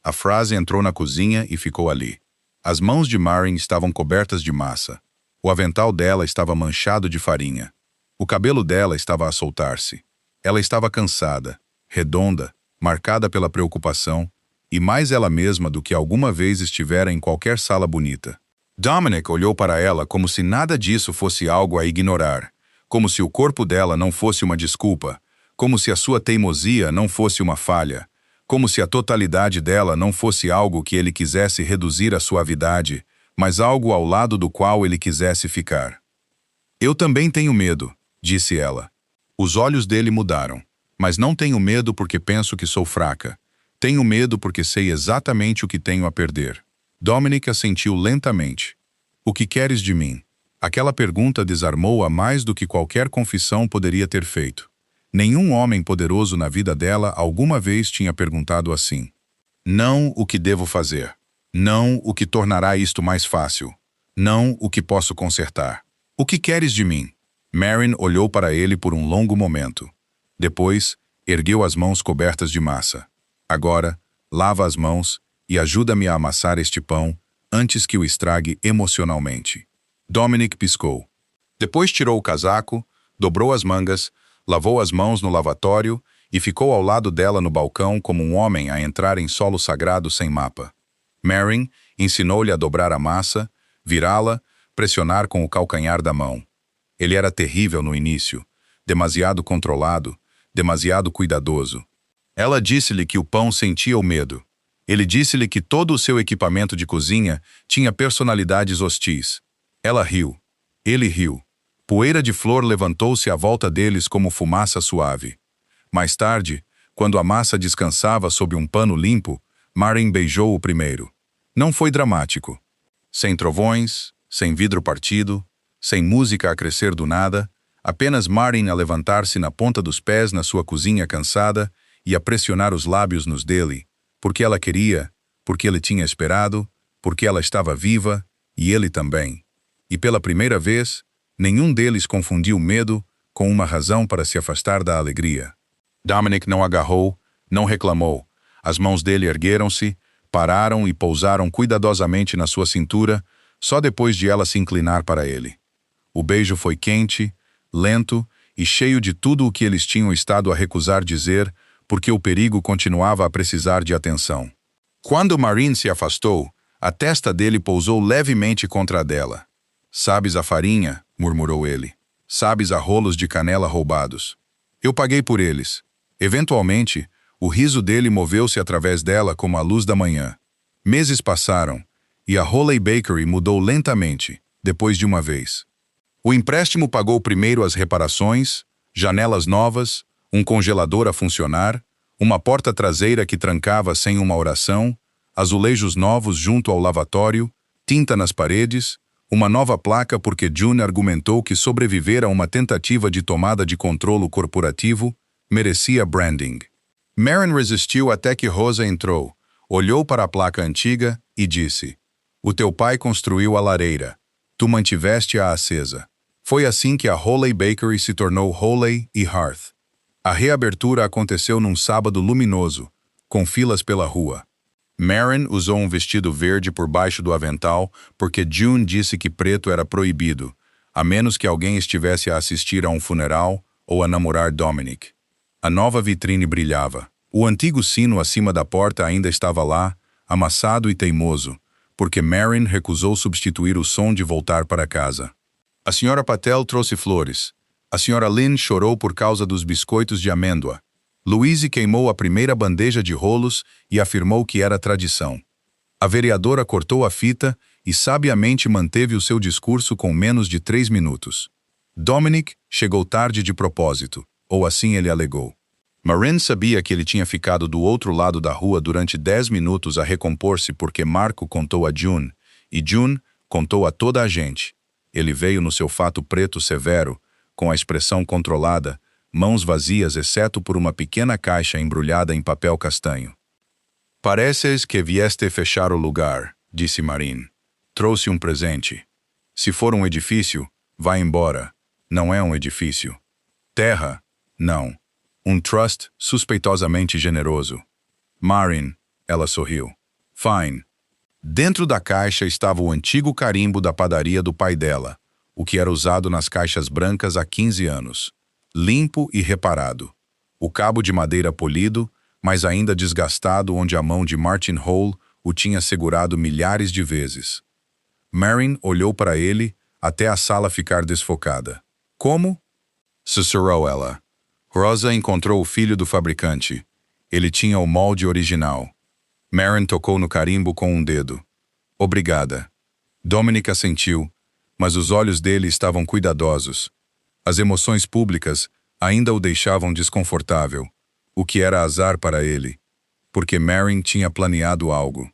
A frase entrou na cozinha e ficou ali. As mãos de Marin estavam cobertas de massa. O avental dela estava manchado de farinha. O cabelo dela estava a soltar-se. Ela estava cansada, redonda, marcada pela preocupação, e mais ela mesma do que alguma vez estivera em qualquer sala bonita. Dominic olhou para ela como se nada disso fosse algo a ignorar, como se o corpo dela não fosse uma desculpa, como se a sua teimosia não fosse uma falha, como se a totalidade dela não fosse algo que ele quisesse reduzir à suavidade, mas algo ao lado do qual ele quisesse ficar. Eu também tenho medo, disse ela. Os olhos dele mudaram. Mas não tenho medo porque penso que sou fraca. Tenho medo porque sei exatamente o que tenho a perder. Dominic assentiu lentamente. O que queres de mim? Aquela pergunta desarmou-a mais do que qualquer confissão poderia ter feito. Nenhum homem poderoso na vida dela alguma vez tinha perguntado assim. Não o que devo fazer. Não o que tornará isto mais fácil. Não o que posso consertar. O que queres de mim? Marin olhou para ele por um longo momento. Depois, ergueu as mãos cobertas de massa. Agora, lava as mãos e ajuda-me a amassar este pão antes que o estrague emocionalmente. Dominic piscou. Depois tirou o casaco, dobrou as mangas, lavou as mãos no lavatório e ficou ao lado dela no balcão como um homem a entrar em solo sagrado sem mapa. Marin ensinou-lhe a dobrar a massa, virá-la, pressionar com o calcanhar da mão. Ele era terrível no início, demasiado controlado, demasiado cuidadoso. Ela disse-lhe que o pão sentia o medo. Ele disse-lhe que todo o seu equipamento de cozinha tinha personalidades hostis. Ela riu. Ele riu. Poeira de flor levantou-se à volta deles como fumaça suave. Mais tarde, quando a massa descansava sob um pano limpo, Marin beijou o primeiro. Não foi dramático. Sem trovões, sem vidro partido, sem música a crescer do nada, apenas Marin a levantar-se na ponta dos pés na sua cozinha cansada e a pressionar os lábios nos dele, porque ela queria, porque ele tinha esperado, porque ela estava viva, e ele também. E pela primeira vez, nenhum deles confundiu medo com uma razão para se afastar da alegria. Dominic não agarrou, não reclamou. As mãos dele ergueram-se, pararam e pousaram cuidadosamente na sua cintura, só depois de ela se inclinar para ele. O beijo foi quente, lento e cheio de tudo o que eles tinham estado a recusar dizer, porque o perigo continuava a precisar de atenção. Quando Marin se afastou, a testa dele pousou levemente contra a dela. "Sabes a farinha?" murmurou ele. "Sabes a rolos de canela roubados? Eu paguei por eles." Eventualmente, o riso dele moveu-se através dela como a luz da manhã. Meses passaram, e a Holley Bakery mudou lentamente, depois de uma vez. O empréstimo pagou primeiro as reparações, janelas novas, um congelador a funcionar, uma porta traseira que trancava sem uma oração, azulejos novos junto ao lavatório, tinta nas paredes, uma nova placa porque June argumentou que sobreviver a uma tentativa de tomada de controlo corporativo merecia branding. Marin resistiu até que Rosa entrou, olhou para a placa antiga e disse: "O teu pai construiu a lareira. Tu mantiveste-a acesa." Foi assim que a Holley Bakery se tornou Holley e Hearth. A reabertura aconteceu num sábado luminoso, com filas pela rua. Marin usou um vestido verde por baixo do avental porque June disse que preto era proibido, a menos que alguém estivesse a assistir a um funeral ou a namorar Dominic. A nova vitrine brilhava. O antigo sino acima da porta ainda estava lá, amassado e teimoso, porque Marin recusou substituir o som de voltar para casa. A Sra. Patel trouxe flores. A Sra. Lynn chorou por causa dos biscoitos de amêndoa. Louise queimou a primeira bandeja de rolos e afirmou que era tradição. A vereadora cortou a fita e sabiamente manteve o seu discurso com menos de 3 minutos. Dominic chegou tarde de propósito, ou assim ele alegou. Marin sabia que ele tinha ficado do outro lado da rua durante 10 minutos a recompor-se porque Marco contou a June, e June contou a toda a gente. Ele veio no seu fato preto severo, com a expressão controlada, mãos vazias exceto por uma pequena caixa embrulhada em papel castanho. "Pareces que vieste fechar o lugar", disse Marin. "Trouxe um presente. Se for um edifício, vá embora. Não é um edifício. Terra? Não. Um trust suspeitosamente generoso." "Marin", ela sorriu. "Fine." Dentro da caixa estava o antigo carimbo da padaria do pai dela, o que era usado nas caixas brancas há 15 anos. Limpo e reparado. O cabo de madeira polido, mas ainda desgastado onde a mão de Martin Hall o tinha segurado milhares de vezes. Marin olhou para ele até a sala ficar desfocada. Como? Sussurrou ela. Rosa encontrou o filho do fabricante. Ele tinha o molde original. Marin tocou no carimbo com um dedo. Obrigada. Dominic assentiu, mas os olhos dele estavam cuidadosos. As emoções públicas ainda o deixavam desconfortável, o que era azar para ele, porque Marin tinha planeado algo.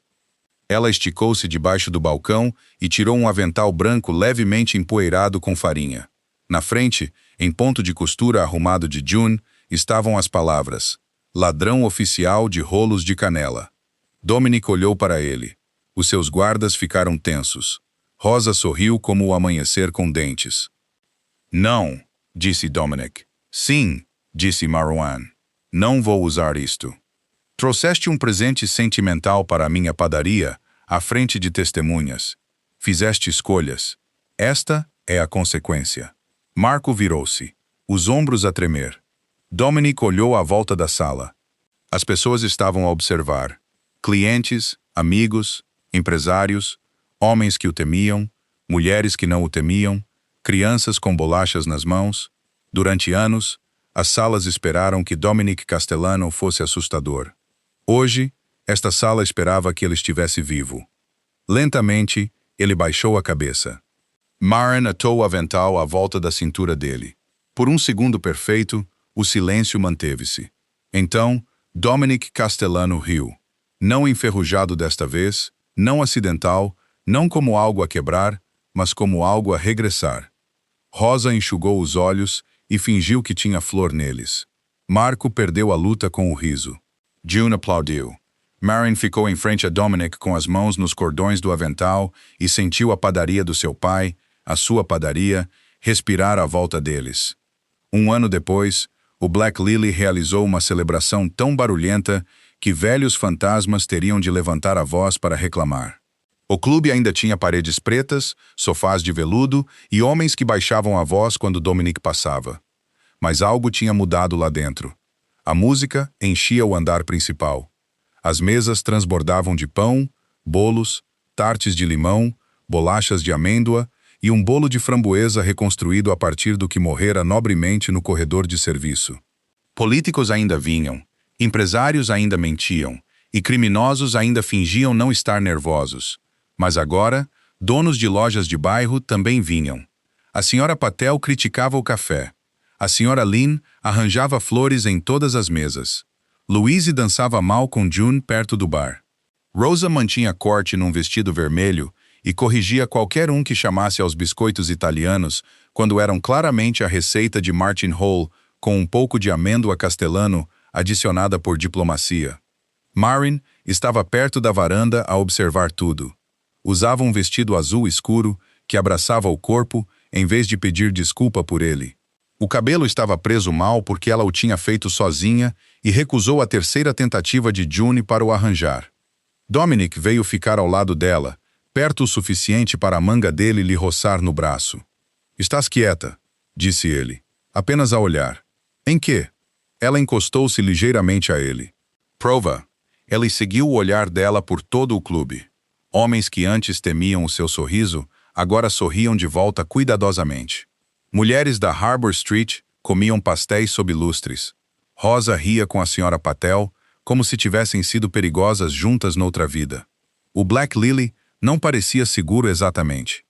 Ela esticou-se debaixo do balcão e tirou um avental branco levemente empoeirado com farinha. Na frente, em ponto de costura arrumado de June, estavam as palavras: ladrão oficial de rolos de canela. Dominic olhou para ele. Os seus guardas ficaram tensos. Rosa sorriu como o amanhecer com dentes. Não, disse Dominic. Sim, disse Marwan. Não vou usar isto. Trouxeste um presente sentimental para a minha padaria, à frente de testemunhas. Fizeste escolhas. Esta é a consequência. Marco virou-se, os ombros a tremer. Dominic olhou à volta da sala. As pessoas estavam a observar. Clientes, amigos, empresários, homens que o temiam, mulheres que não o temiam, crianças com bolachas nas mãos. Durante anos, as salas esperaram que Dominic Castellano fosse assustador. Hoje, esta sala esperava que ele estivesse vivo. Lentamente, ele baixou a cabeça. Marin atou o avental à volta da cintura dele. Por um segundo perfeito, o silêncio manteve-se. Então, Dominic Castellano riu. Não enferrujado desta vez, não acidental, não como algo a quebrar, mas como algo a regressar. Rosa enxugou os olhos e fingiu que tinha flor neles. Marco perdeu a luta com o riso. June aplaudiu. Marin ficou em frente a Dominic com as mãos nos cordões do avental e sentiu a padaria do seu pai, a sua padaria, respirar à volta deles. Um ano depois, o Black Lily realizou uma celebração tão barulhenta que velhos fantasmas teriam de levantar a voz para reclamar. O clube ainda tinha paredes pretas, sofás de veludo e homens que baixavam a voz quando Dominic passava. Mas algo tinha mudado lá dentro. A música enchia o andar principal. As mesas transbordavam de pão, bolos, tartes de limão, bolachas de amêndoa e um bolo de framboesa reconstruído a partir do que morrera nobremente no corredor de serviço. Políticos ainda vinham, empresários ainda mentiam, e criminosos ainda fingiam não estar nervosos. Mas agora, donos de lojas de bairro também vinham. A senhora Patel criticava o café. A senhora Lynn arranjava flores em todas as mesas. Louise dançava mal com June perto do bar. Rosa mantinha corte num vestido vermelho e corrigia qualquer um que chamasse aos biscoitos italianos quando eram claramente a receita de Martin Hall com um pouco de amêndoa castellano adicionada por diplomacia. Marin estava perto da varanda a observar tudo. Usava um vestido azul escuro que abraçava o corpo em vez de pedir desculpa por ele. O cabelo estava preso mal porque ela o tinha feito sozinha e recusou a terceira tentativa de June para o arranjar. Dominic veio ficar ao lado dela, perto o suficiente para a manga dele lhe roçar no braço. "Estás quieta", disse ele, apenas a olhar. "Em quê?" Ela encostou-se ligeiramente a ele. "Prova." Ele seguiu o olhar dela por todo o clube. Homens que antes temiam o seu sorriso, agora sorriam de volta cuidadosamente. Mulheres da Harbor Street comiam pastéis sob lustres. Rosa ria com a senhora Patel, como se tivessem sido perigosas juntas noutra vida. O Black Lily não parecia seguro exatamente.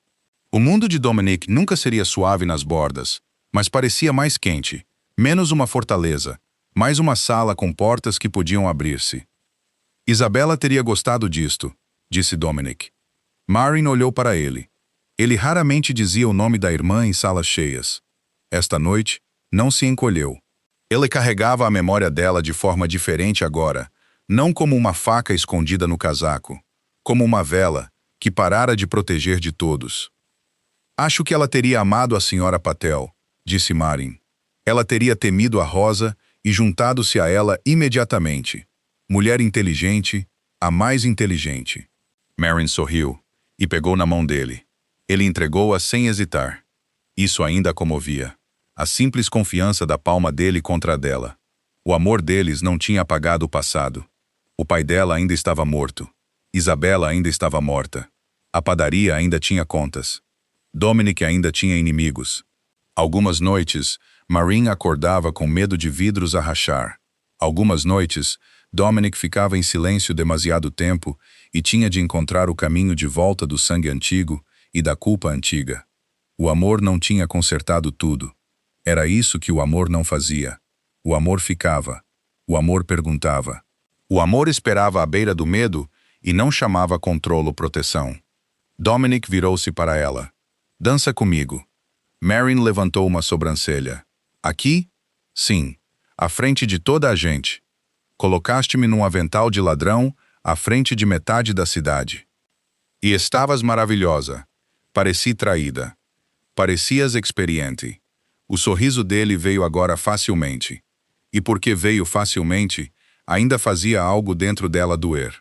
O mundo de Dominic nunca seria suave nas bordas, mas parecia mais quente, menos uma fortaleza, mais uma sala com portas que podiam abrir-se. "Isabela teria gostado disto", disse Dominic. Marin olhou para ele. Ele raramente dizia o nome da irmã em salas cheias. Esta noite, não se encolheu. Ele carregava a memória dela de forma diferente agora, não como uma faca escondida no casaco, como uma vela que parara de proteger de todos. "Acho que ela teria amado a senhora Patel", disse Marin. "Ela teria temido a Rosa e juntado-se a ela imediatamente. Mulher inteligente, a mais inteligente." Marin sorriu e pegou na mão dele. Ele entregou-a sem hesitar. Isso ainda a comovia. A simples confiança da palma dele contra a dela. O amor deles não tinha apagado o passado. O pai dela ainda estava morto. Isabela ainda estava morta. A padaria ainda tinha contas. Dominic ainda tinha inimigos. Algumas noites, Maureen acordava com medo de vidros a rachar. Algumas noites, Dominic ficava em silêncio demasiado tempo e tinha de encontrar o caminho de volta do sangue antigo e da culpa antiga. O amor não tinha consertado tudo. Era isso que o amor não fazia. O amor ficava. O amor perguntava. O amor esperava à beira do medo e não chamava controlo proteção. Dominic virou-se para ela. Dança comigo. Maureen levantou uma sobrancelha. Aqui? Sim. À frente de toda a gente. Colocaste-me num avental de ladrão à frente de metade da cidade. E estavas maravilhosa. Pareci traída. Parecias experiente. O sorriso dele veio agora facilmente. E porque veio facilmente, ainda fazia algo dentro dela doer.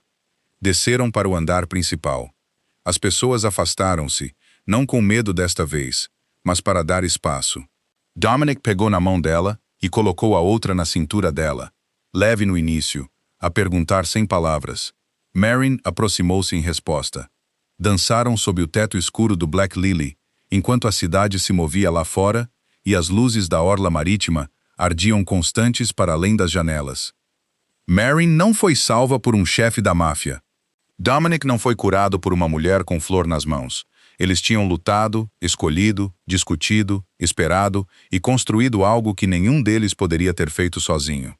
Desceram para o andar principal. As pessoas afastaram-se, não com medo desta vez, mas para dar espaço. Dominic pegou na mão dela e colocou a outra na cintura dela, leve no início, a perguntar sem palavras. Maureen aproximou-se em resposta. Dançaram sob o teto escuro do Black Lily, enquanto a cidade se movia lá fora e as luzes da orla marítima ardiam constantes para além das janelas. Maureen não foi salva por um chefe da máfia. Dominic não foi curado por uma mulher com flor nas mãos. Eles tinham lutado, escolhido, discutido, esperado e construído algo que nenhum deles poderia ter feito sozinho.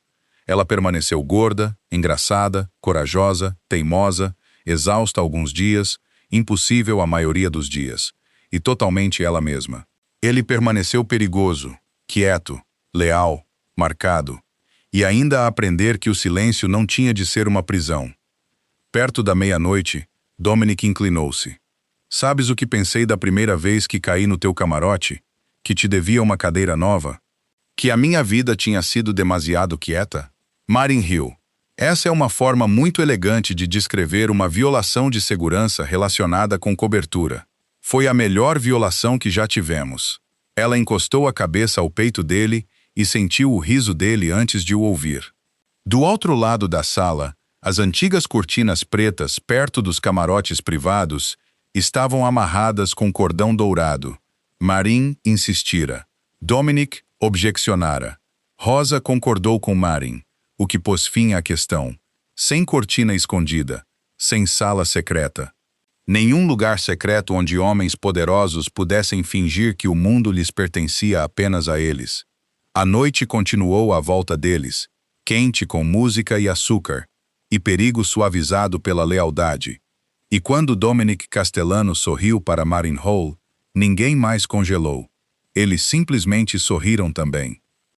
Ela permaneceu gorda, engraçada, corajosa, teimosa, exausta alguns dias, impossível a maioria dos dias, e totalmente ela mesma. Ele permaneceu perigoso, quieto, leal, marcado, e ainda a aprender que o silêncio não tinha de ser uma prisão. Perto da meia-noite, Dominic inclinou-se. Sabes o que pensei da primeira vez que caí no teu camarote? Que te devia uma cadeira nova? Que a minha vida tinha sido demasiado quieta? Maureen Hill. Essa é uma forma muito elegante de descrever uma violação de segurança relacionada com cobertura. Foi a melhor violação que já tivemos. Ela encostou a cabeça ao peito dele e sentiu o riso dele antes de o ouvir. Do outro lado da sala, as antigas cortinas pretas perto dos camarotes privados estavam amarradas com cordão dourado. Maureen insistira. Dominic objecionara. Rosa concordou com Maureen, o que pôs fim à questão. Sem cortina escondida, sem sala secreta. Nenhum lugar secreto onde homens poderosos pudessem fingir que o mundo lhes pertencia apenas a eles. A noite continuou à volta deles, quente com música e açúcar, e perigo suavizado pela lealdade. E quando Dominic Castellano sorriu para Maureen Hall, ninguém mais congelou. Eles simplesmente sorriram também.